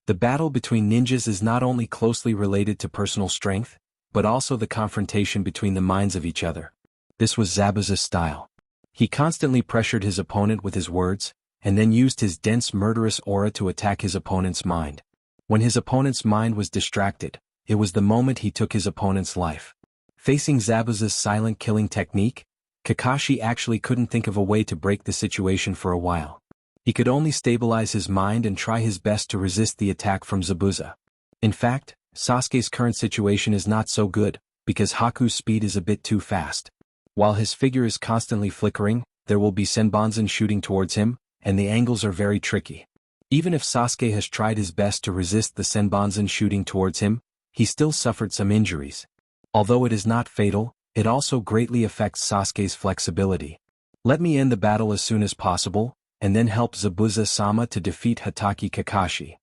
The battle between ninjas is not only closely related to personal strength, but also the confrontation between the minds of each other. This was Zabuza's style. He constantly pressured his opponent with his words, and then used his dense murderous aura to attack his opponent's mind. When his opponent's mind was distracted, it was the moment he took his opponent's life. Facing Zabuza's silent killing technique, Kakashi actually couldn't think of a way to break the situation for a while. He could only stabilize his mind and try his best to resist the attack from Zabuza. In fact, Sasuke's current situation is not so good, because Haku's speed is a bit too fast. While his figure is constantly flickering, there will be senbonzen shooting towards him, and the angles are very tricky. Even if Sasuke has tried his best to resist the senbonzen shooting towards him, he still suffered some injuries. Although it is not fatal, it also greatly affects Sasuke's flexibility. Let me end the battle as soon as possible, and then help Zabuza-sama to defeat Hatake Kakashi.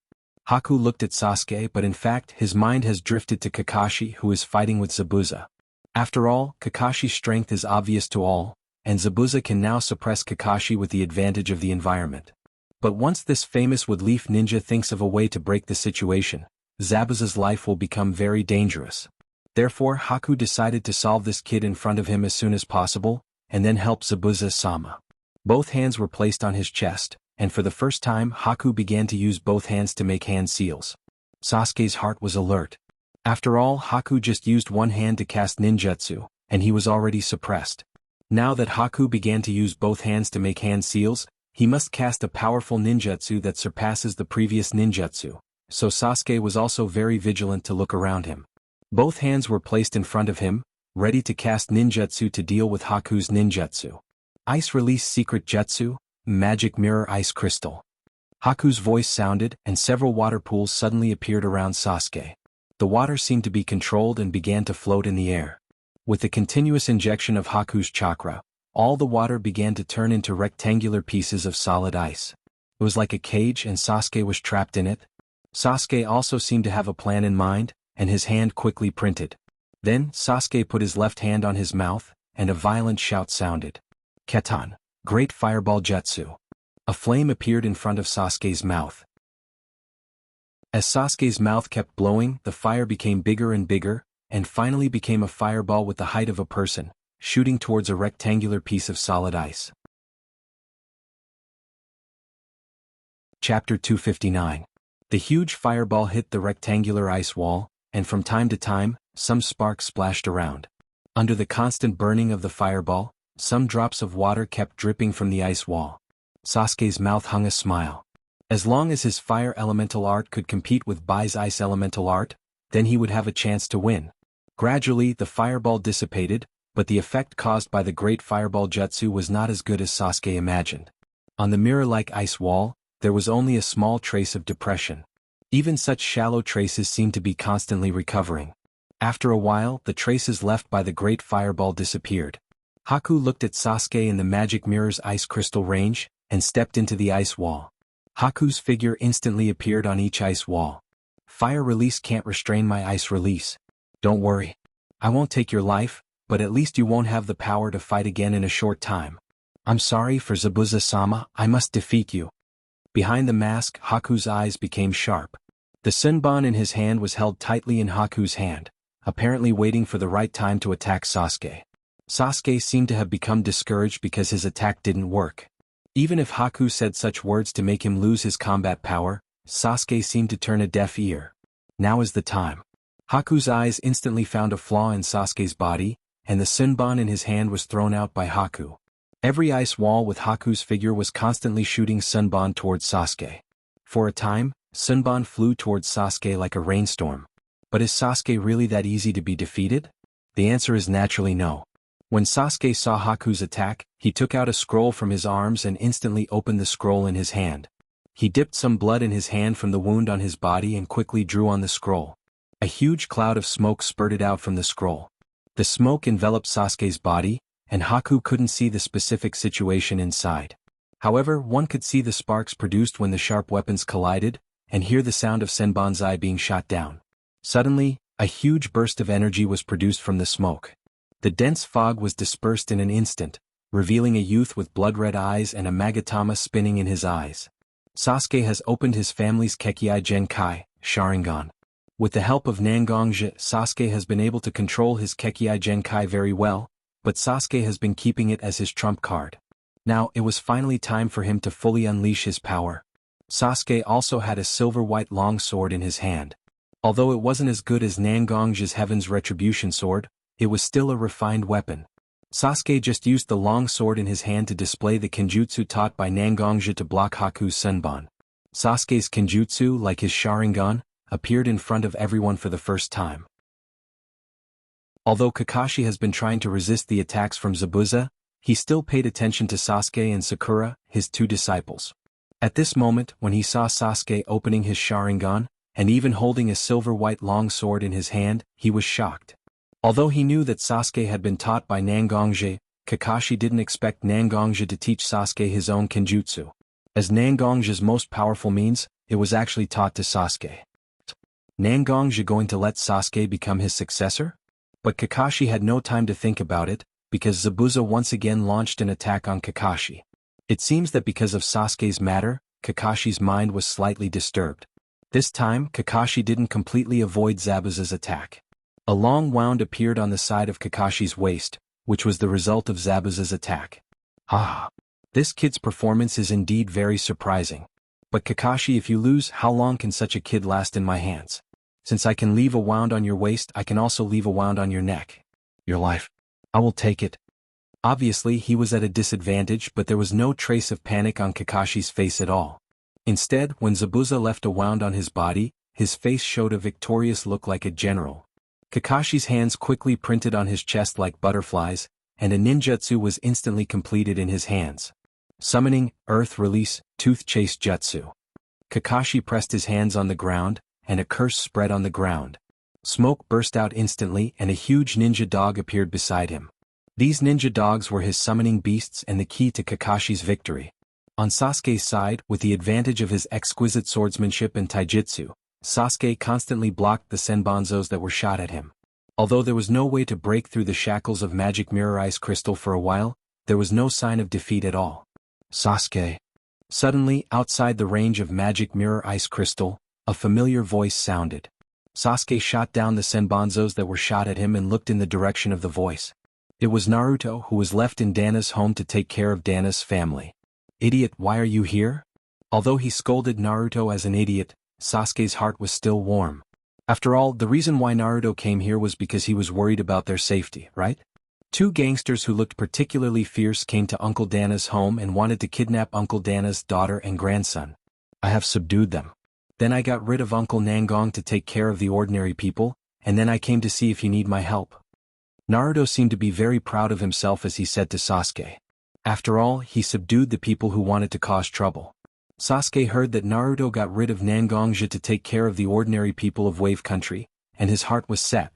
Haku looked at Sasuke, but in fact his mind has drifted to Kakashi, who is fighting with Zabuza. After all, Kakashi's strength is obvious to all, and Zabuza can now suppress Kakashi with the advantage of the environment. But once this famous wood-leaf ninja thinks of a way to break the situation, Zabuza's life will become very dangerous. Therefore Haku decided to solve this kid in front of him as soon as possible, and then help Zabuza-sama. Both hands were placed on his chest, and for the first time Haku began to use both hands to make hand seals. Sasuke's heart was alert. After all, Haku just used one hand to cast ninjutsu, and he was already suppressed. Now that Haku began to use both hands to make hand seals, he must cast a powerful ninjutsu that surpasses the previous ninjutsu, so Sasuke was also very vigilant to look around him. Both hands were placed in front of him, ready to cast ninjutsu to deal with Haku's ninjutsu. Ice Release Secret Jutsu, Magic Mirror Ice Crystal. Haku's voice sounded, and several water pools suddenly appeared around Sasuke. The water seemed to be controlled and began to float in the air. With the continuous injection of Haku's chakra, all the water began to turn into rectangular pieces of solid ice. It was like a cage and Sasuke was trapped in it. Sasuke also seemed to have a plan in mind, and his hand quickly printed. Then, Sasuke put his left hand on his mouth, and a violent shout sounded. Ketan, Great Fireball Jutsu. A flame appeared in front of Sasuke's mouth. As Sasuke's mouth kept blowing, the fire became bigger and bigger, and finally became a fireball with the height of a person, shooting towards a rectangular piece of solid ice. Chapter 259. The huge fireball hit the rectangular ice wall, and from time to time, some sparks splashed around. Under the constant burning of the fireball, some drops of water kept dripping from the ice wall. Sasuke's mouth hung a smile. As long as his fire elemental art could compete with Bai's ice elemental art, then he would have a chance to win. Gradually the fireball dissipated, but the effect caused by the great fireball jutsu was not as good as Sasuke imagined. On the mirror-like ice wall, there was only a small trace of depression. Even such shallow traces seemed to be constantly recovering. After a while, the traces left by the great fireball disappeared. Haku looked at Sasuke in the magic mirror's ice crystal range, and stepped into the ice wall. Haku's figure instantly appeared on each ice wall. Fire release can't restrain my ice release. Don't worry. I won't take your life, but at least you won't have the power to fight again in a short time. I'm sorry for Zabuza-sama, I must defeat you. Behind the mask, Haku's eyes became sharp. The Senbon in his hand was held tightly in Haku's hand, apparently waiting for the right time to attack Sasuke. Sasuke seemed to have become discouraged because his attack didn't work. Even if Haku said such words to make him lose his combat power, Sasuke seemed to turn a deaf ear. Now is the time. Haku's eyes instantly found a flaw in Sasuke's body, and the Senbon in his hand was thrown out by Haku. Every ice wall with Haku's figure was constantly shooting Senbon towards Sasuke. For a time, Senbon flew towards Sasuke like a rainstorm. But is Sasuke really that easy to be defeated? The answer is naturally no. When Sasuke saw Haku's attack, he took out a scroll from his arms and instantly opened the scroll in his hand. He dipped some blood in his hand from the wound on his body and quickly drew on the scroll. A huge cloud of smoke spurted out from the scroll. The smoke enveloped Sasuke's body, and Haku couldn't see the specific situation inside. However, one could see the sparks produced when the sharp weapons collided, and hear the sound of Senbon's eye being shot down. Suddenly, a huge burst of energy was produced from the smoke. The dense fog was dispersed in an instant, revealing a youth with blood-red eyes and a Magatama spinning in his eyes. Sasuke has opened his family's Kekkei Genkai, Sharingan. With the help of Nangongja, Sasuke has been able to control his Kekkei Genkai very well, but Sasuke has been keeping it as his trump card. Now it was finally time for him to fully unleash his power. Sasuke also had a silver-white long sword in his hand. Although it wasn't as good as Nangongja's Heaven's Retribution sword, it was still a refined weapon. Sasuke just used the long sword in his hand to display the kenjutsu taught by Nangongja to block Haku's Senbon. Sasuke's kenjutsu, like his Sharingan, appeared in front of everyone for the first time. Although Kakashi has been trying to resist the attacks from Zabuza, he still paid attention to Sasuke and Sakura, his two disciples. At this moment, when he saw Sasuke opening his Sharingan, and even holding a silver-white long sword in his hand, he was shocked. Although he knew that Sasuke had been taught by Nangongja, Kakashi didn't expect Nangongja to teach Sasuke his own kenjutsu. As Nangongja's most powerful means, it was actually taught to Sasuke. Nangongja going to let Sasuke become his successor? But Kakashi had no time to think about it, because Zabuza once again launched an attack on Kakashi. It seems that because of Sasuke's matter, Kakashi's mind was slightly disturbed. This time, Kakashi didn't completely avoid Zabuza's attack. A long wound appeared on the side of Kakashi's waist, which was the result of Zabuza's attack. Ah! This kid's performance is indeed very surprising. But Kakashi, if you lose, how long can such a kid last in my hands? Since I can leave a wound on your waist, I can also leave a wound on your neck. Your life. I will take it. Obviously, he was at a disadvantage, but there was no trace of panic on Kakashi's face at all. Instead, when Zabuza left a wound on his body, his face showed a victorious look like a general. Kakashi's hands quickly printed on his chest like butterflies, and a ninjutsu was instantly completed in his hands. Summoning, Earth Release, Tooth Chase Jutsu. Kakashi pressed his hands on the ground, and a curse spread on the ground. Smoke burst out instantly and a huge ninja dog appeared beside him. These ninja dogs were his summoning beasts and the key to Kakashi's victory. On Sasuke's side, with the advantage of his exquisite swordsmanship and taijutsu, Sasuke constantly blocked the senbonzos that were shot at him. Although there was no way to break through the shackles of magic mirror ice crystal for a while, there was no sign of defeat at all. Sasuke. Suddenly, outside the range of magic mirror ice crystal, a familiar voice sounded. Sasuke shot down the senbonzos that were shot at him and looked in the direction of the voice. It was Naruto, who was left in Dana's home to take care of Dana's family. Idiot, why are you here? Although he scolded Naruto as an idiot, Sasuke's heart was still warm. After all, the reason why Naruto came here was because he was worried about their safety, right? Two gangsters who looked particularly fierce came to Uncle Dana's home and wanted to kidnap Uncle Dana's daughter and grandson. I have subdued them. Then I got rid of Uncle Nangong to take care of the ordinary people, and then I came to see if you need my help. Naruto seemed to be very proud of himself as he said to Sasuke. After all, he subdued the people who wanted to cause trouble. Sasuke heard that Naruto got rid of Nangongja to take care of the ordinary people of Wave Country, and his heart was set.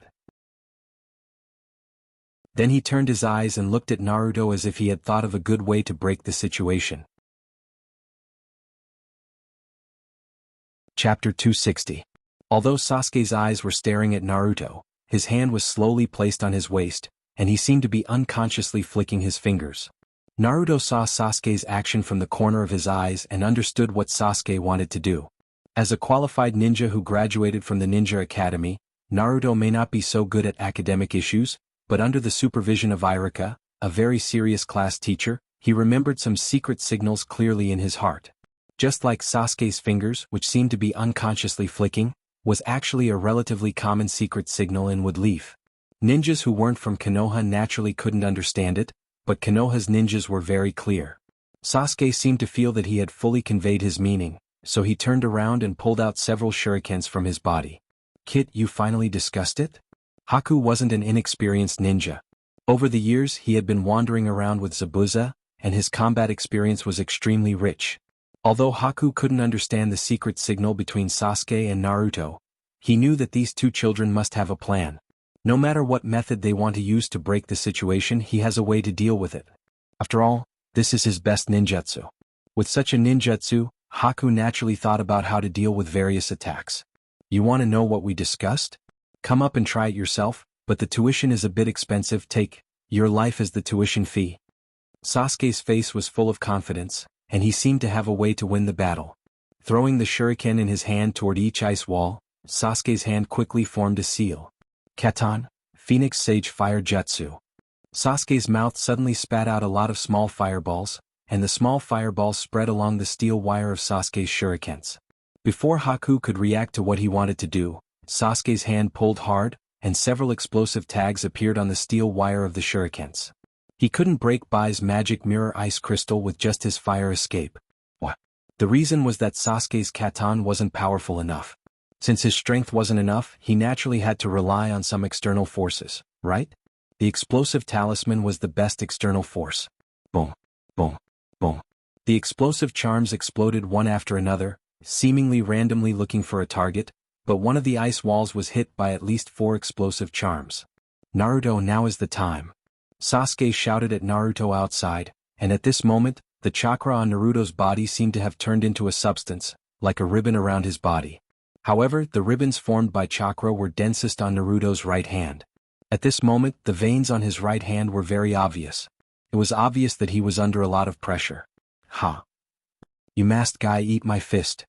Then he turned his eyes and looked at Naruto as if he had thought of a good way to break the situation. Chapter 260. Although Sasuke's eyes were staring at Naruto, his hand was slowly placed on his waist, and he seemed to be unconsciously flicking his fingers. Naruto saw Sasuke's action from the corner of his eyes and understood what Sasuke wanted to do. As a qualified ninja who graduated from the Ninja Academy, Naruto may not be so good at academic issues, but under the supervision of Iruka, a very serious class teacher, he remembered some secret signals clearly in his heart. Just like Sasuke's fingers, which seemed to be unconsciously flicking, was actually a relatively common secret signal in Wood Leaf. Ninjas who weren't from Konoha naturally couldn't understand it, but Konoha's ninjas were very clear. Sasuke seemed to feel that he had fully conveyed his meaning, so he turned around and pulled out several shurikens from his body. "Kid, you finally discussed it?" Haku wasn't an inexperienced ninja. Over the years he had been wandering around with Zabuza, and his combat experience was extremely rich. Although Haku couldn't understand the secret signal between Sasuke and Naruto, he knew that these two children must have a plan. No matter what method they want to use to break the situation, he has a way to deal with it. After all, this is his best ninjutsu. With such a ninjutsu, Haku naturally thought about how to deal with various attacks. "You want to know what we discussed? Come up and try it yourself, but the tuition is a bit expensive. Take your life as the tuition fee." Sasuke's face was full of confidence, and he seemed to have a way to win the battle. Throwing the shuriken in his hand toward each ice wall, Sasuke's hand quickly formed a seal. Katan, Phoenix Sage Fire Jutsu. Sasuke's mouth suddenly spat out a lot of small fireballs, and the small fireballs spread along the steel wire of Sasuke's shurikens. Before Haku could react to what he wanted to do, Sasuke's hand pulled hard, and several explosive tags appeared on the steel wire of the shurikens. He couldn't break Bai's magic mirror ice crystal with just his fire escape. What? The reason was that Sasuke's Katan wasn't powerful enough. Since his strength wasn't enough, he naturally had to rely on some external forces, right? The explosive talisman was the best external force. Boom, boom, boom. The explosive charms exploded one after another, seemingly randomly looking for a target, but one of the ice walls was hit by at least 4 explosive charms. "Naruto, now is the time." Sasuke shouted at Naruto outside, and at this moment, the chakra on Naruto's body seemed to have turned into a substance, like a ribbon around his body. However, the ribbons formed by chakra were densest on Naruto's right hand. At this moment, the veins on his right hand were very obvious. It was obvious that he was under a lot of pressure. "Ha! You masked guy, eat my fist."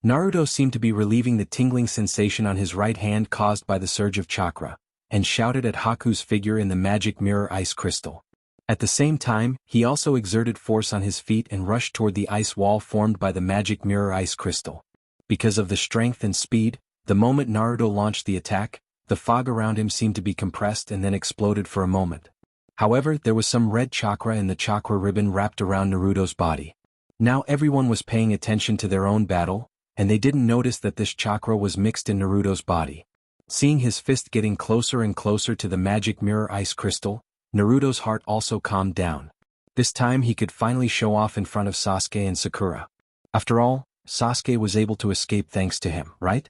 Naruto seemed to be relieving the tingling sensation on his right hand caused by the surge of chakra, and shouted at Haku's figure in the magic mirror ice crystal. At the same time, he also exerted force on his feet and rushed toward the ice wall formed by the magic mirror ice crystal. Because of the strength and speed, the moment Naruto launched the attack, the fog around him seemed to be compressed and then exploded for a moment. However, there was some red chakra in the chakra ribbon wrapped around Naruto's body. Now everyone was paying attention to their own battle, and they didn't notice that this chakra was mixed in Naruto's body. Seeing his fist getting closer and closer to the magic mirror ice crystal, Naruto's heart also calmed down. This time he could finally show off in front of Sasuke and Sakura. After all, Sasuke was able to escape thanks to him, right?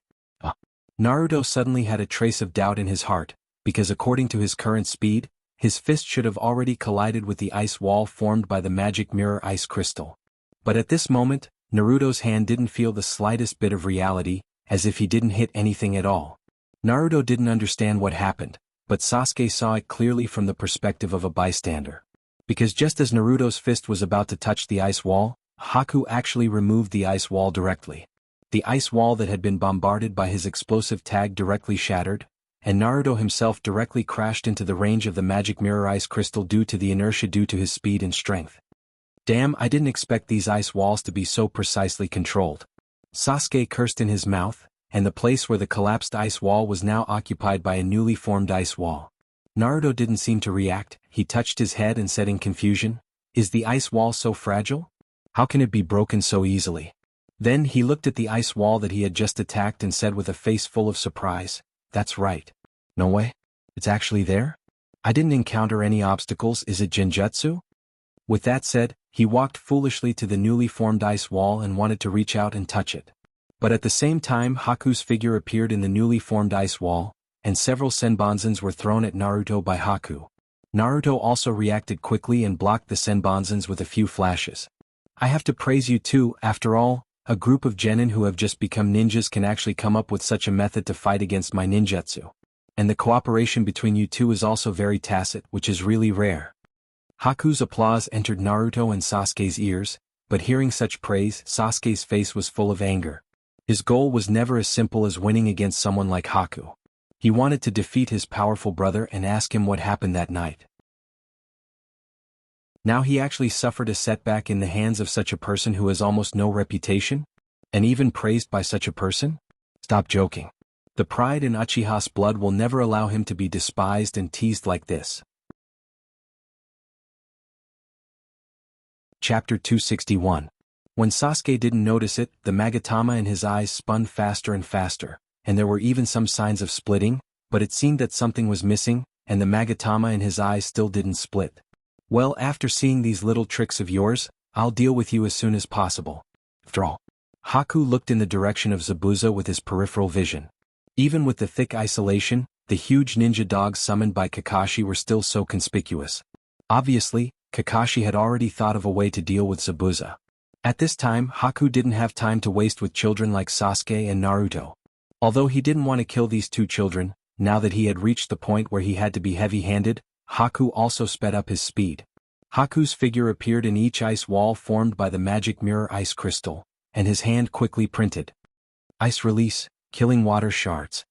Naruto suddenly had a trace of doubt in his heart, because according to his current speed, his fist should have already collided with the ice wall formed by the magic mirror ice crystal. But at this moment, Naruto's hand didn't feel the slightest bit of reality, as if he didn't hit anything at all. Naruto didn't understand what happened, but Sasuke saw it clearly from the perspective of a bystander. Because just as Naruto's fist was about to touch the ice wall, Haku actually removed the ice wall directly. The ice wall that had been bombarded by his explosive tag directly shattered, and Naruto himself directly crashed into the range of the magic mirror ice crystal due to the inertia due to his speed and strength. Damn, I didn't expect these ice walls to be so precisely controlled. Sasuke cursed in his mouth, and the place where the collapsed ice wall was now occupied by a newly formed ice wall. Naruto didn't seem to react. He touched his head and said in confusion, "Is the ice wall so fragile? How can it be broken so easily?" Then he looked at the ice wall that he had just attacked and said with a face full of surprise, "That's right. No way. It's actually there? I didn't encounter any obstacles, is it Genjutsu? With that said, he walked foolishly to the newly formed ice wall and wanted to reach out and touch it. But at the same time Haku's figure appeared in the newly formed ice wall, and several senbonzans were thrown at Naruto by Haku. Naruto also reacted quickly and blocked the senbonzans with a few flashes. I have to praise you too, after all, a group of genin who have just become ninjas can actually come up with such a method to fight against my ninjutsu. And the cooperation between you two is also very tacit, which is really rare. Haku's applause entered Naruto and Sasuke's ears, but hearing such praise, Sasuke's face was full of anger. His goal was never as simple as winning against someone like Haku. He wanted to defeat his powerful brother and ask him what happened that night. Now he actually suffered a setback in the hands of such a person who has almost no reputation? And even praised by such a person? Stop joking. The pride in Uchiha's blood will never allow him to be despised and teased like this. Chapter 261. When Sasuke didn't notice it, the Magatama in his eyes spun faster and faster, and there were even some signs of splitting, but it seemed that something was missing, and the Magatama in his eyes still didn't split. Well, after seeing these little tricks of yours, I'll deal with you as soon as possible. After all. Haku looked in the direction of Zabuza with his peripheral vision. Even with the thick isolation, the huge ninja dogs summoned by Kakashi were still so conspicuous. Obviously, Kakashi had already thought of a way to deal with Zabuza. At this time, Haku didn't have time to waste with children like Sasuke and Naruto. Although he didn't want to kill these two children, now that he had reached the point where he had to be heavy-handed, Haku also sped up his speed. Haku's figure appeared in each ice wall formed by the magic mirror ice crystal, and his hand quickly printed. Ice release, killing water shards.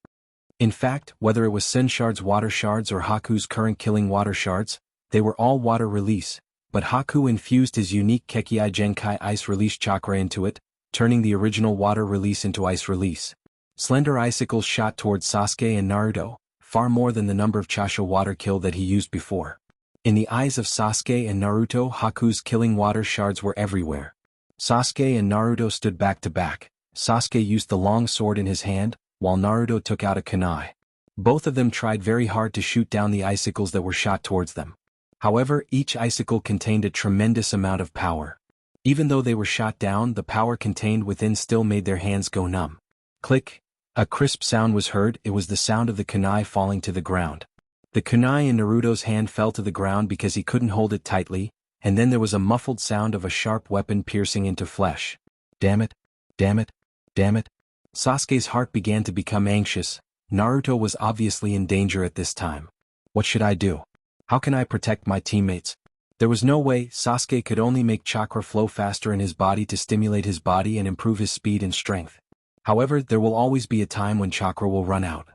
In fact, whether it was Senshard's water shards or Haku's current killing water shards, they were all water release, but Haku infused his unique Kekkei Genkai ice release chakra into it, turning the original water release into ice release. Slender icicles shot towards Sasuke and Naruto, far more than the number of Chasha water kill that he used before. In the eyes of Sasuke and Naruto, Haku's killing water shards were everywhere. Sasuke and Naruto stood back to back. Sasuke used the long sword in his hand, while Naruto took out a kunai. Both of them tried very hard to shoot down the icicles that were shot towards them. However, each icicle contained a tremendous amount of power. Even though they were shot down, the power contained within still made their hands go numb. Click. A crisp sound was heard. It was the sound of the kunai falling to the ground. The kunai in Naruto's hand fell to the ground because he couldn't hold it tightly, and then there was a muffled sound of a sharp weapon piercing into flesh. Damn it. Damn it. Damn it. Sasuke's heart began to become anxious. Naruto was obviously in danger at this time. What should I do? How can I protect my teammates? There was no way. Sasuke could only make chakra flow faster in his body to stimulate his body and improve his speed and strength. However, there will always be a time when chakra will run out.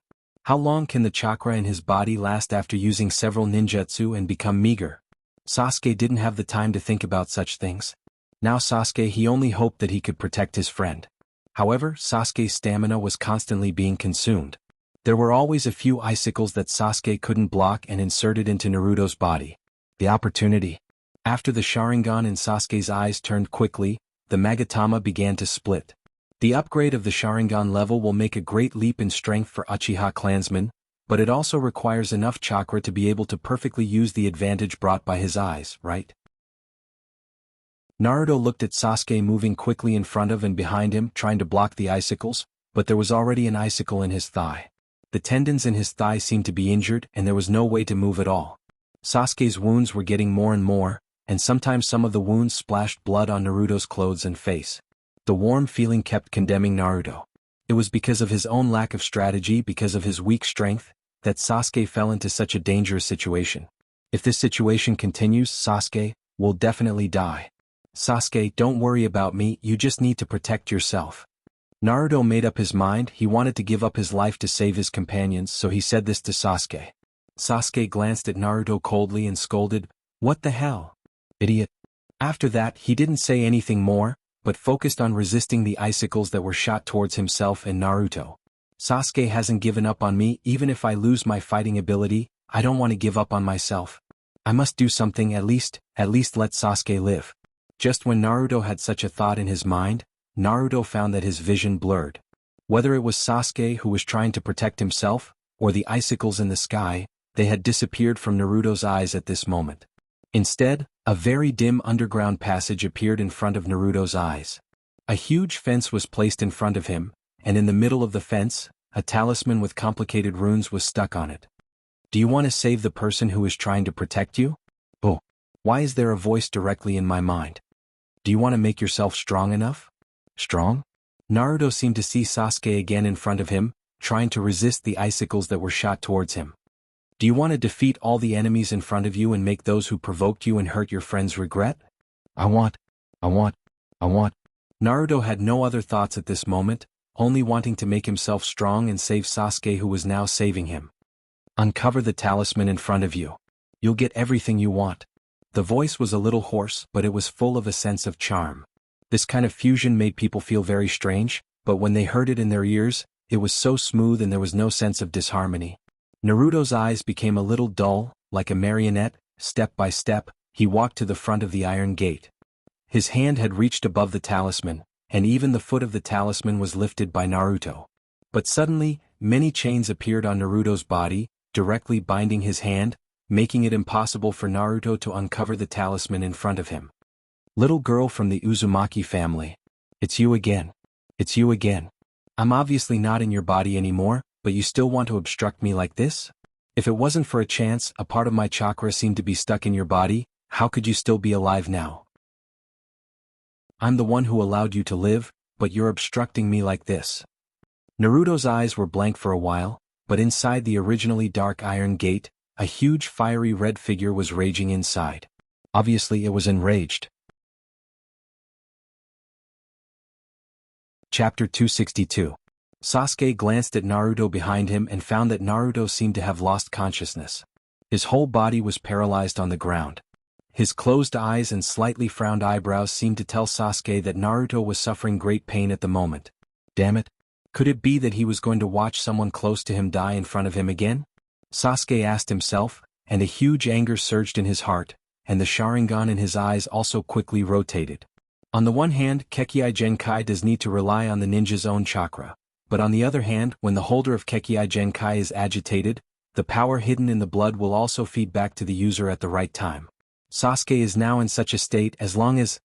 How long can the chakra in his body last after using several ninjutsu and become meager? Sasuke didn't have the time to think about such things. Now Sasuke he only hoped that he could protect his friend. However, Sasuke's stamina was constantly being consumed. There were always a few icicles that Sasuke couldn't block and inserted into Naruto's body. The opportunity. After the Sharingan in Sasuke's eyes turned quickly, the Magatama began to split. The upgrade of the Sharingan level will make a great leap in strength for Uchiha clansmen, but it also requires enough chakra to be able to perfectly use the advantage brought by his eyes, right? Naruto looked at Sasuke moving quickly in front of and behind him, trying to block the icicles, but there was already an icicle in his thigh. The tendons in his thigh seemed to be injured and there was no way to move at all. Sasuke's wounds were getting more and more, and sometimes some of the wounds splashed blood on Naruto's clothes and face. The warm feeling kept condemning Naruto. It was because of his own lack of strategy, because of his weak strength, that Sasuke fell into such a dangerous situation. If this situation continues, Sasuke will definitely die. Sasuke, don't worry about me, you just need to protect yourself. Naruto made up his mind. He wanted to give up his life to save his companions, so he said this to Sasuke. Sasuke glanced at Naruto coldly and scolded, "What the hell? Idiot." After that, he didn't say anything more, but focused on resisting the icicles that were shot towards himself and Naruto. Sasuke hasn't given up on me. Even if I lose my fighting ability, I don't want to give up on myself. I must do something, at least let Sasuke live. Just when Naruto had such a thought in his mind, Naruto found that his vision blurred. Whether it was Sasuke who was trying to protect himself, or the icicles in the sky, they had disappeared from Naruto's eyes at this moment. Instead, a very dim underground passage appeared in front of Naruto's eyes. A huge fence was placed in front of him, and in the middle of the fence, a talisman with complicated runes was stuck on it. Do you want to save the person who is trying to protect you? Oh, why is there a voice directly in my mind? Do you want to make yourself strong enough? Strong? Naruto seemed to see Sasuke again in front of him, trying to resist the icicles that were shot towards him. Do you want to defeat all the enemies in front of you and make those who provoked you and hurt your friends regret? I want. Naruto had no other thoughts at this moment, only wanting to make himself strong and save Sasuke, who was now saving him. Uncover the talisman in front of you. You'll get everything you want. The voice was a little hoarse, but it was full of a sense of charm. This kind of fusion made people feel very strange, but when they heard it in their ears, it was so smooth and there was no sense of disharmony. Naruto's eyes became a little dull, like a marionette. Step by step, he walked to the front of the iron gate. His hand had reached above the talisman, and even the foot of the talisman was lifted by Naruto. But suddenly, many chains appeared on Naruto's body, directly binding his hand, making it impossible for Naruto to uncover the talisman in front of him. Little girl from the Uzumaki family. It's you again. It's you again. I'm obviously not in your body anymore, but you still want to obstruct me like this? If it wasn't for a chance, a part of my chakra seemed to be stuck in your body, how could you still be alive now? I'm the one who allowed you to live, but you're obstructing me like this. Naruto's eyes were blank for a while, but inside the originally dark iron gate, a huge fiery red figure was raging inside. Obviously it was enraged. Chapter 262. Sasuke glanced at Naruto behind him and found that Naruto seemed to have lost consciousness. His whole body was paralyzed on the ground. His closed eyes and slightly frowned eyebrows seemed to tell Sasuke that Naruto was suffering great pain at the moment. Damn it! Could it be that he was going to watch someone close to him die in front of him again? Sasuke asked himself, and a huge anger surged in his heart, and the Sharingan in his eyes also quickly rotated. On the one hand, Kekkei Genkai does need to rely on the ninja's own chakra, but on the other hand, when the holder of Kekkei Genkai is agitated, the power hidden in the blood will also feed back to the user at the right time. Sasuke is now in such a state as long as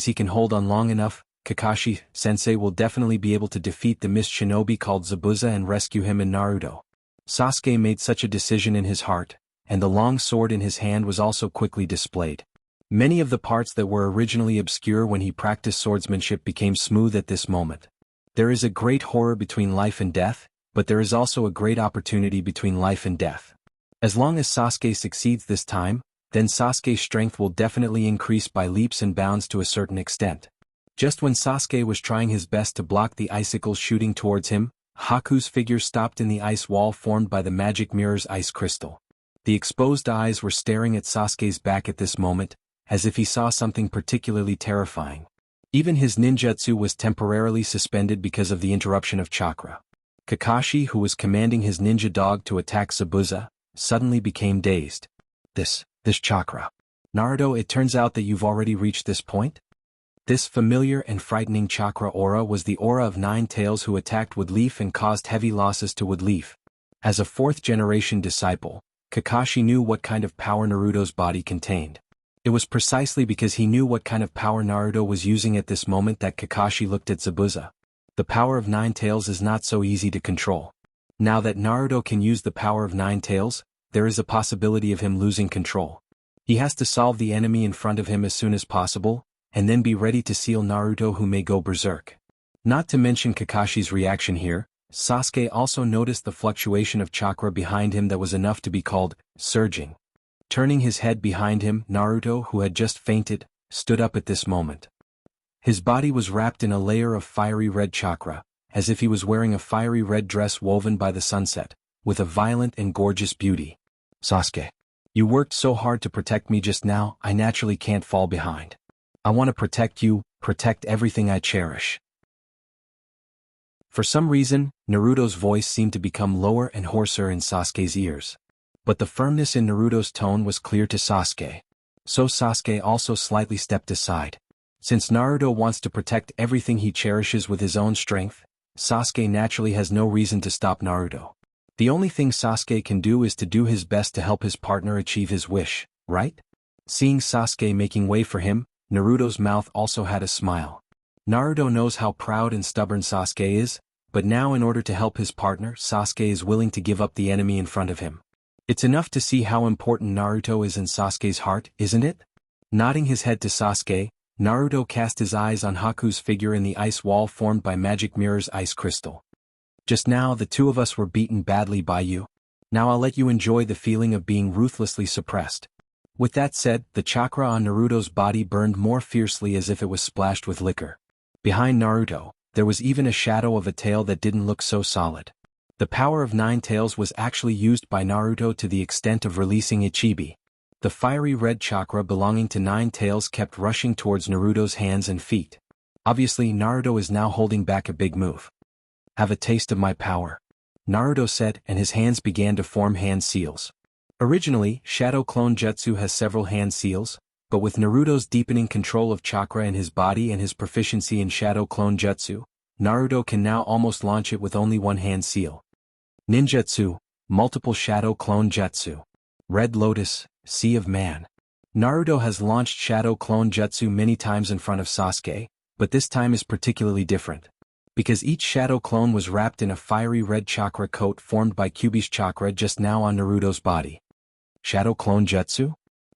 he can hold on long enough, Kakashi-sensei will definitely be able to defeat the mist shinobi called Zabuza and rescue him and Naruto. Sasuke made such a decision in his heart, and the long sword in his hand was also quickly displayed. Many of the parts that were originally obscure when he practiced swordsmanship became smooth at this moment. There is a great horror between life and death, but there is also a great opportunity between life and death. As long as Sasuke succeeds this time, then Sasuke's strength will definitely increase by leaps and bounds to a certain extent. Just when Sasuke was trying his best to block the icicles shooting towards him, Haku's figure stopped in the ice wall formed by the magic mirror's ice crystal. The exposed eyes were staring at Sasuke's back at this moment, as if he saw something particularly terrifying. Even his ninjutsu was temporarily suspended because of the interruption of chakra. Kakashi, who was commanding his ninja dog to attack Zabuza, suddenly became dazed. This chakra. Naruto, it turns out that you've already reached this point? This familiar and frightening chakra aura was the aura of Nine Tails, who attacked Woodleaf and caused heavy losses to Woodleaf. As a fourth-generation disciple, Kakashi knew what kind of power Naruto's body contained. It was precisely because he knew what kind of power Naruto was using at this moment that Kakashi looked at Zabuza. The power of Nine Tails is not so easy to control. Now that Naruto can use the power of Nine Tails, there is a possibility of him losing control. He has to solve the enemy in front of him as soon as possible, and then be ready to seal Naruto, who may go berserk. Not to mention Kakashi's reaction here, Sasuke also noticed the fluctuation of chakra behind him that was enough to be called surging. Turning his head behind him, Naruto, who had just fainted, stood up at this moment. His body was wrapped in a layer of fiery red chakra, as if he was wearing a fiery red dress woven by the sunset, with a violent and gorgeous beauty. Sasuke, you worked so hard to protect me just now, I naturally can't fall behind. I want to protect you, protect everything I cherish. For some reason, Naruto's voice seemed to become lower and hoarser in Sasuke's ears. But the firmness in Naruto's tone was clear to Sasuke. So Sasuke also slightly stepped aside. Since Naruto wants to protect everything he cherishes with his own strength, Sasuke naturally has no reason to stop Naruto. The only thing Sasuke can do is to do his best to help his partner achieve his wish, right? Seeing Sasuke making way for him, Naruto's mouth also had a smile. Naruto knows how proud and stubborn Sasuke is, but now in order to help his partner, Sasuke is willing to give up the enemy in front of him. It's enough to see how important Naruto is in Sasuke's heart, isn't it? Nodding his head to Sasuke, Naruto cast his eyes on Haku's figure in the ice wall formed by Magic Mirror's ice crystal. Just now the two of us were beaten badly by you. Now I'll let you enjoy the feeling of being ruthlessly suppressed. With that said, the chakra on Naruto's body burned more fiercely as if it was splashed with liquor. Behind Naruto, there was even a shadow of a tail that didn't look so solid. The power of 9 tails was actually used by Naruto to the extent of releasing Ichibi. The fiery red chakra belonging to 9 tails kept rushing towards Naruto's hands and feet. Obviously Naruto is now holding back a big move. Have a taste of my power, Naruto said, and his hands began to form hand seals. Originally, Shadow Clone Jutsu has several hand seals, but with Naruto's deepening control of chakra in his body and his proficiency in Shadow Clone Jutsu, Naruto can now almost launch it with only one hand seal. Ninjutsu, Multiple Shadow Clone Jutsu. Red Lotus, Sea of Man. Naruto has launched Shadow Clone Jutsu many times in front of Sasuke, but this time is particularly different. Because each shadow clone was wrapped in a fiery red chakra coat formed by Kyuubi's chakra just now on Naruto's body. Shadow Clone Jutsu?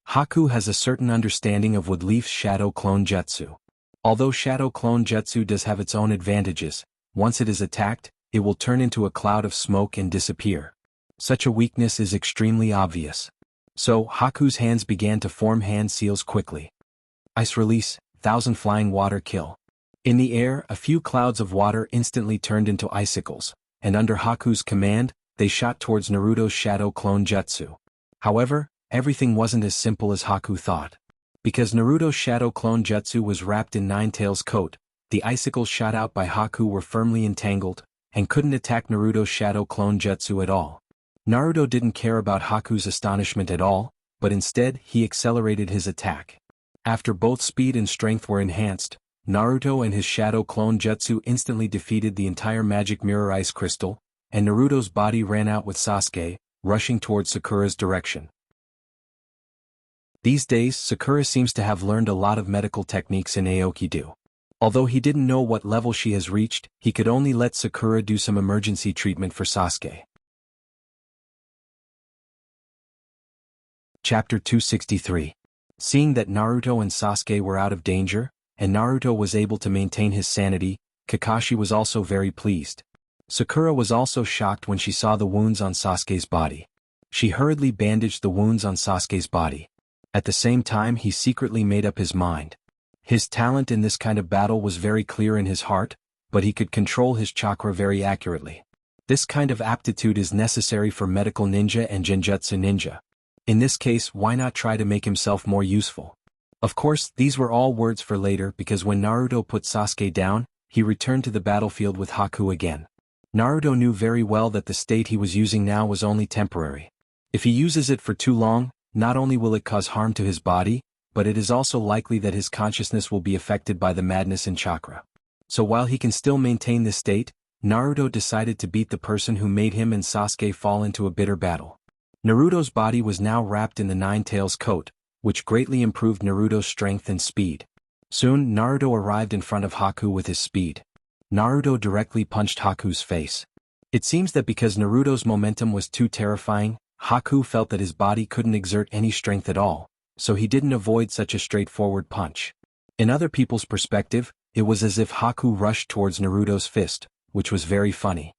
Haku has a certain understanding of Woodleaf's Shadow Clone Jutsu. Although Shadow Clone Jutsu does have its own advantages, once it is attacked, it will turn into a cloud of smoke and disappear. Such a weakness is extremely obvious. So, Haku's hands began to form hand seals quickly. Ice Release, 1000 Flying Water Kill. In the air, a few clouds of water instantly turned into icicles, and under Haku's command, they shot towards Naruto's Shadow Clone Jutsu. However, everything wasn't as simple as Haku thought. Because Naruto's Shadow Clone Jutsu was wrapped in 9 tails coat, the icicles shot out by Haku were firmly entangled, and couldn't attack Naruto's Shadow Clone Jutsu at all. Naruto didn't care about Haku's astonishment at all, but instead he accelerated his attack. After both speed and strength were enhanced, Naruto and his Shadow Clone Jutsu instantly defeated the entire Magic Mirror Ice Crystal, and Naruto's body ran out with Sasuke, rushing towards Sakura's direction. These days Sakura seems to have learned a lot of medical techniques in Aokido. Although he didn't know what level she has reached, he could only let Sakura do some emergency treatment for Sasuke. Chapter 263. Seeing that Naruto and Sasuke were out of danger, and Naruto was able to maintain his sanity, Kakashi was also very pleased. Sakura was also shocked when she saw the wounds on Sasuke's body. She hurriedly bandaged the wounds on Sasuke's body. At the same time he secretly made up his mind. His talent in this kind of battle was very clear in his heart, but he could control his chakra very accurately. This kind of aptitude is necessary for medical ninja and genjutsu ninja. In this case, why not try to make himself more useful? Of course, these were all words for later because when Naruto put Sasuke down, he returned to the battlefield with Haku again. Naruto knew very well that the state he was using now was only temporary. If he uses it for too long, not only will it cause harm to his body, but it is also likely that his consciousness will be affected by the madness in chakra. So while he can still maintain this state, Naruto decided to beat the person who made him and Sasuke fall into a bitter battle. Naruto's body was now wrapped in the 9 tails coat, which greatly improved Naruto's strength and speed. Soon Naruto arrived in front of Haku with his speed. Naruto directly punched Haku's face. It seems that because Naruto's momentum was too terrifying, Haku felt that his body couldn't exert any strength at all, so he didn't avoid such a straightforward punch. In other people's perspective, it was as if Haku rushed towards Naruto's fist, which was very funny.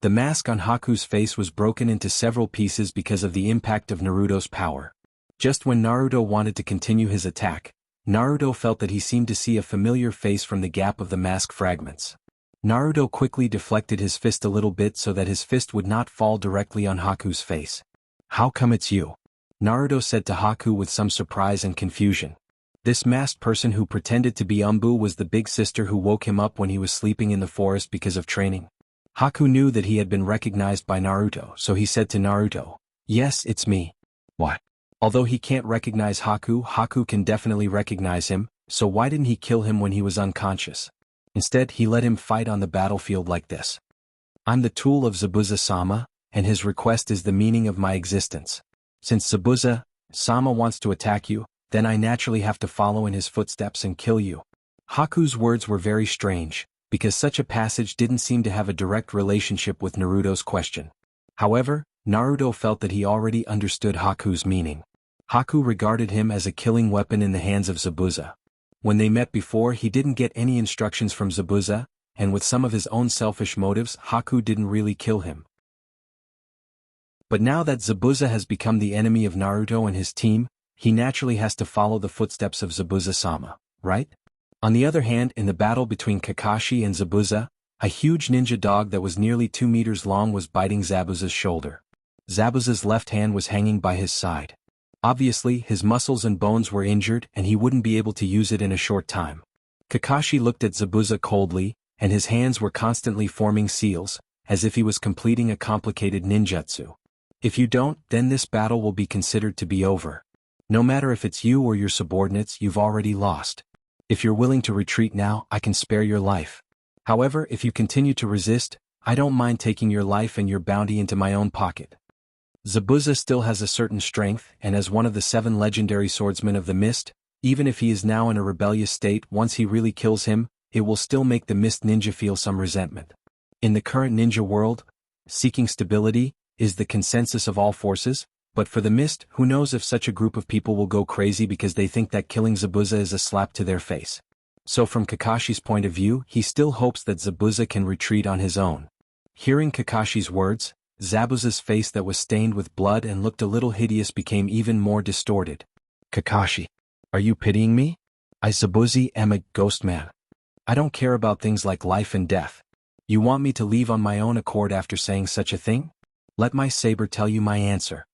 The mask on Haku's face was broken into several pieces because of the impact of Naruto's power. Just when Naruto wanted to continue his attack, Naruto felt that he seemed to see a familiar face from the gap of the mask fragments. Naruto quickly deflected his fist a little bit so that his fist would not fall directly on Haku's face. "How come it's you?" Naruto said to Haku with some surprise and confusion. This masked person who pretended to be Umbu was the big sister who woke him up when he was sleeping in the forest because of training. Haku knew that he had been recognized by Naruto, so he said to Naruto, "Yes, it's me." "What?" Although he can't recognize Haku, Haku can definitely recognize him, so why didn't he kill him when he was unconscious? Instead, he let him fight on the battlefield like this. "I'm the tool of Zabuza-sama," and his request is the meaning of my existence. Since Zabuza-sama wants to attack you, then I naturally have to follow in his footsteps and kill you." Haku's words were very strange, because such a passage didn't seem to have a direct relationship with Naruto's question. However, Naruto felt that he already understood Haku's meaning. Haku regarded him as a killing weapon in the hands of Zabuza. When they met before, he didn't get any instructions from Zabuza, and with some of his own selfish motives, Haku didn't really kill him. But now that Zabuza has become the enemy of Naruto and his team, he naturally has to follow the footsteps of Zabuza-sama, right? On the other hand, in the battle between Kakashi and Zabuza, a huge ninja dog that was nearly 2 meters long was biting Zabuza's shoulder. Zabuza's left hand was hanging by his side. Obviously, his muscles and bones were injured and he wouldn't be able to use it in a short time. Kakashi looked at Zabuza coldly, and his hands were constantly forming seals, as if he was completing a complicated ninjutsu. "If you don't, then this battle will be considered to be over. No matter if it's you or your subordinates, you've already lost. If you're willing to retreat now, I can spare your life. However, if you continue to resist, I don't mind taking your life and your bounty into my own pocket." Zabuza still has a certain strength, and as one of the 7 legendary swordsmen of the Mist, even if he is now in a rebellious state, once he really kills him, it will still make the Mist Ninja feel some resentment. In the current ninja world, seeking stability is the consensus of all forces, but for the Mist, who knows if such a group of people will go crazy because they think that killing Zabuza is a slap to their face. So from Kakashi's point of view, he still hopes that Zabuza can retreat on his own. Hearing Kakashi's words, Zabuza's face that was stained with blood and looked a little hideous became even more distorted. "Kakashi, are you pitying me? I Zabuza am a ghost man. I don't care about things like life and death. You want me to leave on my own accord after saying such a thing? Let my saber tell you my answer."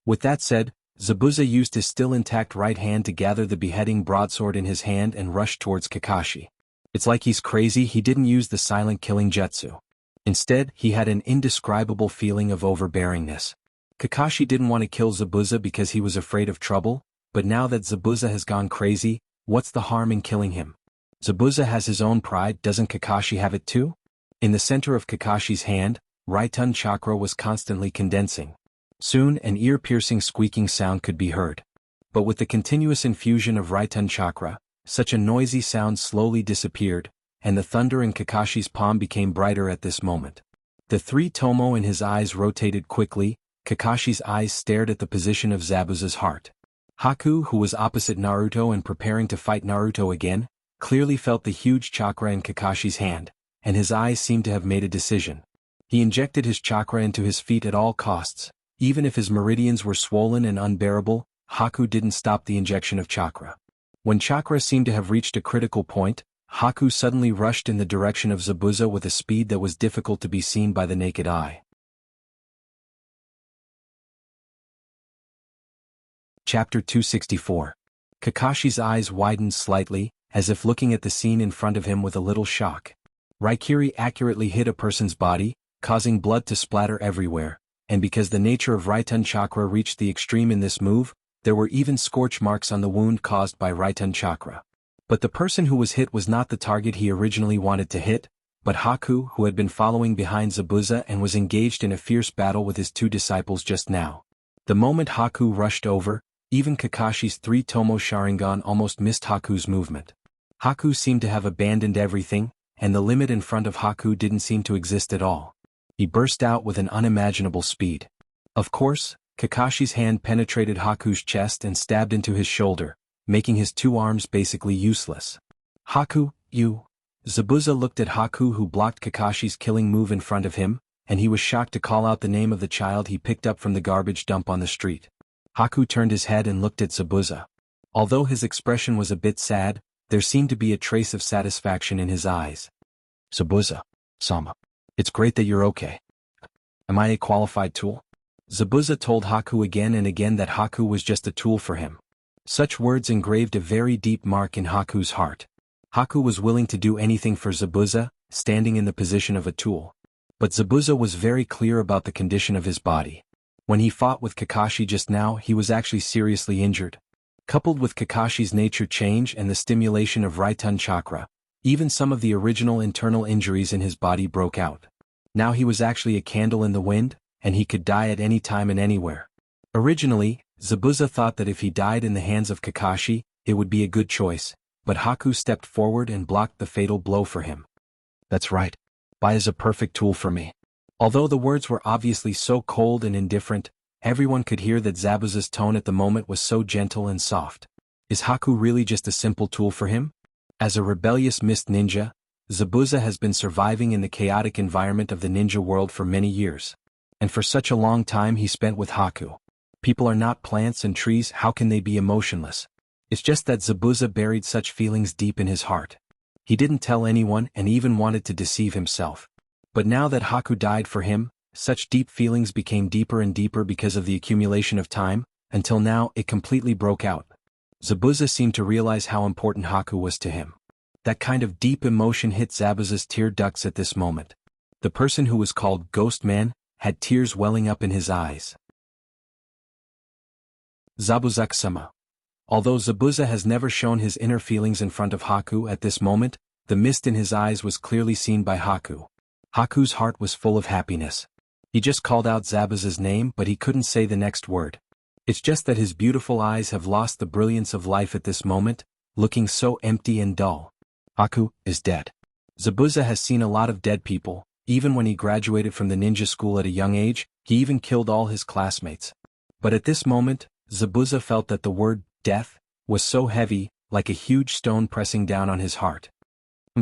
With that said, Zabuza used his still intact right hand to gather the beheading broadsword in his hand and rushed towards Kakashi. It's like he's crazy. He didn't use the silent killing jutsu. Instead, he had an indescribable feeling of overbearingness. Kakashi didn't want to kill Zabuza because he was afraid of trouble, but now that Zabuza has gone crazy, what's the harm in killing him? Zabuza has his own pride, doesn't Kakashi have it too? In the center of Kakashi's hand, Raiton chakra was constantly condensing. Soon an ear-piercing squeaking sound could be heard. But with the continuous infusion of Raiton chakra, such a noisy sound slowly disappeared, and the thunder in Kakashi's palm became brighter at this moment. The 3 tomo in his eyes rotated quickly. Kakashi's eyes stared at the position of Zabuza's heart. Haku, who was opposite Naruto and preparing to fight Naruto again, clearly felt the huge chakra in Kakashi's hand, and his eyes seemed to have made a decision. He injected his chakra into his feet at all costs. Even if his meridians were swollen and unbearable, Haku didn't stop the injection of chakra. When chakra seemed to have reached a critical point, Haku suddenly rushed in the direction of Zabuza with a speed that was difficult to be seen by the naked eye. Chapter 264. Kakashi's eyes widened slightly, as if looking at the scene in front of him with a little shock. Raikiri accurately hit a person's body, causing blood to splatter everywhere, and because the nature of Raiton chakra reached the extreme in this move, there were even scorch marks on the wound caused by Raiton chakra. But the person who was hit was not the target he originally wanted to hit, but Haku, who had been following behind Zabuza and was engaged in a fierce battle with his 2 disciples just now. The moment Haku rushed over, even Kakashi's 3 tomo Sharingan almost missed Haku's movement. Haku seemed to have abandoned everything, and the limit in front of Haku didn't seem to exist at all. He burst out with an unimaginable speed. Of course, Kakashi's hand penetrated Haku's chest and stabbed into his shoulder, making his 2 arms basically useless. "Haku, you..." Zabuza looked at Haku, who blocked Kakashi's killing move in front of him, and he was shocked to call out the name of the child he picked up from the garbage dump on the street. Haku turned his head and looked at Zabuza. Although his expression was a bit sad, there seemed to be a trace of satisfaction in his eyes. "Zabuza-sama, it's great that you're okay. Am I a qualified tool?" Zabuza told Haku again and again that Haku was just a tool for him. Such words engraved a very deep mark in Haku's heart. Haku was willing to do anything for Zabuza, standing in the position of a tool. But Zabuza was very clear about the condition of his body. When he fought with Kakashi just now, he was actually seriously injured. Coupled with Kakashi's nature change and the stimulation of Raiton chakra, even some of the original internal injuries in his body broke out. Now he was actually a candle in the wind, and he could die at any time and anywhere. Originally, Zabuza thought that if he died in the hands of Kakashi, it would be a good choice, but Haku stepped forward and blocked the fatal blow for him. That's right. Bai is a perfect tool for me. Although the words were obviously so cold and indifferent, everyone could hear that Zabuza's tone at the moment was so gentle and soft. Is Haku really just a simple tool for him? As a rebellious mist ninja, Zabuza has been surviving in the chaotic environment of the ninja world for many years. And for such a long time he spent with Haku. People are not plants and trees, how can they be emotionless? It's just that Zabuza buried such feelings deep in his heart. He didn't tell anyone and even wanted to deceive himself. But now that Haku died for him, such deep feelings became deeper and deeper because of the accumulation of time, until now it completely broke out. Zabuza seemed to realize how important Haku was to him. That kind of deep emotion hit Zabuza's tear ducts at this moment. The person who was called Ghost Man had tears welling up in his eyes. Zabuza-sama. Although Zabuza has never shown his inner feelings in front of Haku at this moment, the mist in his eyes was clearly seen by Haku. Haku's heart was full of happiness. He just called out Zabuza's name, but he couldn't say the next word. It's just that his beautiful eyes have lost the brilliance of life at this moment, looking so empty and dull. Haku is dead. Zabuza has seen a lot of dead people. Even when he graduated from the ninja school at a young age, he even killed all his classmates. But at this moment, Zabuza felt that the word death was so heavy, like a huge stone pressing down on his heart.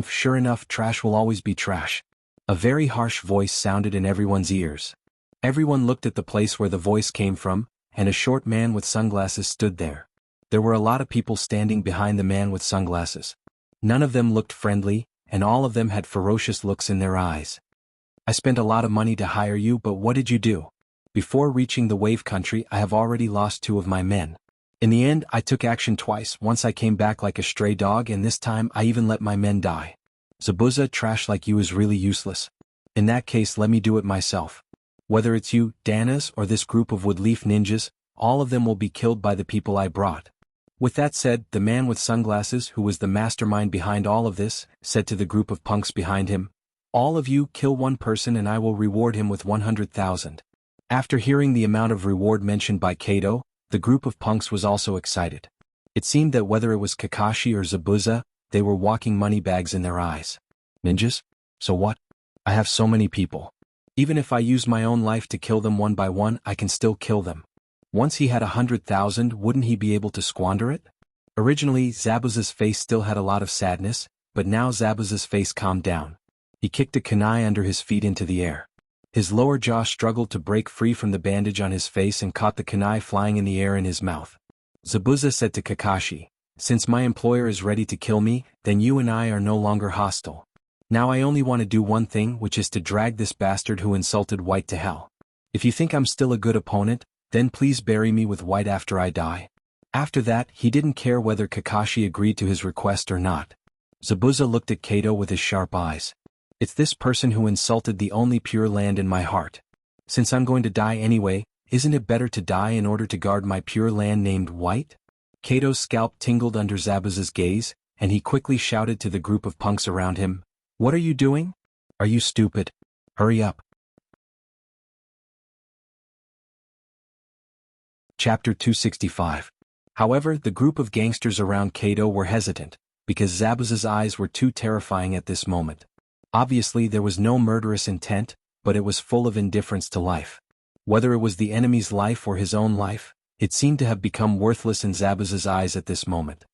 Sure enough, trash will always be trash. A very harsh voice sounded in everyone's ears. Everyone looked at the place where the voice came from, and a short man with sunglasses stood there. There were a lot of people standing behind the man with sunglasses. None of them looked friendly, and all of them had ferocious looks in their eyes. I spent a lot of money to hire you, but what did you do? Before reaching the wave country, I have already lost 2 of my men. In the end, I took action twice. Once I came back like a stray dog, and this time I even let my men die. Zabuza, trash like you is really useless. In that case, let me do it myself. Whether it's you, Danas, or this group of woodleaf ninjas, all of them will be killed by the people I brought. With that said, the man with sunglasses, who was the mastermind behind all of this, said to the group of punks behind him, all of you kill 1 person and I will reward him with 100,000. After hearing the amount of reward mentioned by Kato, the group of punks was also excited. It seemed that whether it was Kakashi or Zabuza, they were walking money bags in their eyes. Ninjas? So what? I have so many people. Even if I use my own life to kill them one by one, I can still kill them. Once he had 100,000, wouldn't he be able to squander it? Originally, Zabuza's face still had a lot of sadness, but now Zabuza's face calmed down. He kicked a kunai under his feet into the air. His lower jaw struggled to break free from the bandage on his face and caught the kunai flying in the air in his mouth. Zabuza said to Kakashi, since my employer is ready to kill me, then you and I are no longer hostile. Now I only want to do one thing, which is to drag this bastard who insulted White to hell. If you think I'm still a good opponent, then please bury me with White after I die. After that, he didn't care whether Kakashi agreed to his request or not. Zabuza looked at Kato with his sharp eyes. It's this person who insulted the only pure land in my heart. Since I'm going to die anyway, isn't it better to die in order to guard my pure land named White? Kato's scalp tingled under Zabuza's gaze, and he quickly shouted to the group of punks around him, what are you doing? Are you stupid? Hurry up. Chapter 265. However, the group of gangsters around Kato were hesitant, because Zabuza's eyes were too terrifying at this moment. Obviously there was no murderous intent, but it was full of indifference to life. Whether it was the enemy's life or his own life, it seemed to have become worthless in Zabuza's eyes at this moment.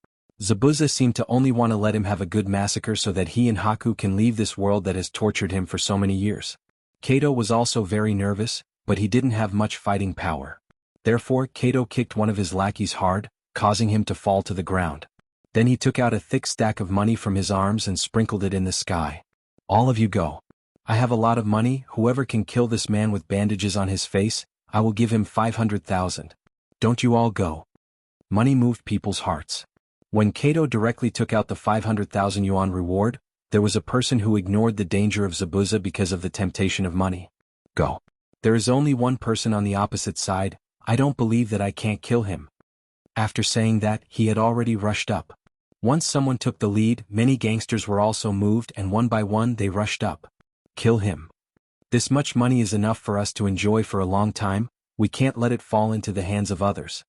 Zabuza seemed to only want to let him have a good massacre so that he and Haku can leave this world that has tortured him for so many years. Kato was also very nervous, but he didn't have much fighting power. Therefore, Kato kicked one of his lackeys hard, causing him to fall to the ground. Then he took out a thick stack of money from his arms and sprinkled it in the sky. All of you go. I have a lot of money, whoever can kill this man with bandages on his face, I will give him 500,000. Don't you all go. Money moved people's hearts. When Kato directly took out the 500,000 yuan reward, there was a person who ignored the danger of Zabuza because of the temptation of money. Go. There is only one person on the opposite side, I don't believe that I can't kill him. After saying that, he had already rushed up. Once someone took the lead, many gangsters were also moved and one by one they rushed up. Kill him. This much money is enough for us to enjoy for a long time, we can't let it fall into the hands of others.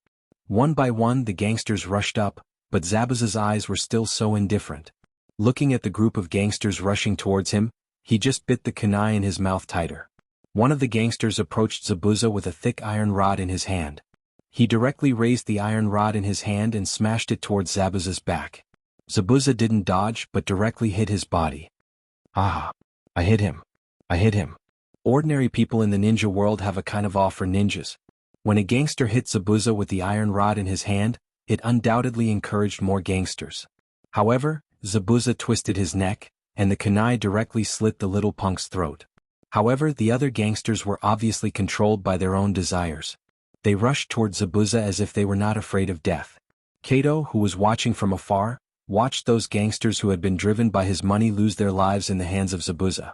One by one the gangsters rushed up, but Zabuza's eyes were still so indifferent. Looking at the group of gangsters rushing towards him, he just bit the kunai in his mouth tighter. One of the gangsters approached Zabuza with a thick iron rod in his hand. He directly raised the iron rod in his hand and smashed it towards Zabuza's back. Zabuza didn't dodge but directly hit his body. Ah! I hit him. I hit him. Ordinary people in the ninja world have a kind of awe for ninjas. When a gangster hit Zabuza with the iron rod in his hand, it undoubtedly encouraged more gangsters. However, Zabuza twisted his neck, and the kunai directly slit the little punk's throat. However, the other gangsters were obviously controlled by their own desires. They rushed toward Zabuza as if they were not afraid of death. Kato, who was watching from afar, watched those gangsters who had been driven by his money lose their lives in the hands of Zabuza.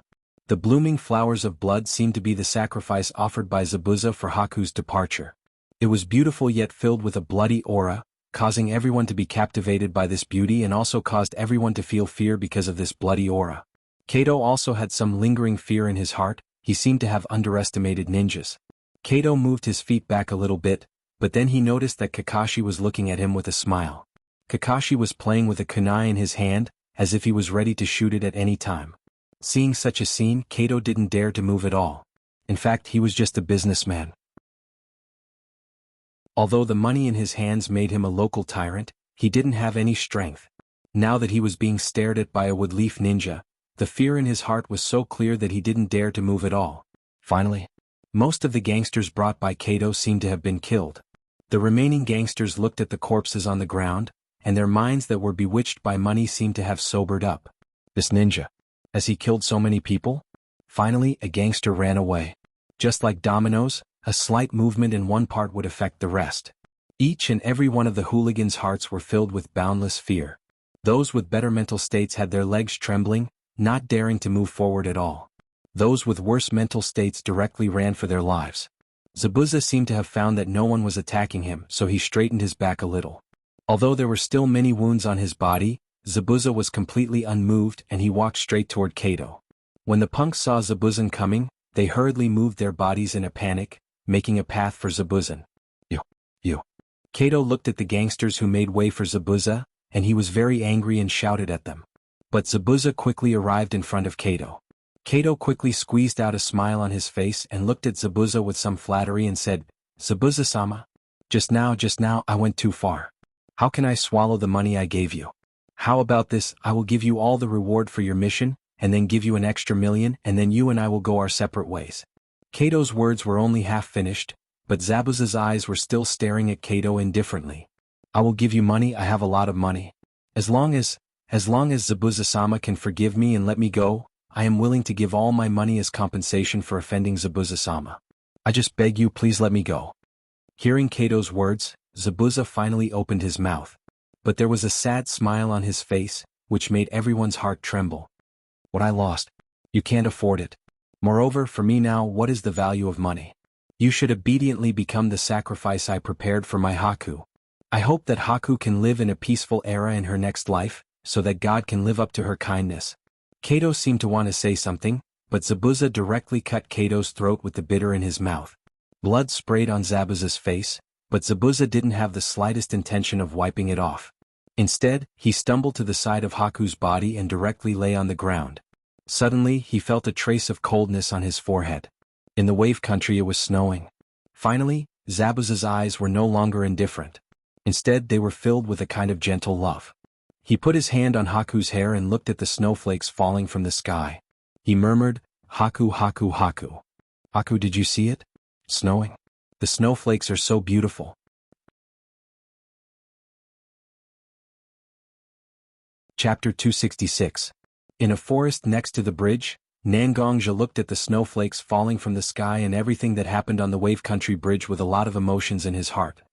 The blooming flowers of blood seemed to be the sacrifice offered by Zabuza for Haku's departure. It was beautiful yet filled with a bloody aura, causing everyone to be captivated by this beauty and also caused everyone to feel fear because of this bloody aura. Kato also had some lingering fear in his heart, he seemed to have underestimated ninjas. Kato moved his feet back a little bit, but then he noticed that Kakashi was looking at him with a smile. Kakashi was playing with a kunai in his hand, as if he was ready to shoot it at any time. Seeing such a scene, Kato didn't dare to move at all. In fact, he was just a businessman. Although the money in his hands made him a local tyrant, he didn't have any strength. Now that he was being stared at by a woodleaf ninja, the fear in his heart was so clear that he didn't dare to move at all. Finally, most of the gangsters brought by Kato seemed to have been killed. The remaining gangsters looked at the corpses on the ground, and their minds that were bewitched by money seemed to have sobered up. This ninja. Has he killed so many people? Finally, a gangster ran away. Just like dominoes, a slight movement in one part would affect the rest. Each and every one of the hooligans' hearts were filled with boundless fear. Those with better mental states had their legs trembling, not daring to move forward at all. Those with worse mental states directly ran for their lives. Zabuza seemed to have found that no one was attacking him, so he straightened his back a little. Although there were still many wounds on his body, Zabuza was completely unmoved and he walked straight toward Kato. When the punks saw Zabuzan coming, they hurriedly moved their bodies in a panic, making a path for Zabuzan. You. Kato looked at the gangsters who made way for Zabuza, and he was very angry and shouted at them. But Zabuza quickly arrived in front of Kato. Kato quickly squeezed out a smile on his face and looked at Zabuza with some flattery and said, Zabuza-sama, just now I went too far. How can I swallow the money I gave you? How about this, I will give you all the reward for your mission, and then give you an extra million, and then you and I will go our separate ways. Kato's words were only half finished, but Zabuza's eyes were still staring at Kato indifferently. I will give you money, I have a lot of money. As long as Zabuza-sama can forgive me and let me go, I am willing to give all my money as compensation for offending Zabuza-sama. I just beg you, please let me go. Hearing Kato's words, Zabuza finally opened his mouth. But there was a sad smile on his face, which made everyone's heart tremble. What I lost. You can't afford it. Moreover, for me now, what is the value of money? You should obediently become the sacrifice I prepared for my Haku. I hope that Haku can live in a peaceful era in her next life, so that God can live up to her kindness. Kato seemed to want to say something, but Zabuza directly cut Kato's throat with the bitter in his mouth. Blood sprayed on Zabuza's face, but Zabuza didn't have the slightest intention of wiping it off. Instead, he stumbled to the side of Haku's body and directly lay on the ground. Suddenly, he felt a trace of coldness on his forehead. In the wave country it was snowing. Finally, Zabuza's eyes were no longer indifferent. Instead, they were filled with a kind of gentle love. He put his hand on Haku's hair and looked at the snowflakes falling from the sky. He murmured, Haku, Haku, Haku. Haku, did you see it? Snowing. The snowflakes are so beautiful. Chapter 266. In a forest next to the bridge, Nangongja looked at the snowflakes falling from the sky and everything that happened on the Wave Country Bridge with a lot of emotions in his heart.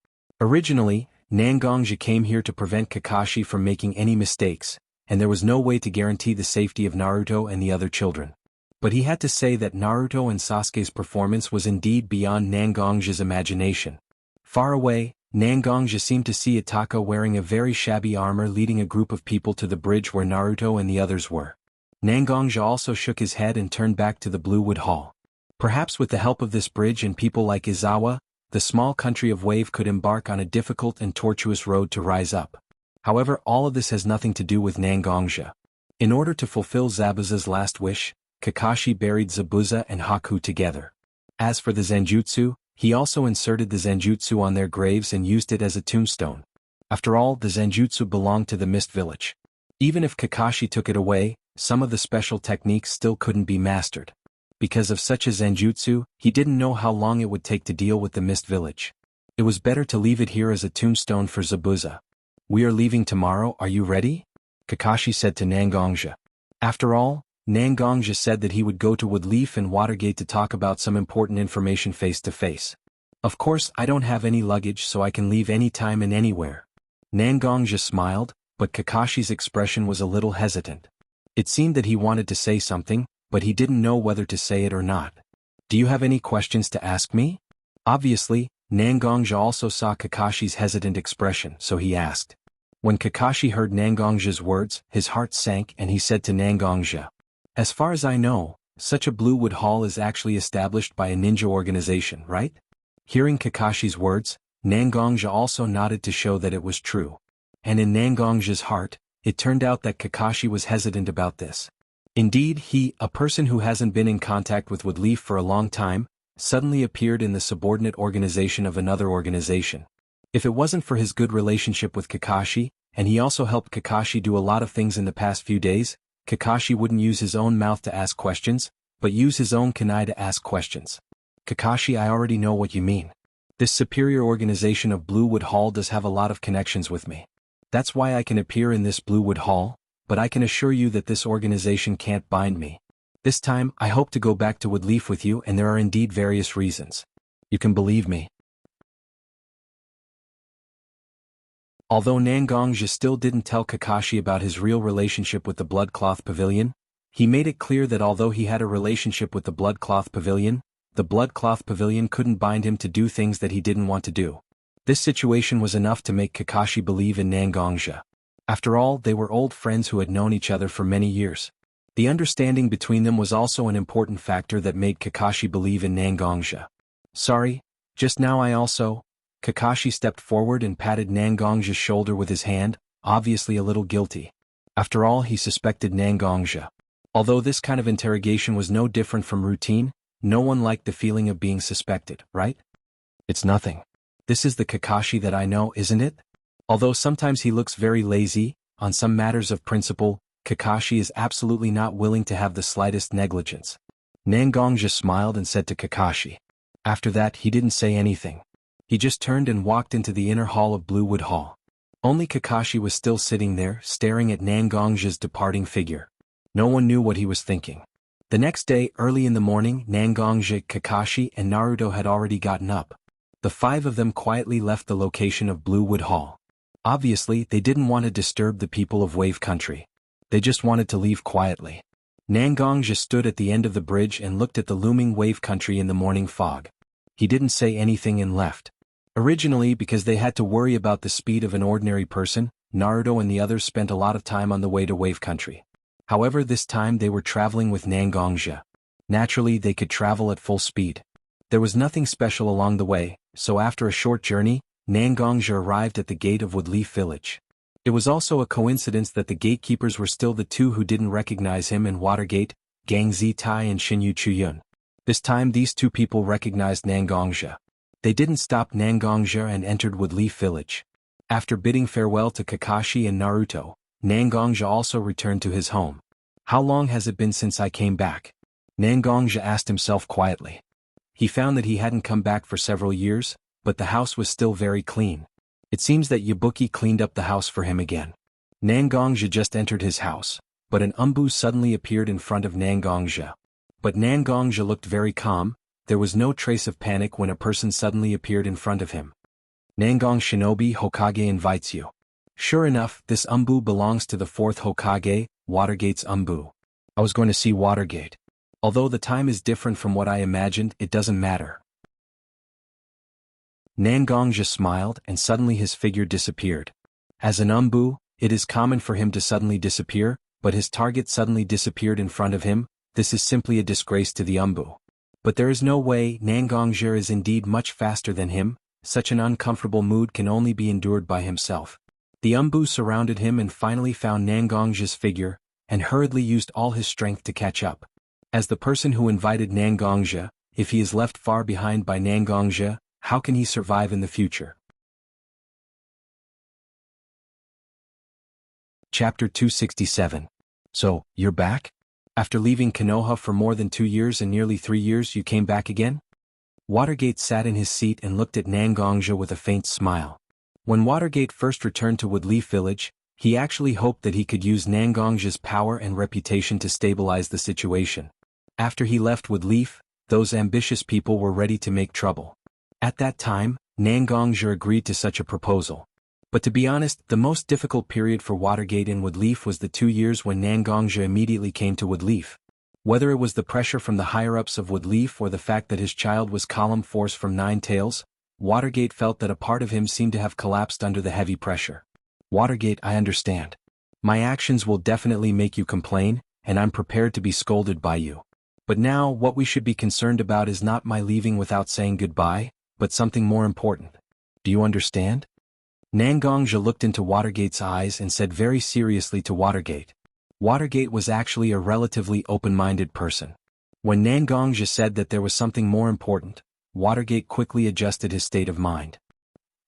Originally, Nangongja came here to prevent Kakashi from making any mistakes, and there was no way to guarantee the safety of Naruto and the other children. But he had to say that Naruto and Sasuke's performance was indeed beyond Nangongja's imagination. Far away, Nangongja seemed to see Itaka wearing a very shabby armor leading a group of people to the bridge where Naruto and the others were. Nangongja also shook his head and turned back to the Blue Wood Hall. Perhaps with the help of this bridge and people like Izawa, the small country of Wave could embark on a difficult and tortuous road to rise up. However, all of this has nothing to do with Nangongjia. In order to fulfill Zabuza's last wish, Kakashi buried Zabuza and Haku together. As for the Zenjutsu, he also inserted the Zenjutsu on their graves and used it as a tombstone. After all, the Zenjutsu belonged to the Mist Village. Even if Kakashi took it away, some of the special techniques still couldn't be mastered. Because of such a Zenjutsu, he didn't know how long it would take to deal with the Mist Village. It was better to leave it here as a tombstone for Zabuza. "We are leaving tomorrow, are you ready?" Kakashi said to Nangongjia. After all, Nangongjia said that he would go to Woodleaf and Watergate to talk about some important information face to face. "Of course, I don't have any luggage, so I can leave any time and anywhere." Nangongjia smiled, but Kakashi's expression was a little hesitant. It seemed that he wanted to say something, but he didn't know whether to say it or not. "Do you have any questions to ask me?" Obviously, Nangongjia also saw Kakashi's hesitant expression, so he asked. When Kakashi heard Nangongjia's words, his heart sank and he said to Nangongjia, "As far as I know, such a Blue Wood Hall is actually established by a ninja organization, right?" Hearing Kakashi's words, Nangongjia also nodded to show that it was true. And in Nangongjia's heart, it turned out that Kakashi was hesitant about this. Indeed, he, a person who hasn't been in contact with Woodleaf for a long time, suddenly appeared in the subordinate organization of another organization. If it wasn't for his good relationship with Kakashi, and he also helped Kakashi do a lot of things in the past few days, Kakashi wouldn't use his own mouth to ask questions, but use his own kunai to ask questions. "Kakashi, I already know what you mean. This superior organization of Blue Wood Hall does have a lot of connections with me. That's why I can appear in this Blue Wood Hall, but I can assure you that this organization can't bind me. This time, I hope to go back to Woodleaf with you, and there are indeed various reasons. You can believe me." Although Nangongjia still didn't tell Kakashi about his real relationship with the Bloodcloth Pavilion, he made it clear that although he had a relationship with the Bloodcloth Pavilion, the Bloodcloth Pavilion couldn't bind him to do things that he didn't want to do. This situation was enough to make Kakashi believe in Nangongjia. After all, they were old friends who had known each other for many years. The understanding between them was also an important factor that made Kakashi believe in Nangongjia. "Sorry, just now I also..." Kakashi stepped forward and patted Nangongjia's shoulder with his hand, obviously a little guilty. After all, he suspected Nangongjia. Although this kind of interrogation was no different from routine, no one liked the feeling of being suspected, right? "It's nothing. This is the Kakashi that I know, isn't it?" Although sometimes he looks very lazy, on some matters of principle, Kakashi is absolutely not willing to have the slightest negligence. Nangongjia smiled and said to Kakashi. After that, he didn't say anything. He just turned and walked into the inner hall of Blue Wood Hall. Only Kakashi was still sitting there, staring at Nangongjia's departing figure. No one knew what he was thinking. The next day, early in the morning, Nangongjia, Kakashi, and Naruto had already gotten up. The five of them quietly left the location of Blue Wood Hall. Obviously, they didn't want to disturb the people of Wave Country. They just wanted to leave quietly. Nangongjia stood at the end of the bridge and looked at the looming Wave Country in the morning fog. He didn't say anything and left. Originally, because they had to worry about the speed of an ordinary person, Naruto and the others spent a lot of time on the way to Wave Country. However, this time they were traveling with Nangongjia. Naturally, they could travel at full speed. There was nothing special along the way, so after a short journey, Nangongjia arrived at the gate of Woodleaf Village. It was also a coincidence that the gatekeepers were still the two who didn't recognize him in Watergate, Gang Zitai and Shinyu Chuyun. This time these two people recognized Nangongjia. They didn't stop Nangongjia and entered Woodleaf Village. After bidding farewell to Kakashi and Naruto, Nangongjia also returned to his home. "How long has it been since I came back?" Nangongjia asked himself quietly. He found that he hadn't come back for several years, but the house was still very clean. It seems that Yabuki cleaned up the house for him again. Nangongjia just entered his house, but an umbu suddenly appeared in front of Nangongjia. But Nangongjia looked very calm. There was no trace of panic when a person suddenly appeared in front of him. "Nangong Shinobi, Hokage invites you." Sure enough, this umbu belongs to the 4th Hokage, Watergate's umbu. I was going to see Watergate. Although the time is different from what I imagined, it doesn't matter. Nangongjia smiled and suddenly his figure disappeared. As an umbu, it is common for him to suddenly disappear, but his target suddenly disappeared in front of him. This is simply a disgrace to the umbu. But there is no way. Nangongzhi is indeed much faster than him. Such an uncomfortable mood can only be endured by himself. The Umbu surrounded him and finally found Nangongzhi's figure, and hurriedly used all his strength to catch up. As the person who invited Nangongzhi, if he is left far behind by Nangongzhi, how can he survive in the future? Chapter 267. So, you're back? After leaving Konoha for more than 2 years and nearly 3 years you came back again? Watergate sat in his seat and looked at Nangongzhi with a faint smile. When Watergate first returned to Woodleaf Village, he actually hoped that he could use Nangongzhi's power and reputation to stabilize the situation. After he left Woodleaf, those ambitious people were ready to make trouble. At that time, Nangongzhi agreed to such a proposal. But to be honest, the most difficult period for Watergate in Woodleaf was the 2 years when Nangongzhi immediately came to Woodleaf. Whether it was the pressure from the higher-ups of Woodleaf or the fact that his child was column force from Nine Tails, Watergate felt that a part of him seemed to have collapsed under the heavy pressure. Watergate, I understand. My actions will definitely make you complain, and I'm prepared to be scolded by you. But now, what we should be concerned about is not my leaving without saying goodbye, but something more important. Do you understand? Nangongzhi looked into Watergate's eyes and said very seriously to Watergate. Watergate was actually a relatively open-minded person. When Nangongzhi said that there was something more important, Watergate quickly adjusted his state of mind.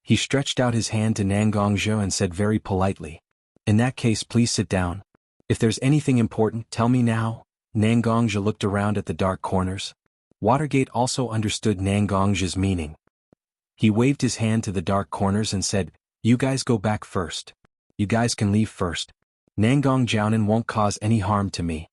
He stretched out his hand to Nangongzhi and said very politely, "In that case, please sit down. If there's anything important, tell me now." Nangongzhi looked around at the dark corners. Watergate also understood Nangongzhi's meaning. He waved his hand to the dark corners and said, "You guys go back first. You guys can leave first. Nangongjiaonan won't cause any harm to me."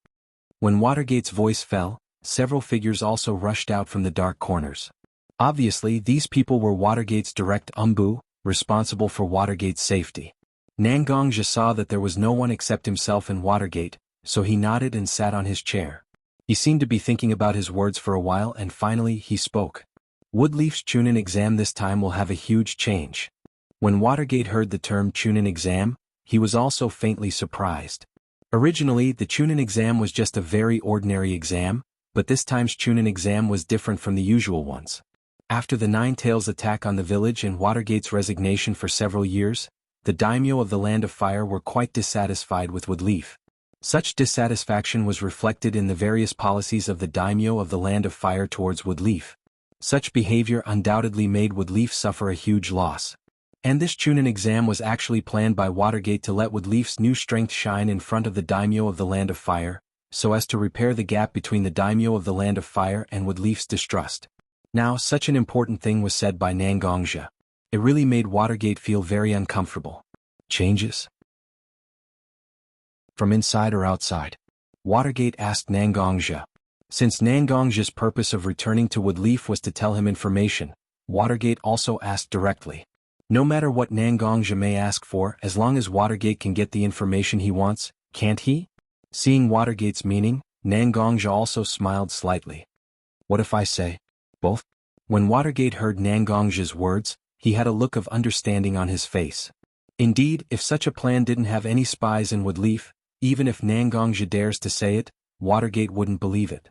When Watergate's voice fell, several figures also rushed out from the dark corners. Obviously, these people were Watergate's direct Umbu, responsible for Watergate's safety. Nangongzhi saw that there was no one except himself and Watergate, so he nodded and sat on his chair. He seemed to be thinking about his words for a while and finally he spoke. Woodleaf's Chunin exam this time will have a huge change. When Watergate heard the term Chunin exam, he was also faintly surprised. Originally, the Chunin exam was just a very ordinary exam, but this time's Chunin exam was different from the usual ones. After the Nine Tails attack on the village and Watergate's resignation for several years, the daimyo of the Land of Fire were quite dissatisfied with Woodleaf. Such dissatisfaction was reflected in the various policies of the daimyo of the Land of Fire towards Woodleaf. Such behavior undoubtedly made Woodleaf suffer a huge loss. And this Chunin exam was actually planned by Watergate to let Woodleaf's new strength shine in front of the daimyo of the Land of Fire, so as to repair the gap between the daimyo of the Land of Fire and Woodleaf's distrust. Now, such an important thing was said by Nangongzhi. It really made Watergate feel very uncomfortable. Changes? From inside or outside? Watergate asked Nangongzhi. Since Nangongzhi's purpose of returning to Woodleaf was to tell him information, Watergate also asked directly. No matter what Nangongzhi may ask for, as long as Watergate can get the information he wants, can't he? Seeing Watergate's meaning, Nangongzhi also smiled slightly. What if I say, both? When Watergate heard Nangongzhi's words, he had a look of understanding on his face. Indeed, if such a plan didn't have any spies in Woodleaf, even if Nangongzhi dares to say it, Watergate wouldn't believe it.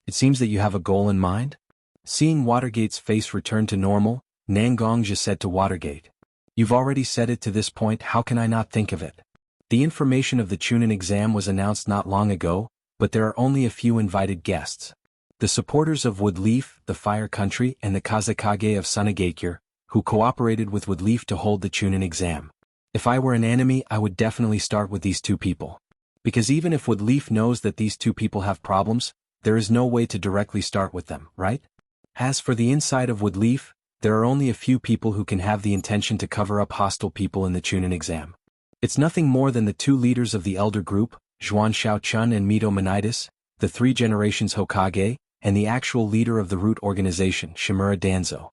It seems that you have a goal in mind? Seeing Watergate's face return to normal, Nangongzhi said to Watergate. You've already said it to this point, how can I not think of it? The information of the Chunin exam was announced not long ago, but there are only a few invited guests. The supporters of Woodleaf, the Fire Country and the Kazekage of Sunagakure, who cooperated with Woodleaf to hold the Chunin exam. If I were an enemy, I would definitely start with these two people. Because even if Woodleaf knows that these two people have problems, there is no way to directly start with them, right? As for the inside of Woodleaf, there are only a few people who can have the intention to cover up hostile people in the Chunin exam. It's nothing more than the two leaders of the Elder Group, Zhuan Shaochun and Mito Monitis, the 3 generations Hokage, and the actual leader of the root organization, Shimura Danzo.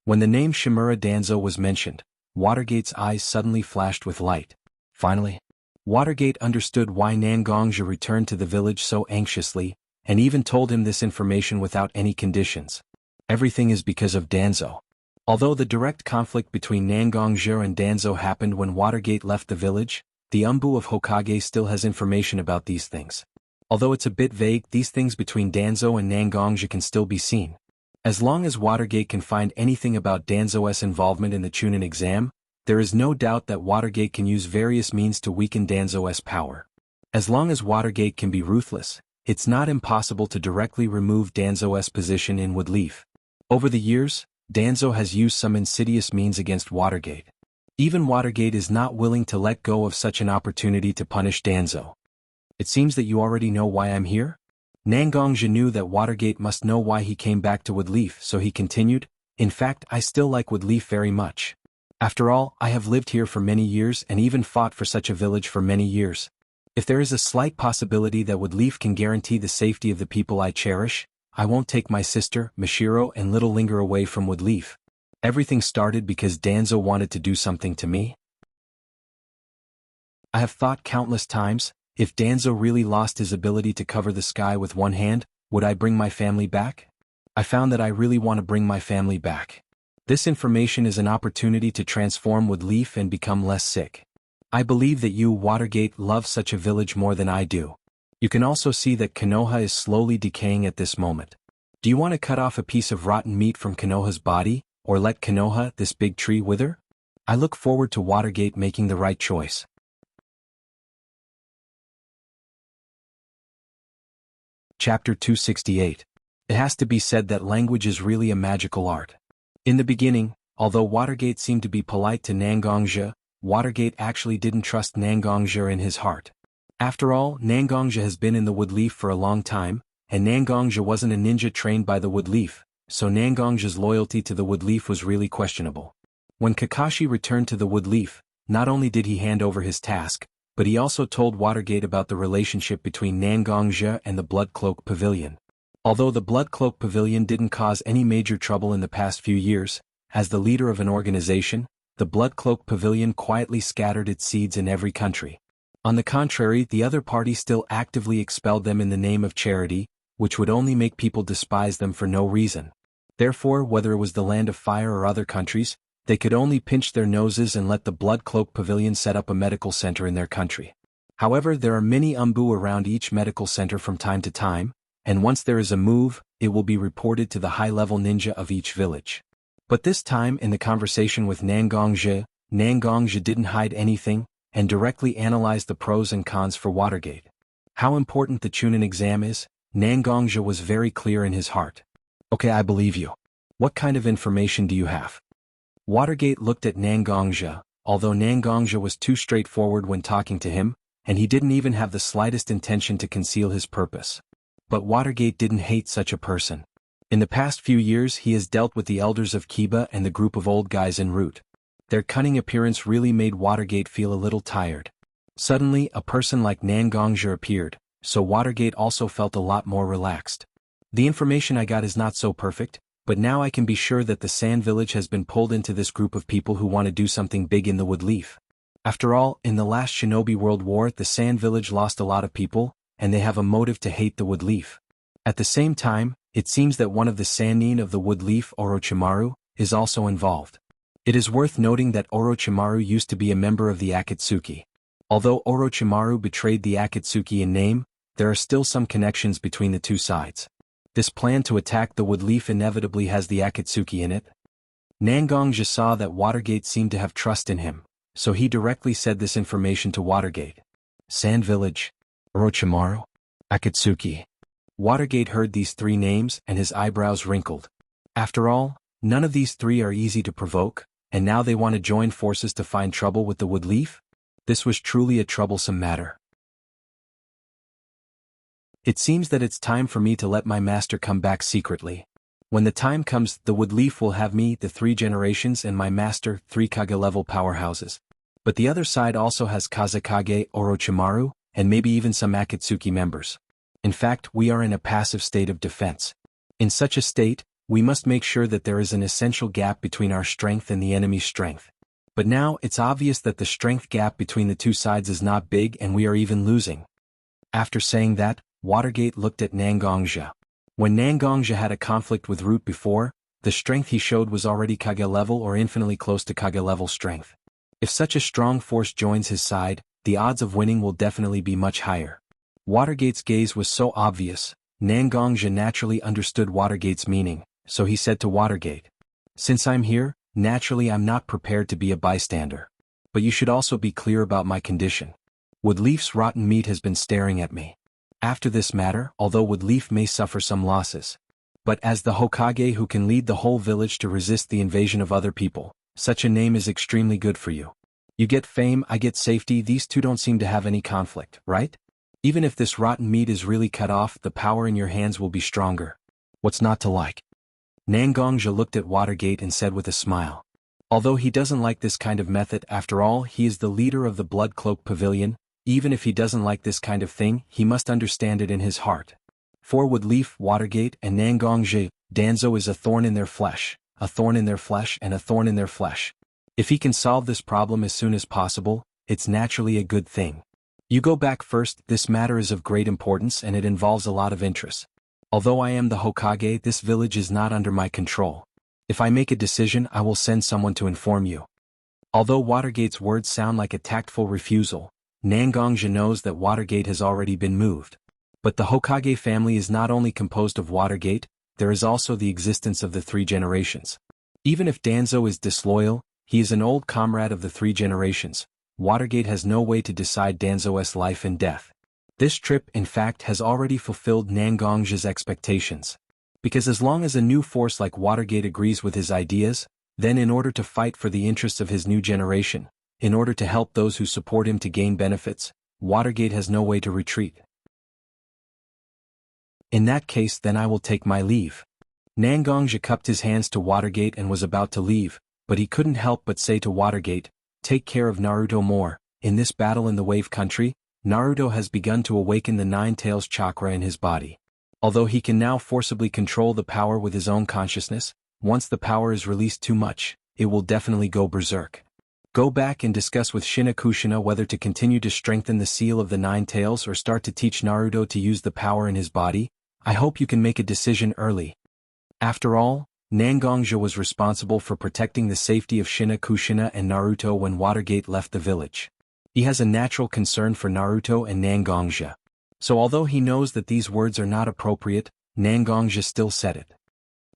When the name Shimura Danzo was mentioned, Watergate's eyes suddenly flashed with light. Finally, Watergate understood why Nangongzhi returned to the village so anxiously, and even told him this information without any conditions. Everything is because of Danzo. Although the direct conflict between Nangongzhi and Danzo happened when Watergate left the village, the Umbu of Hokage still has information about these things. Although it's a bit vague, these things between Danzhou and Nangongzhi can still be seen. As long as Watergate can find anything about Danzhou's involvement in the Chunin exam, there is no doubt that Watergate can use various means to weaken Danzhou's power. As long as Watergate can be ruthless, it's not impossible to directly remove Danzhou's position in Woodleaf. Over the years, Danzhou has used some insidious means against Watergate. Even Watergate is not willing to let go of such an opportunity to punish Danzhou. It seems that you already know why I'm here? Nangongzhi knew that Watergate must know why he came back to Woodleaf, so he continued, "In fact, I still like Woodleaf very much. After all, I have lived here for many years and even fought for such a village for many years. If there is a slight possibility that Woodleaf can guarantee the safety of the people I cherish, I won't take my sister, Mishiro and little Linger away from Woodleaf. Everything started because Danzhou wanted to do something to me. I have thought countless times, if Danzhou really lost his ability to cover the sky with one hand, would I bring my family back? I found that I really want to bring my family back. This information is an opportunity to transform Woodleaf and become less sick. I believe that you, Watergate, love such a village more than I do. You can also see that Konoha is slowly decaying at this moment. Do you want to cut off a piece of rotten meat from Konoha's body, or let Konoha, this big tree, wither? I look forward to Watergate making the right choice." Chapter 268. It has to be said that language is really a magical art. In the beginning, although Watergate seemed to be polite to Nangongzhi, Watergate actually didn't trust Nangongzhi in his heart. After all, Nangongzhi has been in the Woodleaf for a long time, and Nangongzhi wasn't a ninja trained by the Woodleaf, so Nangongzhi's loyalty to the Woodleaf was really questionable. When Kakashi returned to the Woodleaf, not only did he hand over his task, but he also told Watergate about the relationship between Nangongzhi and the Blood Cloak Pavilion. Although the Blood Cloak Pavilion didn't cause any major trouble in the past few years, as the leader of an organization, the Blood Cloak Pavilion quietly scattered its seeds in every country. On the contrary, the other party still actively expelled them in the name of charity, which would only make people despise them for no reason. Therefore, whether it was the Land of Fire or other countries, they could only pinch their noses and let the Blood Cloak Pavilion set up a medical center in their country. However, there are many umbu around each medical center from time to time, and once there is a move, it will be reported to the high-level ninja of each village. But this time, in the conversation with Nangongzhi, Nangongzhi didn't hide anything, and directly analyzed the pros and cons for Watergate. How important the Chunin exam is, Nangongzhi was very clear in his heart. "Okay, I believe you. What kind of information do you have?" Watergate looked at Nangongzhi, although Nangongzhi was too straightforward when talking to him, and he didn't even have the slightest intention to conceal his purpose. But Watergate didn't hate such a person. In the past few years he has dealt with the elders of Kiba and the group of old guys en route. Their cunning appearance really made Watergate feel a little tired. Suddenly, a person like Nangongzhi appeared, so Watergate also felt a lot more relaxed. The information I got is not so perfect, but now I can be sure that the Sand Village has been pulled into this group of people who want to do something big in the Woodleaf. After all, in the last Shinobi World War, the Sand Village lost a lot of people, and they have a motive to hate the Woodleaf. At the same time, it seems that one of the Sannin of the Woodleaf, Orochimaru, is also involved. It is worth noting that Orochimaru used to be a member of the Akatsuki. Although Orochimaru betrayed the Akatsuki in name, there are still some connections between the two sides. This plan to attack the Woodleaf inevitably has the Akatsuki in it. Nangongzhi saw that Watergate seemed to have trust in him, so he directly said this information to Watergate. Sand Village, Orochimaru, Akatsuki. Watergate heard these three names and his eyebrows wrinkled. After all, none of these three are easy to provoke, and now they want to join forces to find trouble with the Woodleaf? This was truly a troublesome matter. It seems that it's time for me to let my master come back secretly. When the time comes, the Woodleaf will have me, the 3 generations, and my master, 3 Kage-level powerhouses. But the other side also has Kazekage, Orochimaru, and maybe even some Akatsuki members. In fact, we are in a passive state of defense. In such a state, we must make sure that there is an essential gap between our strength and the enemy's strength. But now, it's obvious that the strength gap between the two sides is not big and we are even losing. After saying that, Watergate looked at Nangongzhi. When Nangongzhi had a conflict with Root before, the strength he showed was already Kage level or infinitely close to Kage level strength. If such a strong force joins his side, the odds of winning will definitely be much higher. Watergate's gaze was so obvious, Nangongja naturally understood Watergate's meaning, so he said to Watergate, "Since I'm here, naturally I'm not prepared to be a bystander. But you should also be clear about my condition. Woodleaf's rotten meat has been staring at me. After this matter, although Woodleaf may suffer some losses, but as the Hokage who can lead the whole village to resist the invasion of other people, such a name is extremely good for you. You get fame, I get safety, these two don't seem to have any conflict, right? Even if this rotten meat is really cut off, the power in your hands will be stronger. What's not to like?" Nangongja looked at Watergate and said with a smile. Although he doesn't like this kind of method, after all, he is the leader of the Blood Cloak Pavilion. Even if he doesn't like this kind of thing, he must understand it in his heart. For Woodleaf, Watergate, and Nangongja, Danzo is a thorn in their flesh, a thorn in their flesh, and a thorn in their flesh. If he can solve this problem as soon as possible, it's naturally a good thing. You go back first, this matter is of great importance and it involves a lot of interest. Although I am the Hokage, this village is not under my control. If I make a decision, I will send someone to inform you. Although Watergate's words sound like a tactful refusal, Nangongja knows that Watergate has already been moved. But the Hokage family is not only composed of Watergate, there is also the existence of the three generations. Even if Danzo is disloyal, he is an old comrade of the three generations. Watergate has no way to decide Danzo's life and death. This trip, in fact, has already fulfilled Nangongja's expectations. Because as long as a new force like Watergate agrees with his ideas, then in order to fight for the interests of his new generation, in order to help those who support him to gain benefits, Watergate has no way to retreat. In that case, then I will take my leave. Nangongja cupped his hands to Watergate and was about to leave, but he couldn't help but say to Watergate, "Take care of Naruto more. In this battle in the Wave Country, Naruto has begun to awaken the Nine Tails chakra in his body. Although he can now forcibly control the power with his own consciousness, once the power is released too much, it will definitely go berserk. Go back and discuss with Shinakushina whether to continue to strengthen the seal of the Nine Tails or start to teach Naruto to use the power in his body. I hope you can make a decision early." After all, Nangongja was responsible for protecting the safety of Shinakushina and Naruto when Watergate left the village. He has a natural concern for Naruto and Nangongja. So although he knows that these words are not appropriate, Nangongja still said it.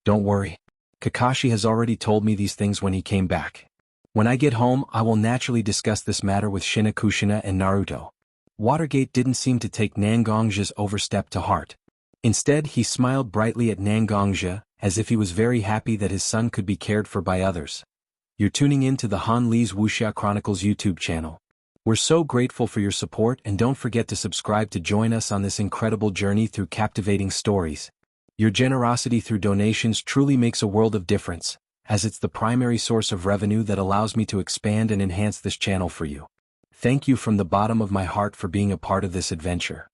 "Don't worry. Kakashi has already told me these things when he came back. When I get home, I will naturally discuss this matter with Shinakushina and Naruto." Watergate didn't seem to take Nangongja's overstep to heart. Instead, he smiled brightly at Nangongja, as if he was very happy that his son could be cared for by others. You're tuning in to the Han Lee's Wuxia Chronicles YouTube channel. We're so grateful for your support, and don't forget to subscribe to join us on this incredible journey through captivating stories. Your generosity through donations truly makes a world of difference, as it's the primary source of revenue that allows me to expand and enhance this channel for you. Thank you from the bottom of my heart for being a part of this adventure.